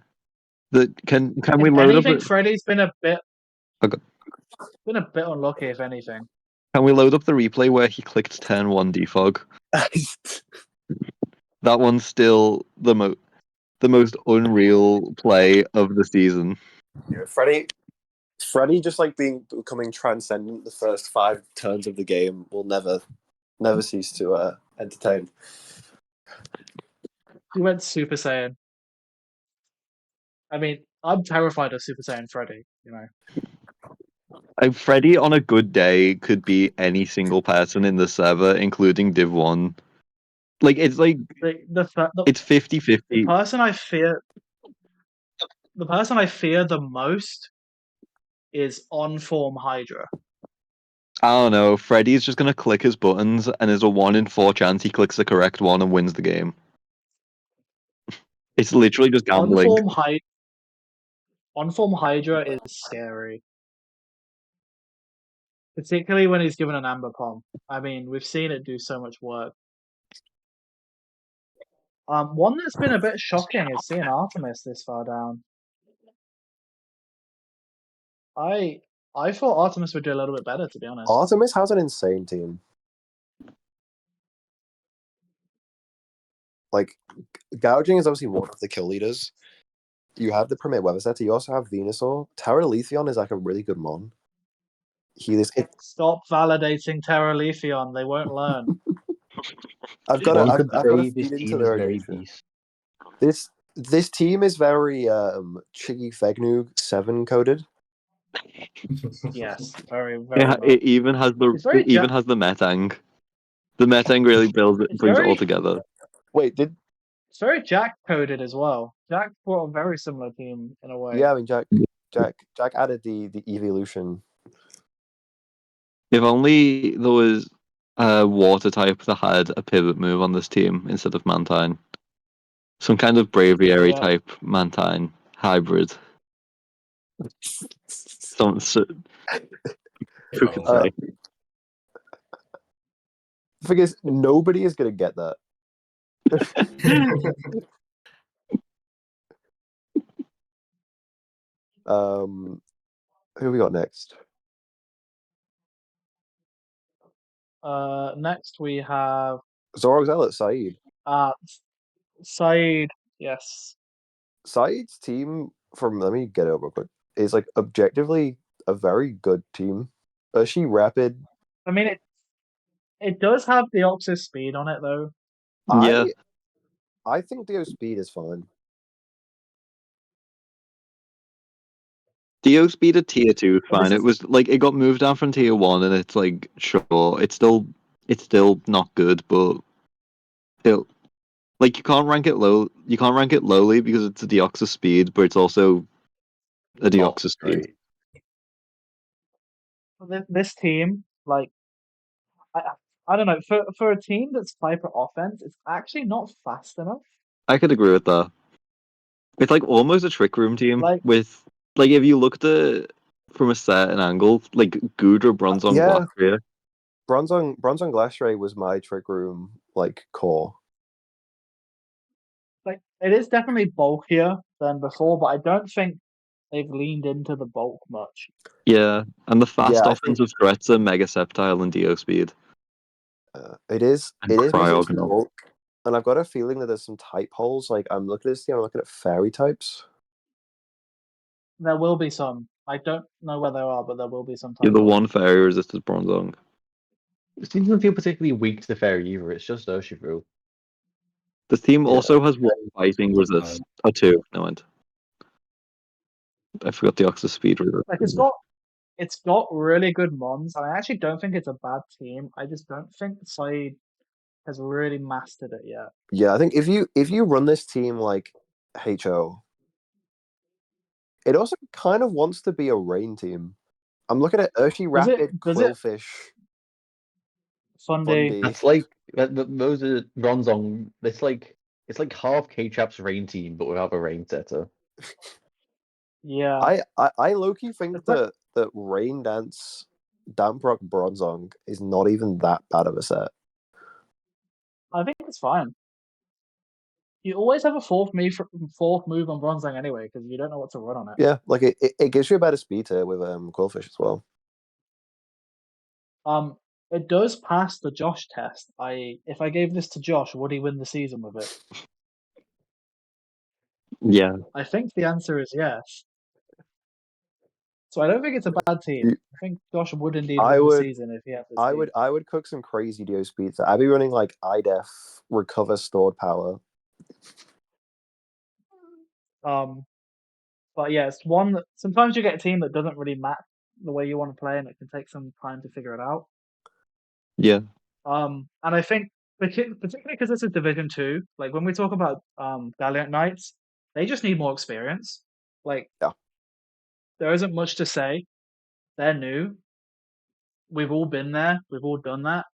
Can we If load anything, up? Freddie's been a bit Okay. unlucky, if anything. Can we load up the replay where he clicked turn 1 defog? That one's still the most unreal play of the season. Freddy just like becoming transcendent the first 5 turns of the game will never cease to entertain. He went Super Saiyan. I mean, I'm terrified of Super Saiyan Freddy. You know, Freddy on a good day could be any single person in the server, including Div 1. Like, it's like, it's 50-50. The person I fear the most is on form Hydra. I don't know. Freddy's just gonna click his buttons, and there's a 1 in 4 chance he clicks the correct one and wins the game. It's literally just gambling. On form Hydra is scary, particularly when he's given an Amber Pom. I mean, we've seen it do so much work. One that's been a bit shocking is seeing Artemis this far down. I thought Artemis would do a little bit better, to be honest. Artemis has an insane team. Like, Gouging is obviously one of the kill leaders. You have the Premier Weather Setter. You also have Venusaur. Terraletheon is like a really good mon. Stop validating Terraletheon. They won't learn. I've got to this feed into team is their very nature. beast. This team is very Chiggy Fegnu 7 coded. Yes, very, very much. It even has the Metang. The Metang really brings it all together. Wait, it's very Jack coded as well. Jack brought a very similar team in a way. Yeah, I mean Jack added the evolution. If only there was a water type that had a pivot move on this team instead of Mantine. Some kind of Braviary type Mantine hybrid. Who could say? The thing is, nobody is going to get that. Who we got next? Next we have Zorog Zealot, Saeed. Saeed, yes. Saeed's team, let me get it up real quick, is like objectively a very good team. She rapid. I mean, it does have the Deoxys speed on it though. Yeah. I think Dio speed is fine. Dio speed at tier 2 is fine. It was like it got moved down from tier 1, and it's like sure, it's still not good, but like you can't rank it low. You can't rank it lowly because it's a Deoxys speed, but it's also a Deoxys speed. This team, like, I don't know, for a team that's Viper offense, it's actually not fast enough. I could agree with that. It's like almost a trick room team with like if you looked at from a certain angle, like Gudra, Bronzong, Glastrier. Bronzong Glastrier was my trick room like core. Like it is definitely bulkier than before, but I don't think they've leaned into the bulk much. Yeah, and the fast offensive threats are Mega Sceptile and Dio speed. It is missing Cryogonal. bulk, and I've got a feeling that there's some type holes. Like I'm looking at this thing, I'm looking at fairy types. There will be some. I don't know where there are, but there will be some. You're the one fairy resisted Bronzong. This team doesn't feel particularly weak to fairy either. It's just Urshifu. The team also has one fighting resist. Or 2. No end. I forgot the Deoxys speed resist. Like it's got really good mons, and I actually don't think it's a bad team. I just don't think Saeed has really mastered it yet. Yeah, I think if you run this team like HO, it also kind of wants to be a rain team. I'm looking at Urshi Rapid, Quillfish, Fundy. That's like those are Bronzong. It's like half K-Trap's rain team, but without a rain setter. Yeah. I low-key think that Rain Dance Damprock Bronzong is not even that bad of a set. I think it's fine. You always have a fourth move on Bronzong anyway, because you don't know what to run on it. Yeah, like it gives you a better speed here with Quillfish as well. It does pass the Josh test. If I gave this to Josh, would he win the season with it? Yeah. I think the answer is yes. So I don't think it's a bad team. I think Josh would indeed I win the would- season if he had this team. I would cook some crazy Dio speeds. I'd be running like IDEF recover stored power. But yeah, it's one that sometimes you get a team that doesn't really match the way you want to play, and it can take some time to figure it out. Yeah. And I think particularly because this is Division 2, like when we talk about Valiant Knights, they just need more experience. Like, Yeah. there isn't much to say. They're new. We've all been there. We've all done that.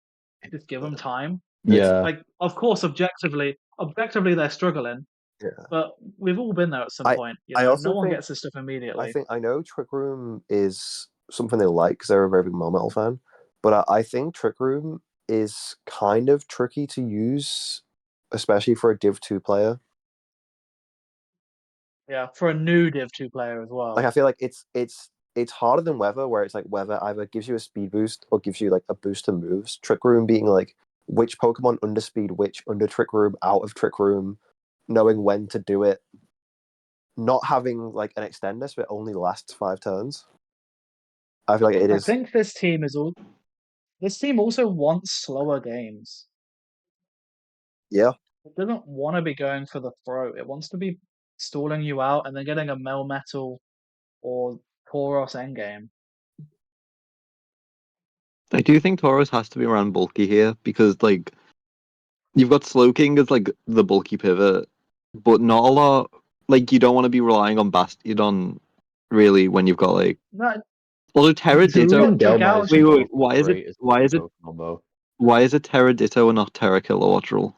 Just give them time. Yeah. Like, of course, objectively, they're struggling, Yeah. but we've all been there at some point. I no also one think- gets this stuff immediately. I know Trick Room is something they like because they're a very big Metal fan, but I think Trick Room is kind of tricky to use, especially for a Div 2 player. Yeah, for a new Div 2 player as well. Like I feel like it's harder than Weather, where it's like Weather either gives you a speed boost or gives you like a boost to moves. Trick Room being like which Pokemon under speed, which under Trick Room, out of Trick Room, knowing when to do it, not having like an extender so it only lasts 5 turns. I feel like it is. I think this team also wants slower games. Yeah. It doesn't want to be going for the throat. It wants to be stalling you out and then getting a Melmetal or Tauros endgame. I do think Tauros has to be around bulky here because like you've got Slowking as like the bulky pivot, but not a lot. Like you don't want to be relying on Bastiodon really when you've got like. No, Although Terra You've Ditto. got Dragalge is Wait, both why is great it? as Why is it? Pokemon, though. Why is it Terra Ditto and not Terra Kilowattrel?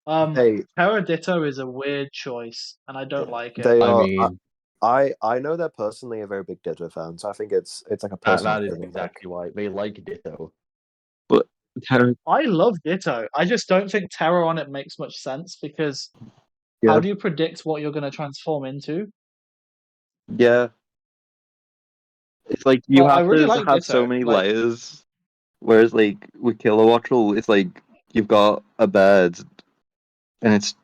Hey, Terra Ditto is a weird choice, and I don't like it. they I are. mean, I know they're personally a very big Ditto fan, so I think it's like a personal that is thing. exactly why they like Ditto. But Terra. I love Ditto. I just don't think Terra on it makes much sense because Yeah. how do you predict what you're going to transform into? Yeah. It's like you Well, I have really to like have so Ditto, many like- layers. Whereas like with Kilowattrel, it's like you've got a bird and it's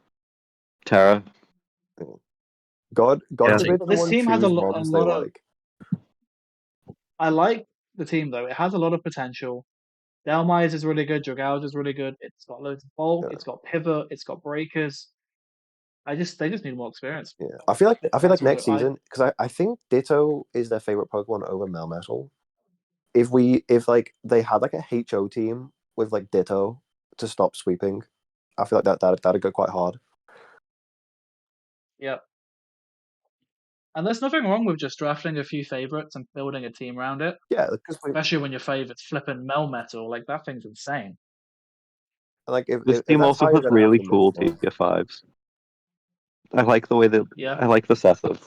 Terra. God Yeah. forbid But this someone team has a choose lot mons they of. like. I like the team though. It has a lot of potential. Delmise is really good. Dragalge is really good. It's got loads of bulk. Yeah. It's got pivot. It's got breakers. They just need more experience. Yeah, I feel like That's next what season, because I think Ditto is their favorite Pokemon over Melmetal. If like they had like a HO team with like Ditto to stop sweeping, I feel like that'd go quite hard. Yep. And there's nothing wrong with just drafting a few favorites and building a team around it. Yeah, because Especially when your favorite's flipping Melmetal. Like that thing's insane. like if This if team that's also how you're has gonna have really to move cool forward. tier 5s. I like the way that Yeah. I like the setup.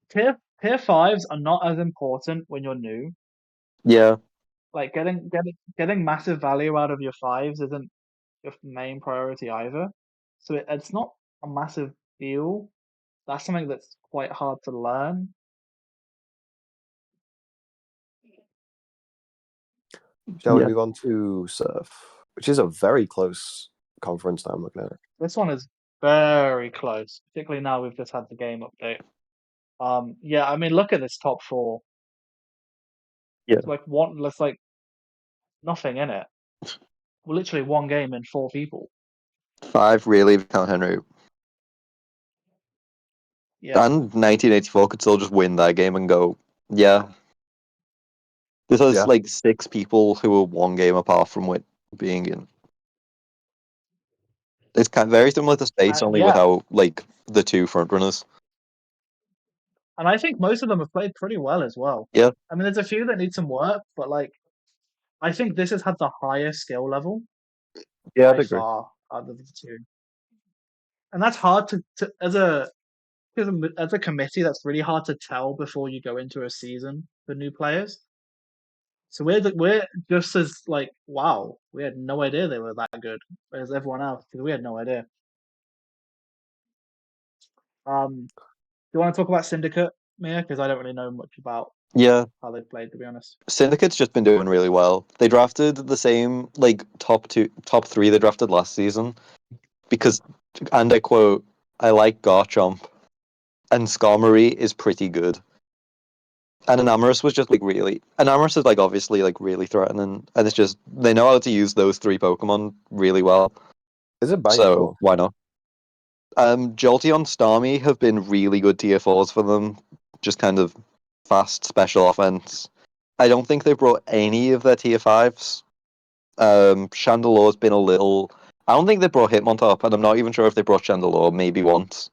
Tier 5s are not as important when you're new. Yeah. Like getting massive value out of your 5s isn't your main priority either. So it's not a massive deal. That's something that's quite hard to learn. Shall we Yeah. move on to Surf, which is a very close conference that I'm looking at. This one is very close, particularly now we've just had the game update. Yeah, I mean, look at this top 4. Yeah. It's like there's like nothing in it. Well, literally one game in 4 people. 5 really if you count Henry. Yeah. And 1984 could still just win that game and go, yeah. This has Yeah. like 6 people who are one game apart from being in. It's very similar to Space, only yeah. without like the 2 frontrunners. And I think most of them have played pretty well as well. Yeah. I mean, there's a few that need some work, but like, I think this has had the highest skill level Yeah, by far out of the 2. And that's hard to as a committee, that's really hard to tell before you go into a season for new players. So we're just as like, wow, we had no idea they were that good as everyone else because we had no idea. Do you want to talk about Syndicate, Mia? Because I don't really know much about Yeah, how they played, to be honest. Syndicate's just been doing really well. They drafted the same like top three they drafted last season because, and I quote, "I like Garchomp, and Skarmory is pretty good." And Enamorus was just like really. Enamorus is like obviously like really threatening, and it's just they know how to use those three Pokemon really well. Is it So bankable? why not? Jolteon, Starmie have been really good tier fours for them. Just kind of fast special offense. I don't think they've brought any of their tier fives. Chandelore's been a little. I don't think they brought Hitmontop, and I'm not even sure if they brought Chandelure. Maybe once,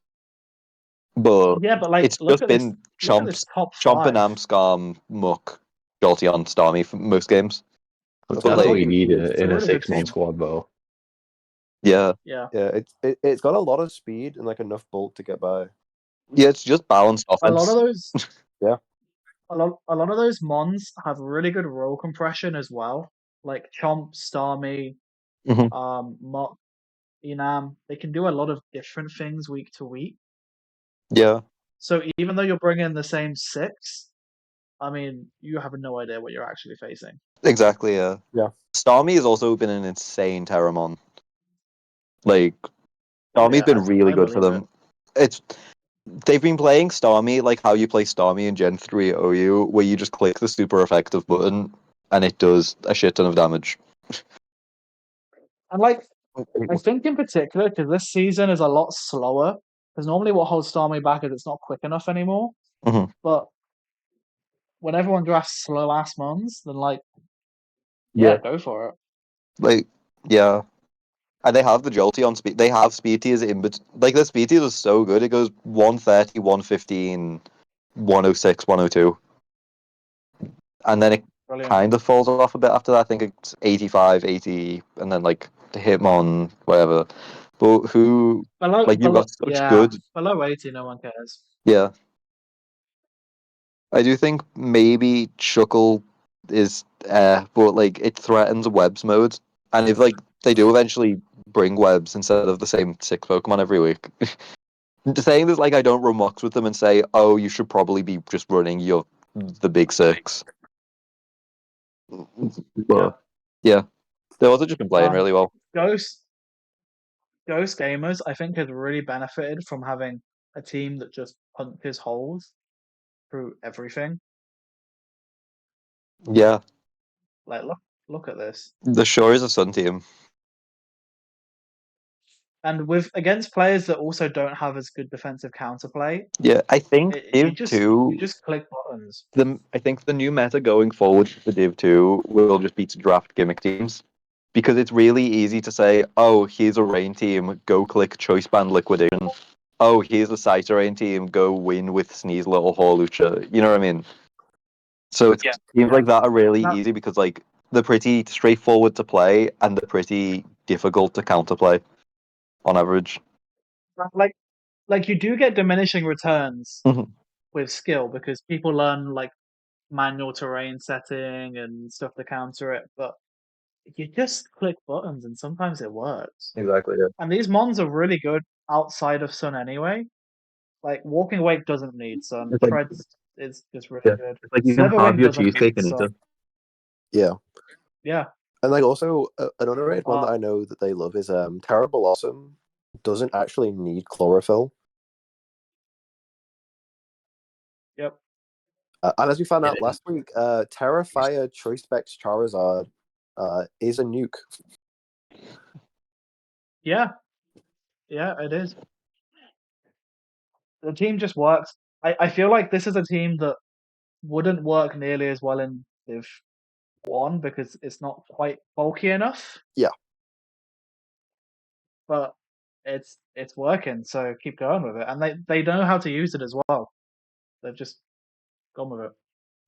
but Yeah, but like, it's just been look at this top Chomp and five. Amscarm, Muck, Jolteon, Starmie for most games. That's But That's what like, you need It's a in a really good 6-man team. squad, though. yeah, Yeah, Yeah, it's got a lot of speed and like enough bulk to get by. yeah, it's just balanced a lot of offense. those, Yeah. a lot of those mons have really good roll compression as well. Like Chomp, Starmie, Mhm. Mott, Enam. They can do a lot of different things week to week. Yeah, So even though you're bringing the same six, I mean, you have no idea what you're actually facing. exactly. Yeah, Yeah. Starmie has also been an insane Terramon. Like, Oh Starmie's yeah, been really I good for believe it. them. It's They've been playing Starmie like how you play Starmie in Gen 3 OU, where you just click the super effective button and it does a shit ton of damage. And like, I think in particular, because this season is a lot slower, because normally what holds Starmie back is it's not quick enough anymore. Mhm. But when everyone drafts slow ass mons, then like, Yeah. yeah, go for it. Like, yeah. And they have the Jolteon speed. They have speed tiers in, but like the speed tiers is so good. It goes 130, 115, 106, 102. And then it Brilliant. kind of falls off a bit after that. I think it's 85, 80, and then like the Hitmon, whatever. But who, like, you've got such Yeah, good. below 80, no one cares. Yeah. I do think maybe Chuckle is, but like it threatens webs mode. And if like they do eventually bring webs instead of the same six Pokemon every week, saying this like I don't run mocks with them and say, oh, you should probably be just running the big six. Yeah. But yeah, they've also just been playing Um, really well. Ghost Ghost Gamers, I think, has really benefited from having a team that just punches holes through everything. Yeah, Like, look at this. the Shore is a Sun team. And with against players that also don't have as good defensive counterplay, Yeah, I think you Div you 2, just click buttons. I think the new meta going forward for Div 2 will just be to draft gimmick teams. Because it's really easy to say, oh, here's a rain team, go click choice band liquidation. Oh, here's a Scyther rain team, go win with Sneasel or Horlucha. You know what I mean? So it's teams like that are really Now, easy because like they're pretty straightforward to play and they're pretty difficult to counterplay on average. like you do get diminishing returns Mhm. with skill because people learn like manual terrain setting and stuff to counter it, but you just click buttons and sometimes it works. Exactly. Yeah. And these mons are really good outside of Sun anyway. Like Walking Awake doesn't need Sun. It's like Treads is just really yeah, good. it's like you can have Slitherwing your doesn't cheesecake need and eat Sun. it. Yeah. Yeah. And like also an underrated one that Uh, I know that they love is Terrible Awesome doesn't actually need chlorophyll. yep. And as we found out last week, Terrafire Choice Specs Charizard is a nuke. Yeah. Yeah, it is. The team just works. I feel like this is a team that wouldn't work nearly as well in Div 1 because it's not quite bulky enough. Yeah. But it's working, so keep going with it. And they know how to use it as well. They've just gone with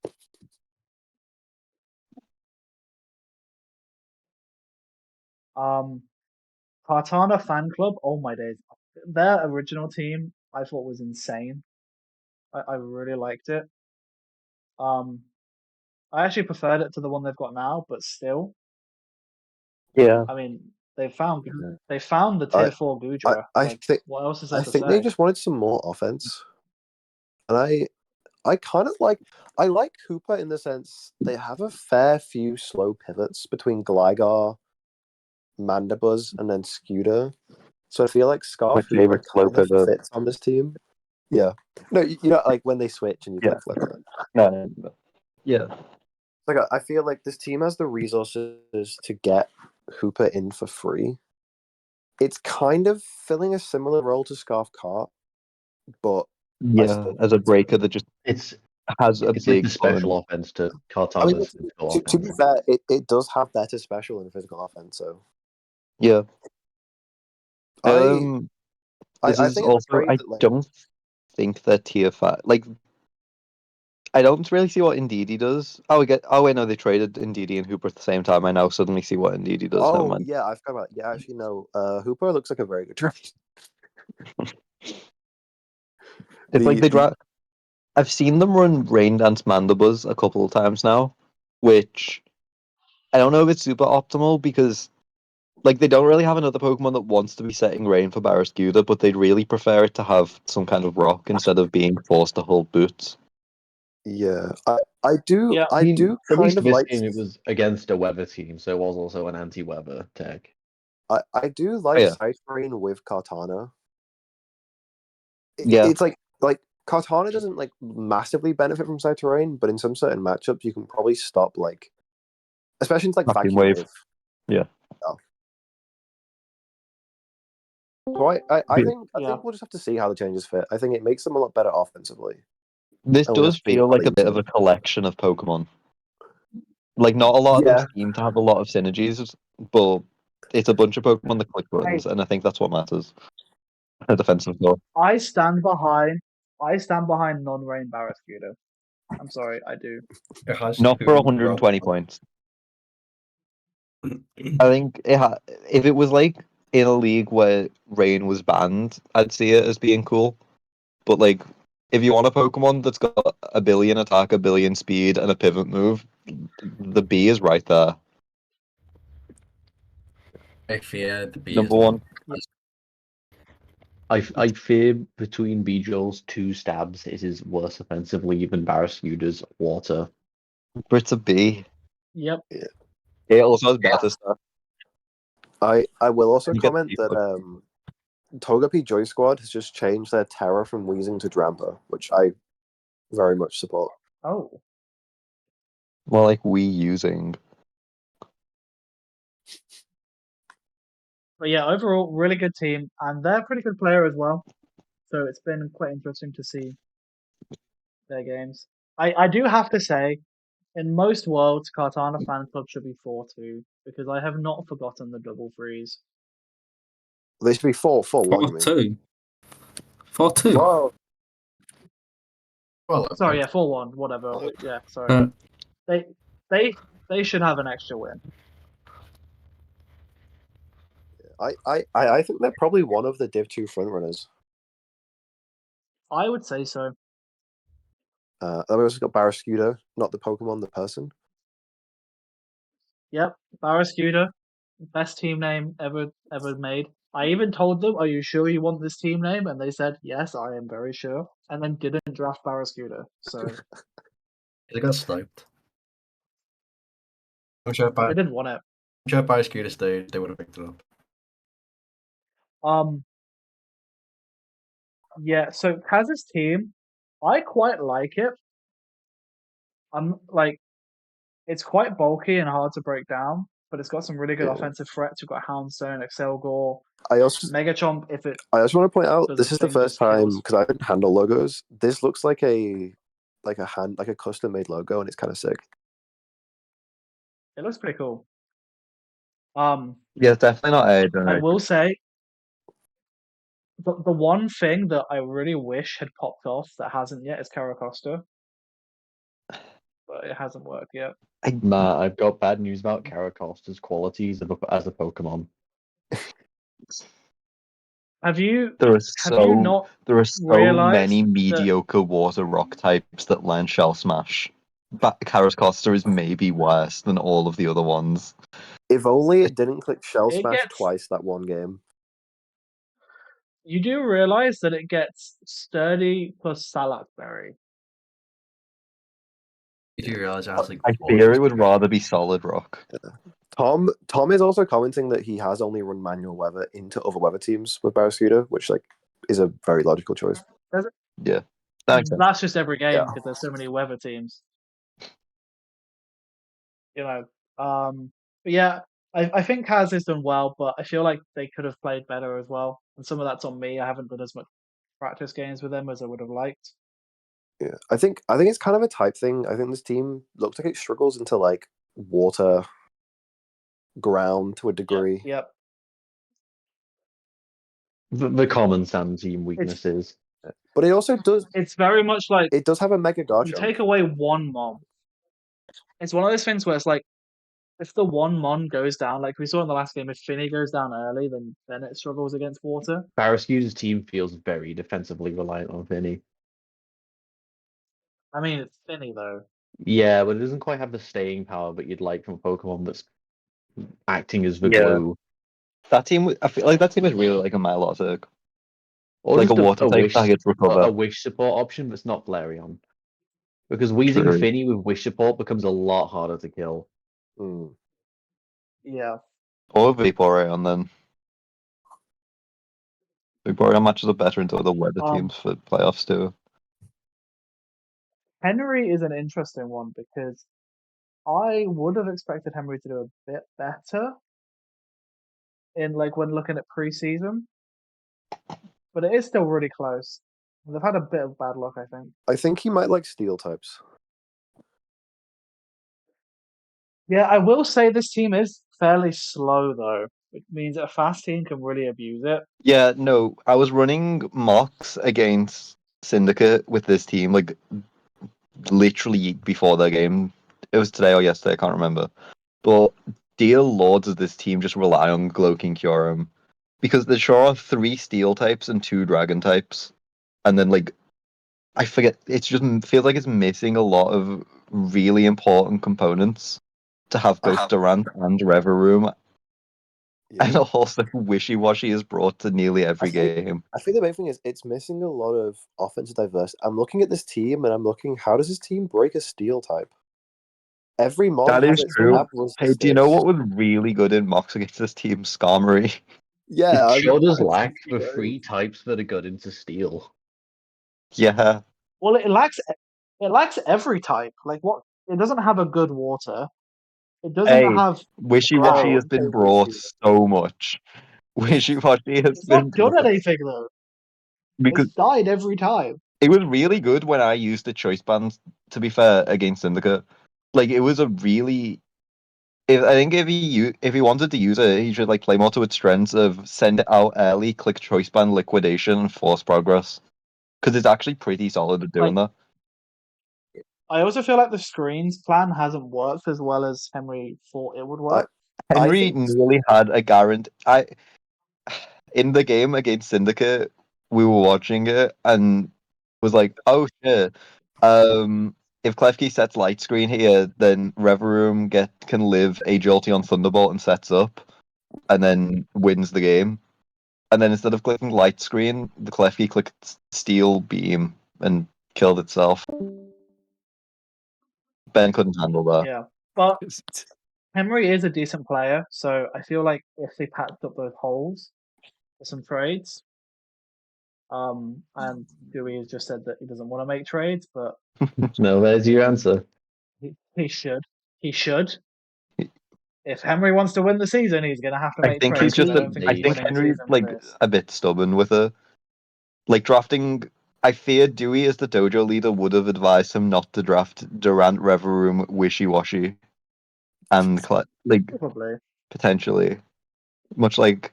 it. Um, Cartana Fan Club, oh my days. Their original team I thought was insane. I really liked it. Um, I actually preferred it to the one they've got now, but still, Yeah. I mean, they found the I tier 4 I Gudra. I Like, think what else is there I to think they say? just wanted some more offense, and I kind of like. I like Hooper in the sense they have a fair few slow pivots between Gligar, Mandibuzz, and then Scooter. So I feel like My Scarf Hooper favorite slow kind of pivot. fits on this team. Yeah. No, you know, like when they switch and you Yeah. like flip them. No. Yeah. Like I feel like this team has the resources to get Hooper in for free. It's kind of filling a similar role to Scarf Cart, but I Yeah, still as a breaker that just It's has a it's like the big special burn. offense to I mean, Cartana's physical to be offense. fair, it does have better special and physical offense. So Yeah. I This I is think it's a also, trade I that like don't think they're tier 5. Like, I don't really see what Indeedee does. Oh wait, no, they traded Indeedee and Hooper at the same time. I now suddenly see what Indeedee does. Never oh mind. yeah, I forgot about yeah. Actually, no. Hooper looks like a very good trade. It's like The I've seen them run Rain Dance Mandibuzz a couple of times now, which I don't know if it's super optimal because like they don't really have another Pokemon that wants to be setting rain for Barraskewda, but they'd really prefer it to have some kind of rock instead of being forced to hold boots. yeah, I do Yeah. I do At kind least of this like game it was against a weather team, so it was also an anti-weather tech. I do Oh, like yeah. Cyclone with Kartana. Yeah, It's like Kartana doesn't like massively benefit from Cyterrain, but in some certain matchups you can probably stop like, especially in like Vacuum Vacuum Wave. Wave. Yeah. Oh. So I Yeah. think Yeah. we'll just have to see how the changes fit. I think it makes them a lot better offensively. This And we'll does just see feel how like they a use bit of it. a collection of Pokemon. Like, not a lot of them Yeah, seem to have a lot of synergies, but it's a bunch of Pokemon that click I buttons, and I think that's what matters. A defensive goal. I stand behind non-rain Barraskewda. I'm sorry, I do. It has Not for two 120 rock points. I think if it was like in a league where rain was banned, I'd see it as being cool. But like, if you want a Pokemon that's got a billion attack, a billion speed, and a pivot move, the B is right there. I fear the B as Number well. one. I fear between Beedrill's two stabs, it is worse offensively than Barraskewda's water. But it's a B. Yep. It also has better stuff. I will also You get comment people. that Togepi Joy Squad has just changed their Terror from Weezing to Drampa, which I very much support. Oh. More like we using. But yeah, overall, really good team, and they're a pretty good player as well. So it's been quite interesting to see their games. I do have to say, in most worlds, Cartana Fan Club should be 4-2 because I have not forgotten the double freeze. They should be 4-1, you mean? 4-2. 4-2. Whoa. Well, Sorry, yeah, 4-1, whatever. Yeah, sorry. Uh, They they they should have an extra win. I think they're probably one of the Div 2 frontrunners. I would say so. Then we also got Barraskewda, not the Pokemon, the person. Yep, Barraskewda, best team name ever made. I even told them, "Are you sure you want this team name?" And they said, "Yes, I am very sure." And then didn't draft Barraskewda. So they got sniped. I'm sure if they didn't want it. I'm sure if Barraskewda stayed, they would have picked it up. Yeah. So Kaz's team, I quite like it. I'm like, it's quite bulky and hard to break down, but it's got some really good Yeah. offensive threats. You've got Houndstone, Excelgor, I also Megachomp. If it I just want to point out does this its is the thing, just first time kills. because I didn't handle logos. This looks like a custom made logo, and it's kind of sick. It looks pretty cool. Yeah, it's definitely not A I generic. will say the one thing that I really wish had popped off that hasn't yet is Caracosta, but it hasn't worked yet. Nah, I've got bad news about Caracosta's qualities as a Pokemon. Have you There are not so realized many that mediocre water rock types that land Shell Smash. But Caracosta is maybe worse than all of the other ones. If only it didn't click Shell it Smash gets twice that one game. you do realize that it gets Sturdy plus Salak Berry? If you realize it has like I four fear of it would rather be Solid Rock. Tom is also commenting that he has only run manual weather into other weather teams with Barraskewda, which like is a very logical choice. Yeah. That makes sense. That's just every game Yeah. because there's so many weather teams. You know, but yeah, I think Kaz has done well, but I feel like they could have played better as well. And some of that's on me. I haven't done as much practice games with them as I would have liked. Yeah, I think it's kind of a type thing. I think this team looks like it struggles into like water, ground to a degree. Yep. The common Sun team It's weaknesses. But it also does. it's very much like It does have a mega you Garchomp. take away one mon. It's one of those things where it's like if the one mon goes down, like we saw in the last game, if Finny goes down early, then it struggles against water. Barraskewda's team feels very defensively reliant on Finny. I mean, it's Finny though. Yeah, but it doesn't quite have the staying power that you'd like from a Pokemon that's acting as the Yeah. glue. That team, I feel like that team is really like a Milotic. Or Like just a water type wish, that gets recover. a wish support option that's not Flareon. Because wheezing True. Finny with wish support becomes a lot harder to kill. Mm. Yeah. Or Vaporeon then. Vaporeon matches up better into other weather teams for playoffs too. Henry is an interesting one because I would have expected Henry to do a bit better in like when looking at preseason, but it is still really close. They've had a bit of bad luck, I think. I think he might like steel types. Yeah, I will say this team is fairly slow though, which means a fast team can really abuse it. Yeah, no, I was running mocks against Syndicate with this team, like literally before their game. It was today or yesterday, I can't remember. But dear lords of this team just rely on Gloking Kyurem. Because there sure are 3 steel types and 2 dragon types. And then like I forget it's just feels like it's missing a lot of really important components to have both Durant and Reveroom. Yeah. And also Wishy Washy is brought to nearly every game. I think the main thing is it's missing a lot of offensive diversity. I'm looking at this team and I'm looking, how does this team break a steel type? Every mod That has is its true. lab Hey, do you know stitch. what was really good in mocks against this team? Skarmory. Yeah, It sure does I lack think the you're 3 right. types that are good into steel. Yeah. Well, it lacks every type. Like what? It doesn't have a good water. It doesn't Hey, have Wishy Washy has ground. been brought so much. Wishy Washy has It's been not good brought at anything though. It's because died every time. it was really good when I used the choice bands, to be fair, against Syndicate. Like it was a really I think if he wanted to use it, he should like play more to its strengths of send it out early, click choice band liquidation, and force progress. Because it's actually pretty solid at doing Like that. I also feel like the screens plan hasn't worked as well as Henry thought it would work. I Henry think nearly had a guarantee. In the game against Syndicate, we were watching it and was like, "Oh shit! If Klefki sets light screen here, then Reveroom can live a Jolteon Thunderbolt and sets up, and then wins the game. And then instead of clicking light screen, the Klefki clicked Steel Beam and killed itself. Ben couldn't handle that. Yeah, but Henry is a decent player, so I feel like if they patched up those holes for some trades, and Dewey has just said that he doesn't want to make trades, but No, there's your answer. he should. He should. If Henry wants to win the season, he's going to have to I make think he's trades because just. I don't think I he's think winning the Henry's season with like this. a bit stubborn with it. Like drafting, I fear Dewey as the dojo leader would have advised him not to draft Durant, Reveroom, Wishy Washy, and like Probably. potentially, much like,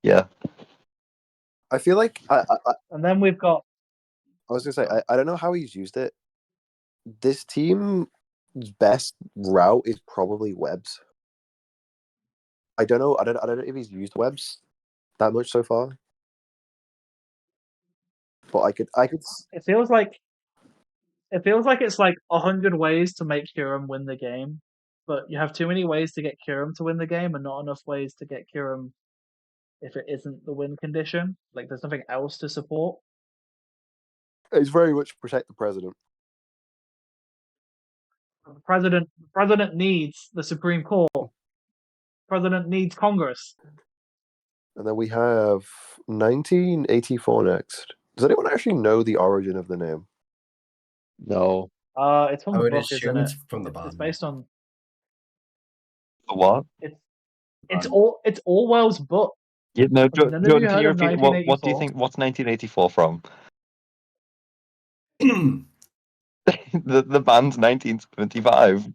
yeah. I feel like And then we've got I was gonna say I don't know how he's used it. This team's best route is probably webs. I don't know. I don't know if he's used webs that much so far. But I could. it feels like it's like 100 ways to make Kyurem win the game, but you have too many ways to get Kyurem to win the game and not enough ways to get Kyurem if it isn't the win condition. Like there's nothing else to support. It's very much protect the president. The president needs the Supreme Court. The president needs Congress. And then we have 1984 next. Does anyone actually know the origin of the name? No. It's from I the would book, assume isn't it? it's from the It's band. based on The what? it's Orwell's book. Yeah, no, Have none of Jordan, you can heard you of repeat what do you 1984? think? What's 1984 from? The band's 1975.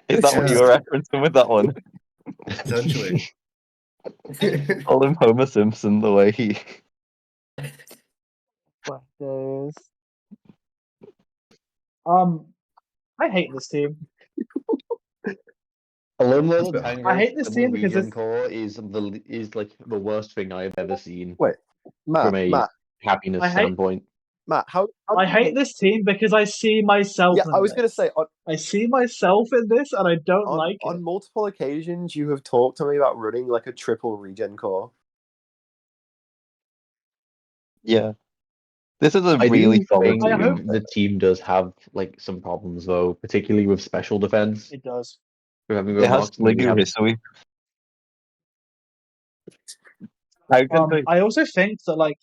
Is that what you Yeah, were referencing with that one? essentially. Call him Homer Simpson the way he. What days? I hate this team. Alumni Fair. I Tangrowth hate this and the team because Regen it's Core is like the worst thing I've ever seen Wait, Matt, from a Matt, happiness I hate standpoint. Matt, how I do you hate this team because I see myself Yeah, I in was gonna this. say I see myself in this, and I don't like it. on multiple occasions you have talked to me about running like a triple regen core. Yeah, this is a I really do solid think I hope team. the team does have like some problems though, particularly with special defense. it does. It has Remarks, and then we Sligu have Hisui. I can say I also think that like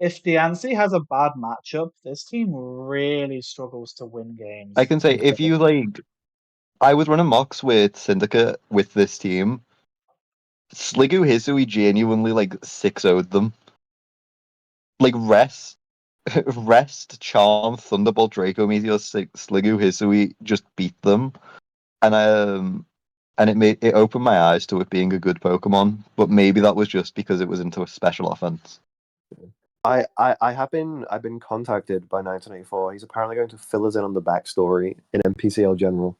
if Diancie has a bad matchup, this team really struggles to win games. if you like, I was running mocks with Syndicate with this team. Sligu Hisui genuinely like 6-0'd them. Like Rest, Charm, Thunderbolt, Draco Meteor, Sligu Hisui just beat them, and it opened my eyes to it being a good Pokemon. But maybe that was just because it was into a special offense. I've been contacted by 1984. He's apparently going to fill us in on the backstory in MPCL General.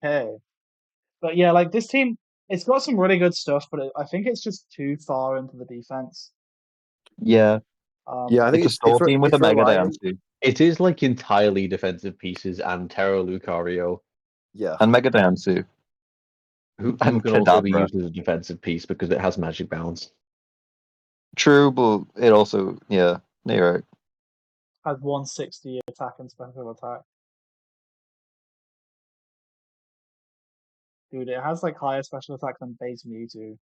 Okay, but yeah, like this team, it's got some really good stuff, but I think it's just too far into the defense. Yeah, Yeah, I think it's a Soul team with a Mega relying. Diancie it is like entirely defensive pieces and Terra Lucario, Yeah, and Mega Diancie who and can also be Kadabra. used as a defensive piece because it has magic bounce. True, but it also you're right. Has 160 attack and special attack. Dude, it has like higher special attack than base Mewtwo.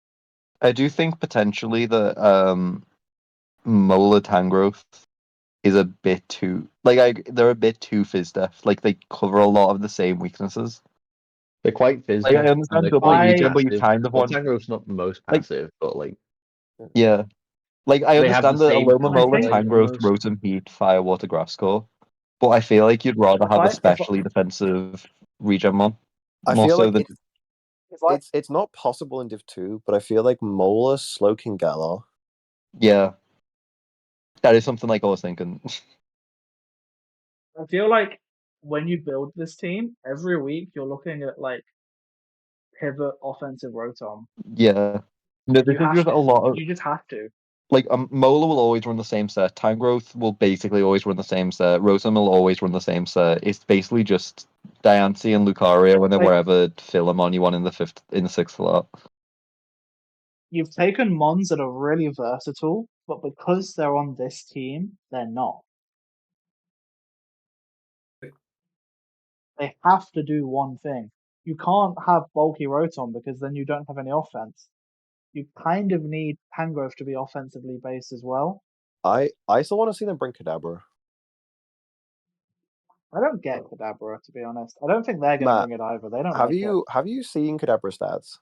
I do think potentially that Mola Tangrowth is a bit too they're a bit too fizz def. Like they cover a lot of the same weaknesses. They're quite fizz Like I and understand they're double quite regen, but you passive. kind of Well, want Tangrove's not the most like passive, but like yeah. Like I they have the understand that same Aloma I Mola think counterplay Tangrowth, almost. Rotom Heat, Fire, Water, Grass core. But I feel like you'd rather have a if specially defensive regen mon. I More feel so like than if I it's not possible in Div 2, but I feel like Mola, Slowking, Galar. yeah. That is something like I was thinking. I feel like when you build this team, every week you're looking at like pivot offensive Rotom. Yeah. No, Like this is just a lot of you just have to. like Mola will always run the same set. Tangrowth will basically always run the same set. Rotom will always run the same set. It's basically just Diancie and Lucario when they're Like wherever Philemon you want in the sixth slot. you've taken Mons that are really versatile, but because they're on this team, they're not. They have to do one thing. You can't have bulky Rotom because then you don't have any offense. You kind of need Tangrowth to be offensively based as well. I still want to see them bring Kadabra. I don't get Kadabra, to be honest. I don't think they're going to Matt, bring it either. They don't have like it. you seen Kadabra stats?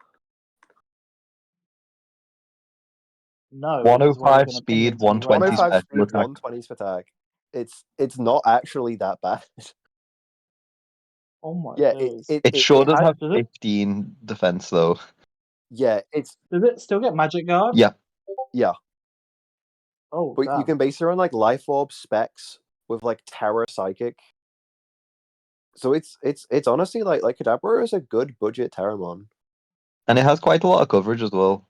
No, because why are you 105 going to pin me speed, to a red 120 house? 105 special speed, attack. 120 attack. It's not actually that bad. Oh my Yeah, days. It sure it does had have Does it 15 defense though. yeah, does it still get Magic Guard? Yeah. yeah. Oh But you damn. can base it on like Life Orb specs with like Terra Psychic. So it's honestly like Kadabra is a good budget Terramon. And it has quite a lot of coverage as well.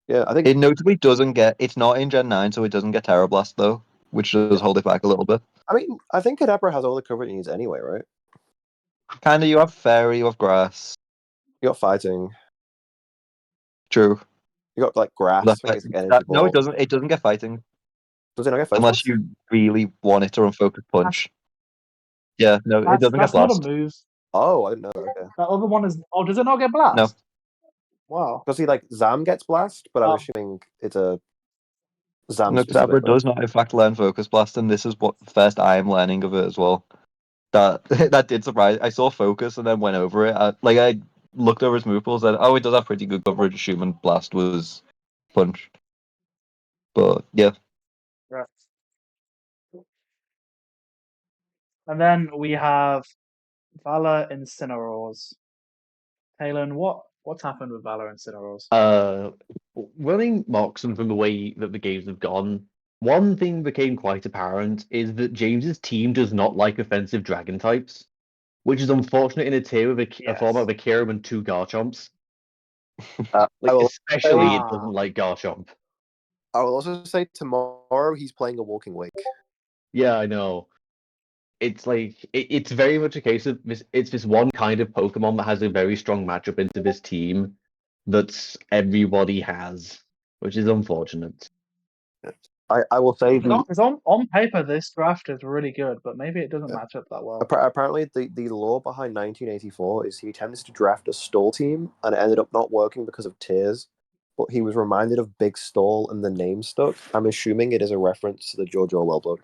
Yeah, I think It notably doesn't get it's not in Gen 9, so it doesn't get Terra Blast though, which does hold it back a little bit. I think Kadabra has all the coverage it needs anyway, right? Kinda you have Fairy, you have Grass. You got fighting. True. You got like grass. I think it's like energy No, ball. it doesn't get fighting. Does it not get fighting? Unless you really want it to run focus punch. Yeah, no, it doesn't get That's not a blast. move. Oh, I didn't know that. Okay. That other one is. Oh, does it not get blast? No. Wow. Because he like Zam gets blast, but I'm Oh. assuming it's a Zam No, specific. Kadabra does not in fact learn Focus Blast, and this is what first I am learning of it as well. That that did surprise. I saw Focus and then went over it. I looked over his move pools and oh, it does have pretty good coverage. Assuming Blast was Punch, but yeah. Right. And then we have Valor Incineroars. Talon, what's happened with Valor Incineroars? Running Moxon from the way that the games have gone, one thing became quite apparent is that James's team does not like offensive dragon types, which is unfortunate in a tier with a format of Akira and 2 Garchomps. I will Especially say, it doesn't like Garchomp. I will also say tomorrow he's playing a Walking Wake. Yeah, I know. It's like it's very much a case of it's this one kind of Pokemon that has a very strong matchup into this team that everybody has, which is unfortunate. I will say Because on paper this draft is really good, but maybe it doesn't match up that well. apparently the lore behind 1984 is he attempted to draft a stall team and it ended up not working because of tiers. But he was reminded of Big Stall and the name stuck. I'm assuming it is a reference to the George Orwell book.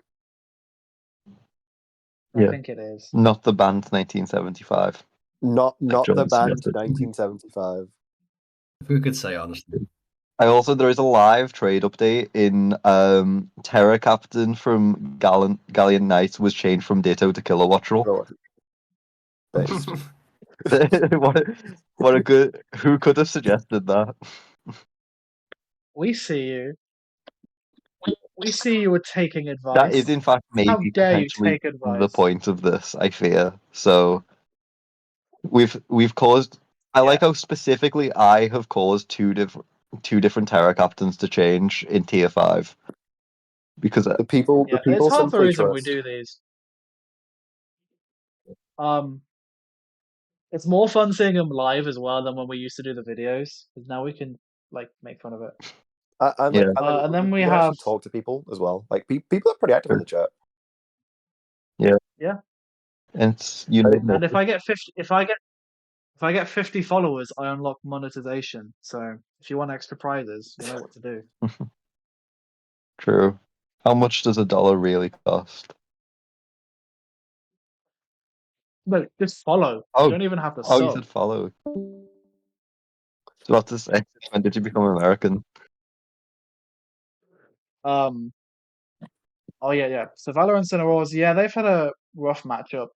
I think it is. Not the band 1975. Not Jordan the band suggested. 1975. If we could say honestly. There is a live trade update in Terra Captain from Galleon Knight was changed from Ditto to Kilowatt Roll. Based. what a good, who could have suggested that? We see you. We see you were taking advice. That is in fact How maybe dare you potentially take advice? the point of this, I fear. So we've caused, I like how specifically I have caused two different Terra Captains to change in tier 5. Because the people it's half the simply reason we trust. do these. It's more fun seeing them live as well than when we used to do the videos. Because now we can like make fun of it. And then we can have actually talk to people as well. Like people are pretty active in the chat. Yeah. Yeah. And it's, you know, And if I get 50 followers, I unlock monetization. So if you want extra prizes, you know what to do. True. How much does $1 really cost? But just follow. Oh, you don't even have to you sub. said follow. I was about to say, when did you become American? Oh yeah. So Valor and Incineroars, yeah, they've had a rough matchup.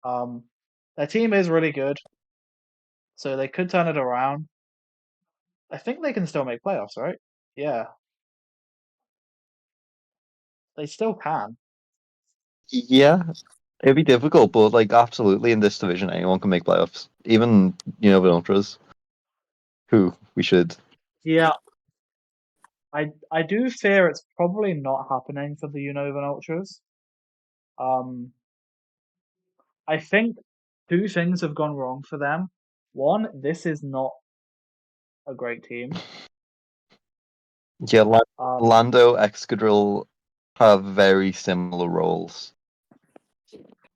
Their team is really good, so they could turn it around. I think they can still make playoffs, right? Yeah, they still can. Yeah, it'd be difficult, but like absolutely in this division, anyone can make playoffs. Even the Ultras, who we should. Yeah, I do fear it's probably not happening for the Unova Ultras. I think two things have gone wrong for them. One, this is not a great team. Yeah, Lando, Excadrill have very similar roles.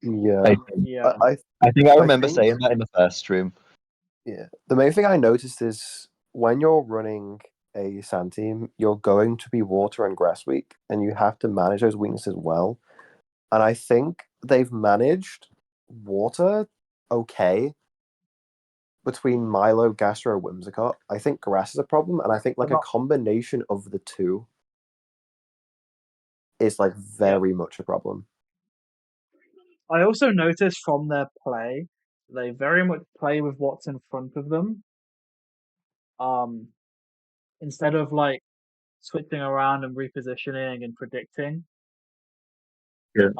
Yeah, I think I remember saying that in the first stream. Yeah, the main thing I noticed is when you're running a sand team, you're going to be water and grass weak, and you have to manage those weaknesses well. And I think they've managed water okay between Milo, Gastro, Whimsicott. I think grass is a problem, and I think like a combination of the two is like very much a problem. I also noticed from their play, they very much play with what's in front of them. Instead of like switching around and repositioning and predicting. Yeah.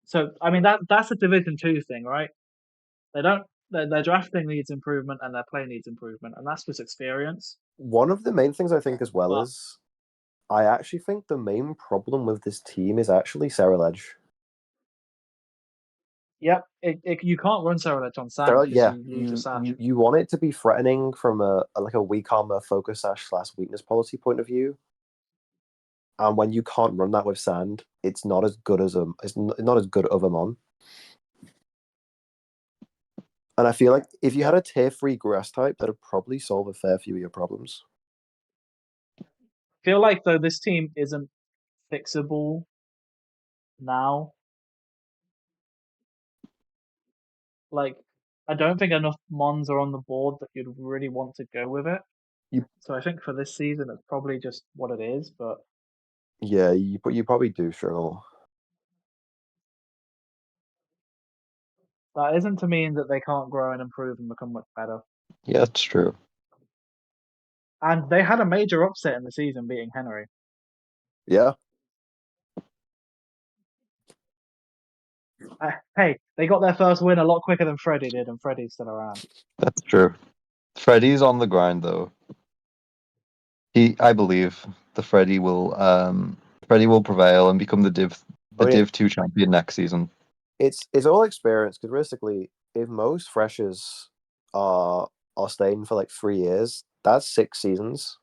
So I mean that's a Division 2 thing, right? Their drafting needs improvement and their play needs improvement, and that's just experience. One of the main things I think as well is I actually think the main problem with this team is actually Ceruledge. Yep, you can't run Ceruledge on sand because you lose your sash. You want it to be threatening from a weak armor focus / weakness policy point of view. And when you can't run that with sand, it's not as good as it's not as good of a mon. And I feel like if you had a tier 3 grass type, that'd probably solve a fair few of your problems. I feel like though this team isn't fixable now. Like, I don't think enough mons are on the board that you'd really want to go with it. You- So I think for this season, it's probably just what it is. But Yeah, you probably do struggle. that isn't to mean that they can't grow and improve and become much better. Yeah, it's true. And they had a major upset in the season, beating Henry. Yeah. Hey, they got their first win a lot quicker than Freddie did, and Freddie's still around. That's true. Freddy's on the grind though. I believe Freddy will prevail and become the I mean, Div 2 champion next season. it's all experience because realistically, if most freshers are staying for like 3 years, that's 6 seasons.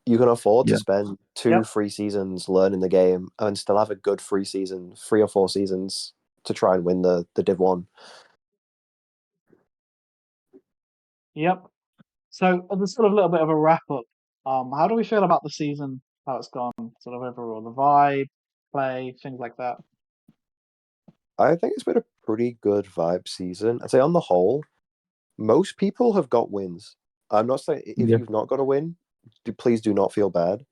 You can afford to Yeah. spend two, Yep. 3 seasons learning the game and still have a good 3 or 4 seasons to try and win the Div 1. Yep. So there's sort of a little bit of a wrap up. How do we feel about the season? How it's gone, sort of overall, the vibe, play, things like that. I think it's been a pretty good vibe season. I'd say on the whole, most people have got wins. I'm not saying if Yeah. you've not got a win, please do not feel bad.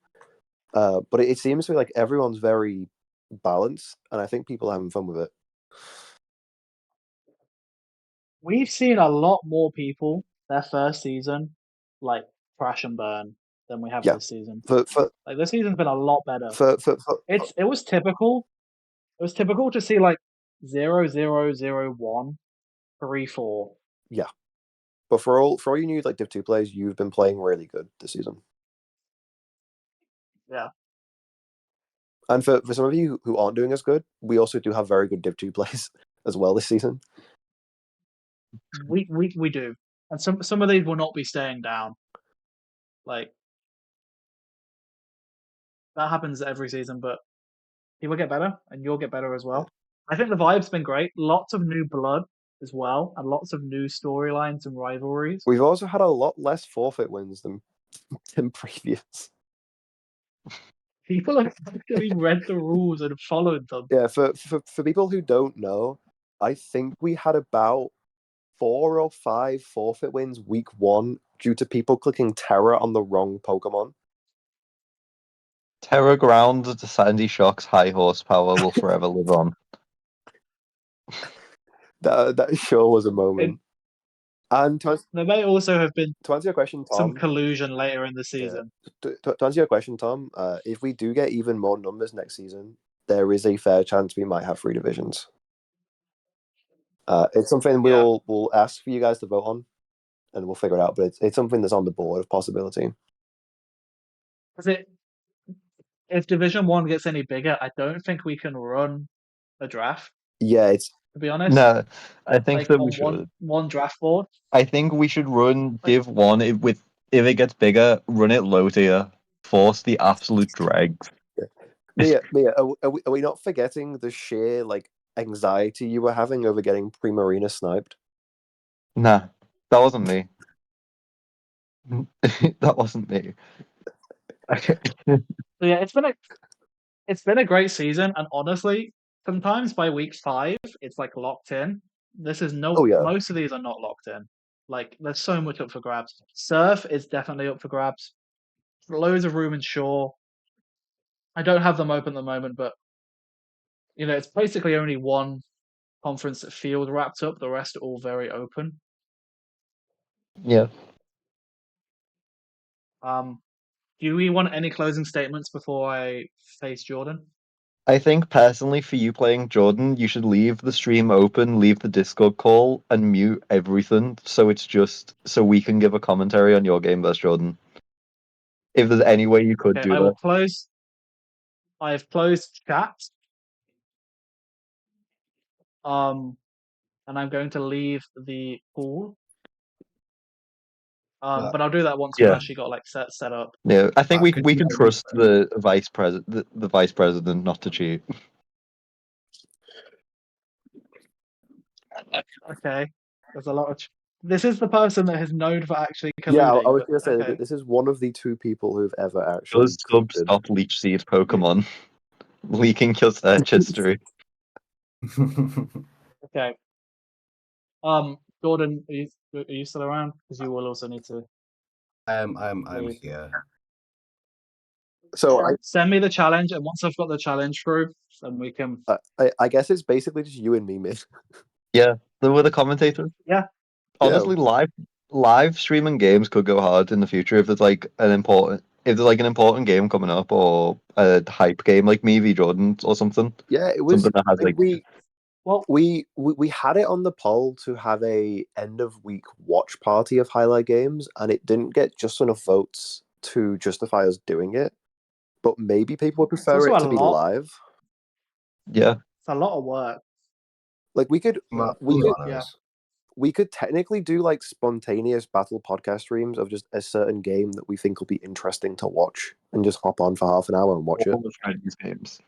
But it seems to be like everyone's very balanced, and I think people are having fun with it. We've seen a lot more people their first season like crash and burn than we have Yeah. this season. For Like this season's been a lot better. for It was typical. It was typical to see like 0-0-0-1, 3-4. yeah. But for all you new like Div 2 players, you've been playing really good this season. Yeah. And for some of you who aren't doing as good, we also do have very good Div 2 players as well this season. We do. And some of these will not be staying down. Like that happens every season, but people get better and you'll get better as well. I think the vibe's been great. Lots of new blood as well, and lots of new storylines and rivalries. We've also had a lot less forfeit wins than previous. People have actually read the rules and followed them. Yeah, for people who don't know, I think we had about 4 or 5 forfeit wins week 1 due to people clicking Terra on the wrong Pokemon. Terra Ground, the Sandy Shock's high horsepower will forever live on. That sure was a moment. And there may also have been to answer your question, Tom, some collusion later in the season. To answer your question, Tom, if we do get even more numbers next season, there is a fair chance we might have 3 divisions. It's something we'll ask for you guys to vote on, and we'll figure it out. But it's something that's on the board of possibility. If Division 1 gets any bigger, I don't think we can run a draft. Yeah, to be honest. No, I think like that on we should. one draft board. I think we should run Div 1 if it gets bigger, run it low tier, force the absolute dregs. Mia, are we not forgetting the sheer like anxiety you were having over getting Primarina sniped? Nah, that wasn't me. That wasn't me. So yeah, it's been a great season, and honestly, sometimes by week 5, it's like locked in. This is most of these are not locked in. Like there's so much up for grabs. Surf is definitely up for grabs. Loads of room in Shore. I don't have them open at the moment, but it's basically only one conference that field wrapped up. The rest are all very open. Yeah. Do we want any closing statements before I face Jordan? I think personally for you playing Jordan, you should leave the stream open, leave the Discord call, and mute everything so it's just so we can give a commentary on your game versus Jordan. If there's any way you could do I that. will close. I have closed chat. And I'm going to leave the pool. But I'll do that once we've actually got like set up. Yeah, I think we can trust the vice president not to cheat. Okay, there's a lot of This is the person that is known for actually Yeah, I colluding. was But going to say okay. that this is one of the 2 people who've ever actually Does Sub colluded. stop Leech Seed Pokemon leaking your search history? Okay. Jordan, are you still around? Because you will also need to I'm leave. here. So Send me the challenge, and once I've got the challenge through, then we can. I guess it's basically just you and me, Miss. Yeah, they were the commentators. Yeah. Honestly, live streaming games could go hard in the future if there's like an important game coming up or a hype game like me v Jordan or something. Yeah, it was. Something that has like We had it on the poll to have a end of week watch party of highlight games, and it didn't get just enough votes to justify us doing it. But maybe people would prefer also it a to be lot. live. yeah. It's a lot of work. Like we could Yeah. we could technically do like spontaneous battle podcast streams of just a certain game that we think will be interesting to watch, and just hop on for half an hour and watch it. All the Freddy's games.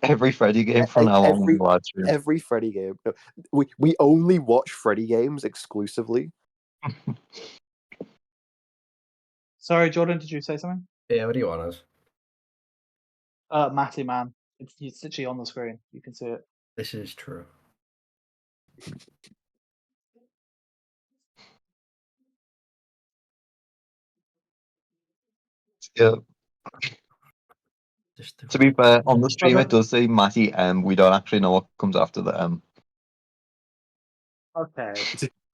Every Freddy game from now on will be live stream. Every Freddy game. No, we only watch Freddy games exclusively. Sorry, Jordan, did you say something? Yeah, what do you want us? Matty, man. It's literally on the screen. You can see it. This is true. Yeah. To be fair, on the stream Okay. it does say Matty M. We don't actually know what comes after the M. Okay.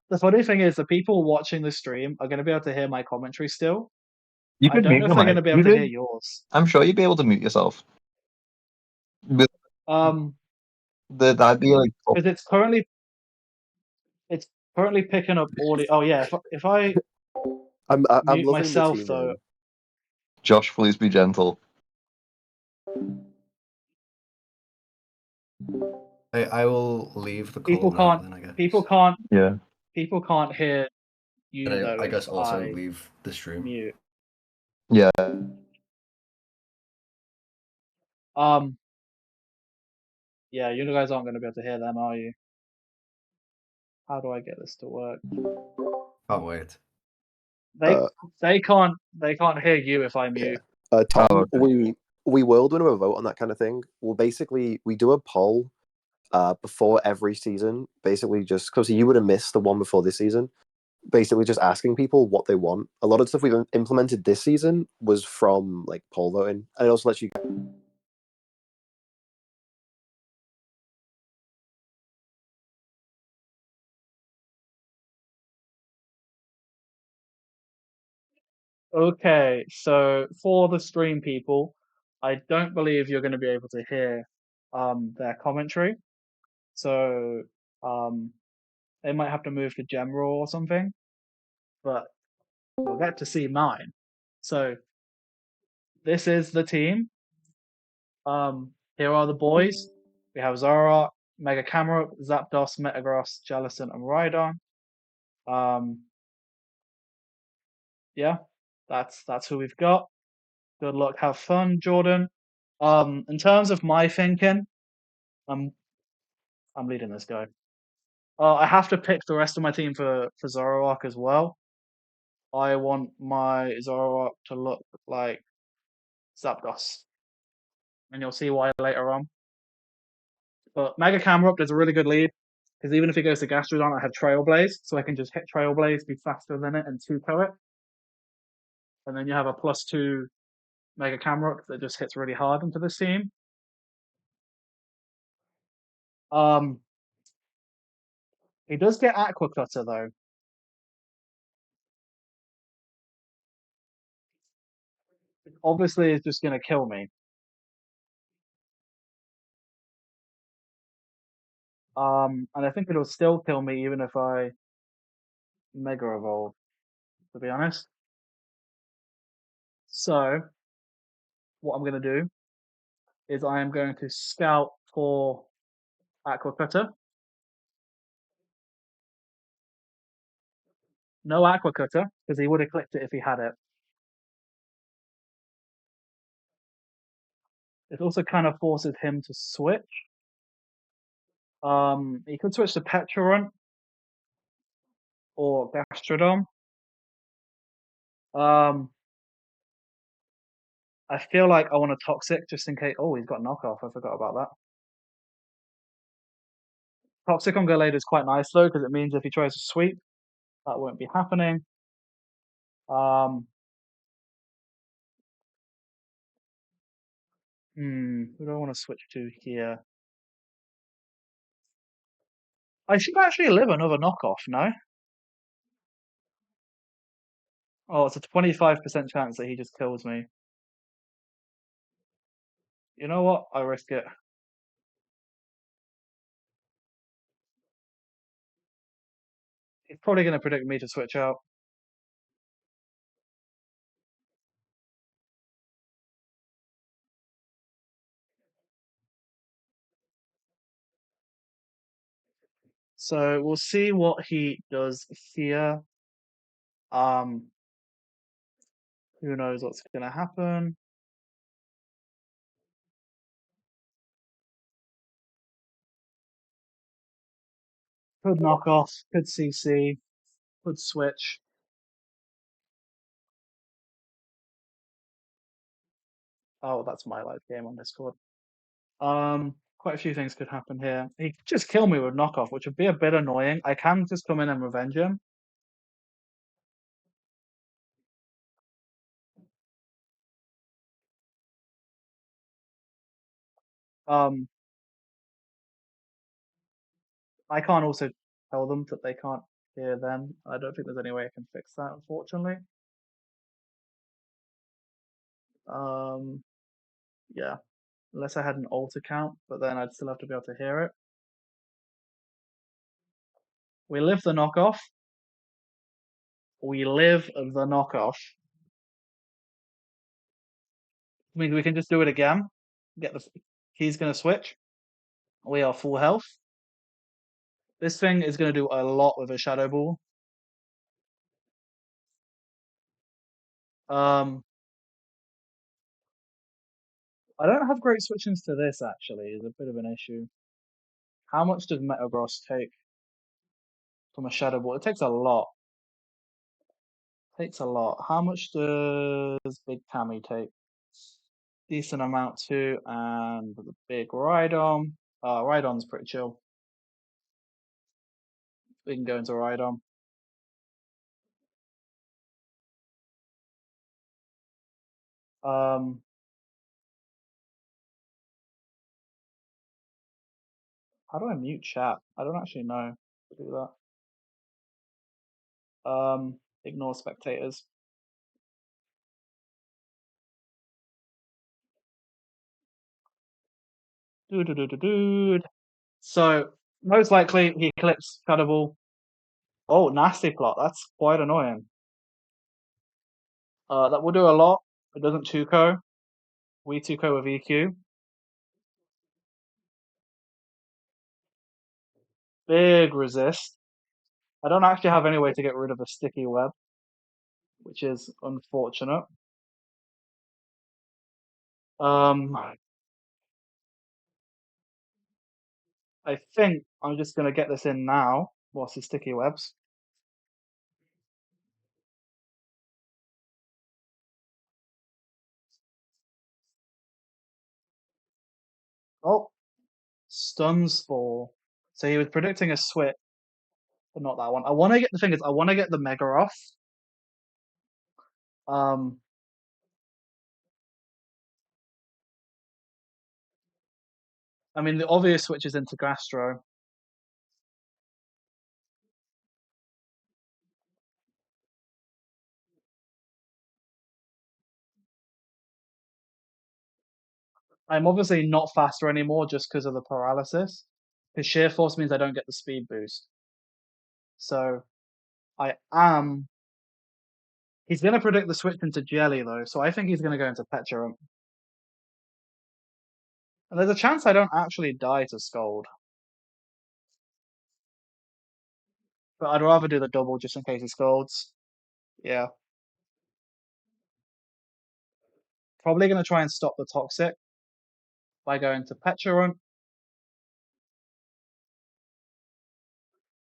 The funny thing is, the people watching the stream are going to be able to hear my commentary still. You I could don't mute know if your they're mic. going to be able to hear yours. I'm sure you'd be able to mute yourself. But that'd be like Because it's currently picking up audio. Oh yeah, if I I'm mute loving myself the team though. name. Josh, please be gentle. I will leave the People call now, can't. then, I guess. Yeah. People can't hear you And though. I guess if also I leave the stream. mute. Yeah. Yeah, you guys aren't going to be able to hear them, are you? How do I get this to work? Can't wait. They can't hear you if I mute. Tom, Oh, okay. we will do a vote on that kind of thing. We'll basically we do a poll before every season, basically just because you would have missed the one before this season. Basically, just asking people what they want. A lot of stuff we've implemented this season was from like poll voting, and it also lets you. Okay, so for the stream people, I don't believe you're going to be able to hear their commentary. So they might have to move to general or something, but you'll get to see mine. So this is the team. Here are the boys. We have Zoroark, Mega Camerupt, Zapdos, Metagross, Jellicent, and Rhydon. Yeah, that's who we've got. Good luck, have fun, Jordan. In terms of my thinking, I'm leading this guy. I have to pick the rest of my team for Zoroark as well. I want my Zoroark to look like Zapdos, and you'll see why later on. But Mega Camerupt is a really good lead because even if he goes to Gastrodon, I have Trailblaze, so I can just hit Trailblaze, be faster than it, and 2-KO it. And then you have a +2 Mega Camerupt that just hits really hard into this team. He does get Aqua Cutter though. Obviously, it's just going to kill me. And I think it'll still kill me even if I Mega Evolve, to be honest. So, what I'm going to do is I am going to scout for Aqua Cutter. No Aqua Cutter, because he would have clicked it if he had it. It also kind of forces him to switch. He could switch to Petrarunt, or Gastrodon. I feel like I want a Toxic just in case. Oh, he's got knockoff. I forgot about that. Toxic on Galade is quite nice though, because it means if he tries to sweep, that won't be happening. Who do I want to switch to here? I should actually live another knockoff, no? Oh, it's a 25% chance that he just kills me. You know what? I risk it. He's probably going to predict me to switch out. So we'll see what he does here. Who knows what's going to happen? Could knock off, could CC, could switch. Oh, that's my live game on Discord. Quite a few things could happen here. He could just kill me with knockoff, which would be a bit annoying. I can just come in and revenge him. I can't also tell them that they can't hear them. I don't think there's any way I can fix that, unfortunately. Yeah, unless I had an alt account, but then I'd still have to be able to hear it. We live the knockoff. We live the knockoff. I mean, we can just do it again. Get the he's gonna switch. We are full health. This thing is gonna do a lot with a shadow ball. I don't have great switchings to this actually. Is a bit of an issue. How much does Metagross take from a shadow ball? It takes a lot. Takes a lot. How much does Big Cammy take? Decent amount too, and the big Rhydon. Rhydon's pretty chill. We can go into Rhydon. How do I mute chat? I don't actually know to do that. Ignore spectators. Dude. So most likely he clips Cuttable. Oh, nasty plot. That's quite annoying. That will do a lot. It doesn't 2-co. We 2-co with EQ. Big resist. I don't actually have any way to get rid of a sticky web, which is unfortunate. I think I'm just going to get this in now whilst the sticky webs. Oh, stuns for. So he was predicting a switch, but not that one. I want to get the thing is I want to get the Mega off. I mean the obvious switch is into Gastro. I'm obviously not faster anymore just because of the paralysis. Because sheer force means I don't get the speed boost. So I am. He's going to predict the switch into Jelly though, so I think he's going to go into Petra. And there's a chance I don't actually die to Scold. But I'd rather do the double just in case he Scolds. Yeah. Probably going to try and stop the Toxic by going to Petra.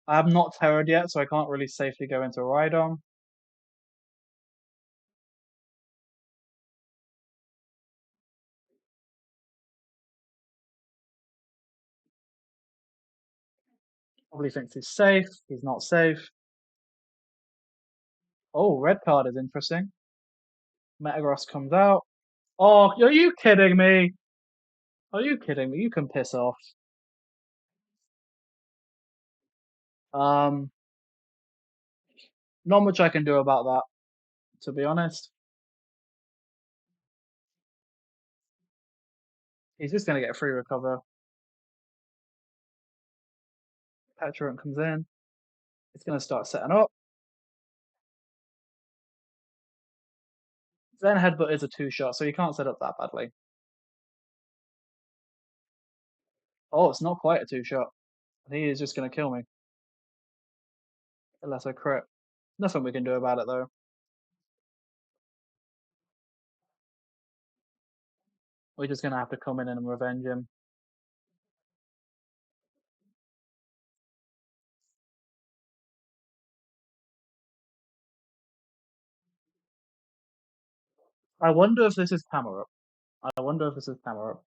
I'm not terrored yet, so I can't really safely go into Rhydon. Probably thinks he's safe. He's not safe. Oh, red card is interesting. Metagross comes out. Oh, are you kidding me? Are you kidding me? You can piss off. Um, not much I can do about that, to be honest. He's just gonna get a free recover. Petrant comes in. It's gonna start setting up. Then headbutt is a 2-shot, so you can't set up that badly. Oh, it's not quite a 2-shot. He is just gonna kill me. Unless I crit. Nothing we can do about it though. We're just gonna have to come in and revenge him. I wonder if this is camera up. I wonder if this is camera up.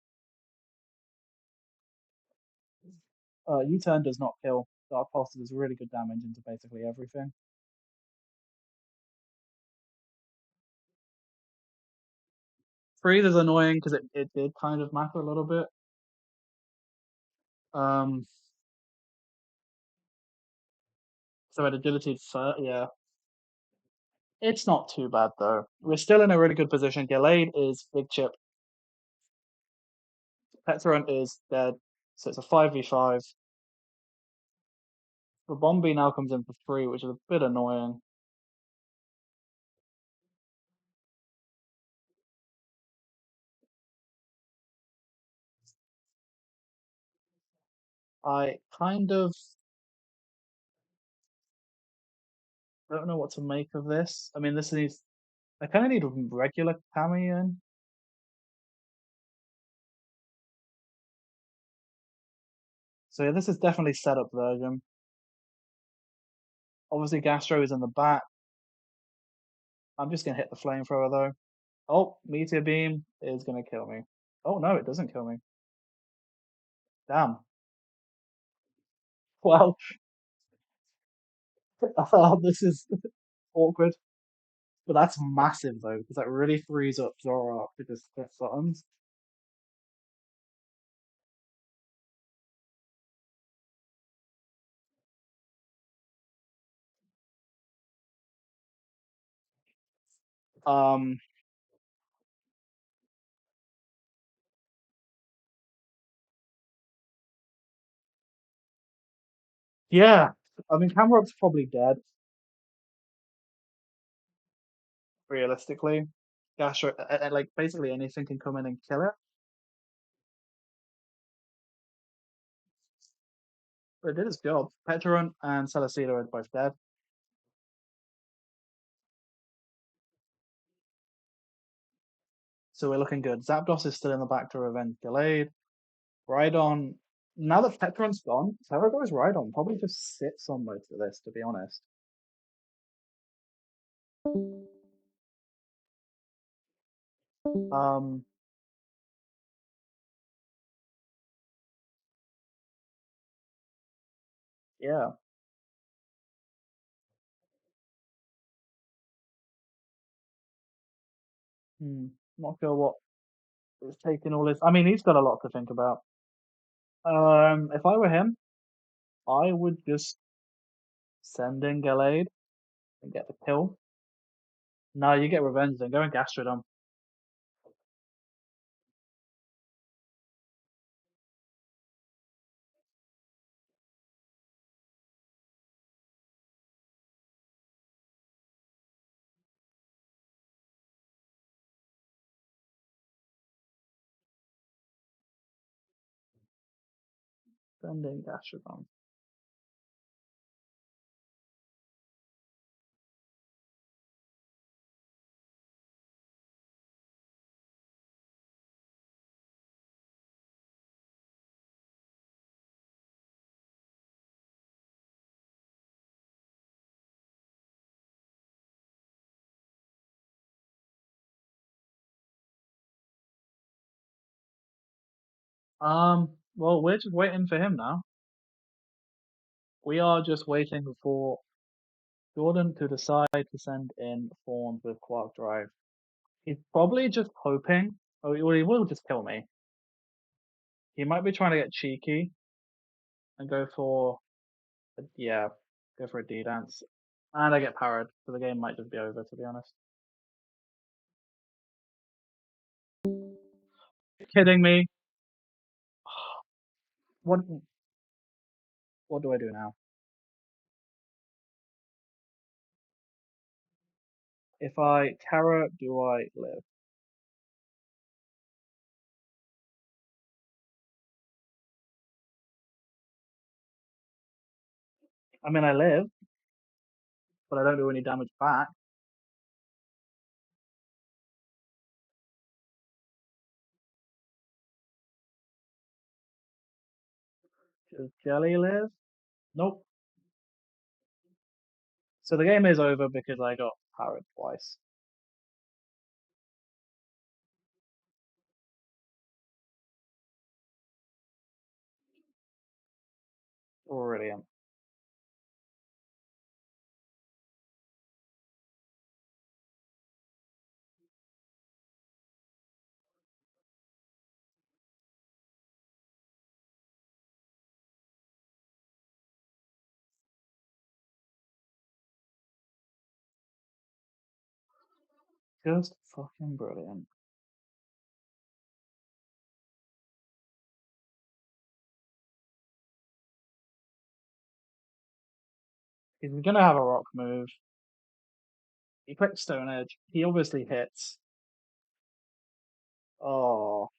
U-turn does not kill. Dark Pulse does really good damage into basically everything. Freeze is annoying because it did kind of matter a little bit. So at agility, yeah. It's not too bad though. We're still in a really good position. Gallade is big chip. Petarant is dead. So it's a 5v5. The Bombi now comes in for 3, which is a bit annoying. I kind of don't know what to make of this. I mean, this needs. I kind of need a regular Kami in. So yeah, this is definitely setup version. Obviously, Gastro is in the back. I'm just gonna hit the flamethrower though. Oh, Meteor Beam is gonna kill me. Oh no, it doesn't kill me. Damn. Well, this is awkward. But that's massive though, because that really frees up Zoroark to just hit buttons. Um, yeah. I mean, Cameron's probably dead, realistically. Gastro, like basically anything can come in and kill it. But it did its job. Petarant and Celesteela are both dead. So we're looking good. Zapdos is still in the back to revenge Gallade. Rhydon. Now that Petarant's gone, Terragor's Rhydon probably just sits on most of this, to be honest. Um, yeah. Not sure what is taking all this. I mean, he's got a lot to think about. If I were him, I would just send in Gallade and get the kill. No, you get revenge then. Go and Gastrodon. Send in Gastrodon. Well, we're just waiting for him now. We are just waiting for Jordan to decide to send in Thorns with Quark Drive. He's probably just hoping. Oh, he will just kill me. He might be trying to get cheeky and go for, yeah, go for a D dance. And I get powered, so the game might just be over, to be honest. Kidding me? What? What do I do now? If I Terror, do I live? I mean, I live, but I don't do any damage back. Does Jelly live? Nope. So the game is over because I got powered twice. Brilliant. Just fucking brilliant. He's gonna have a rock move. He picks Stone Edge. He obviously hits. Oh.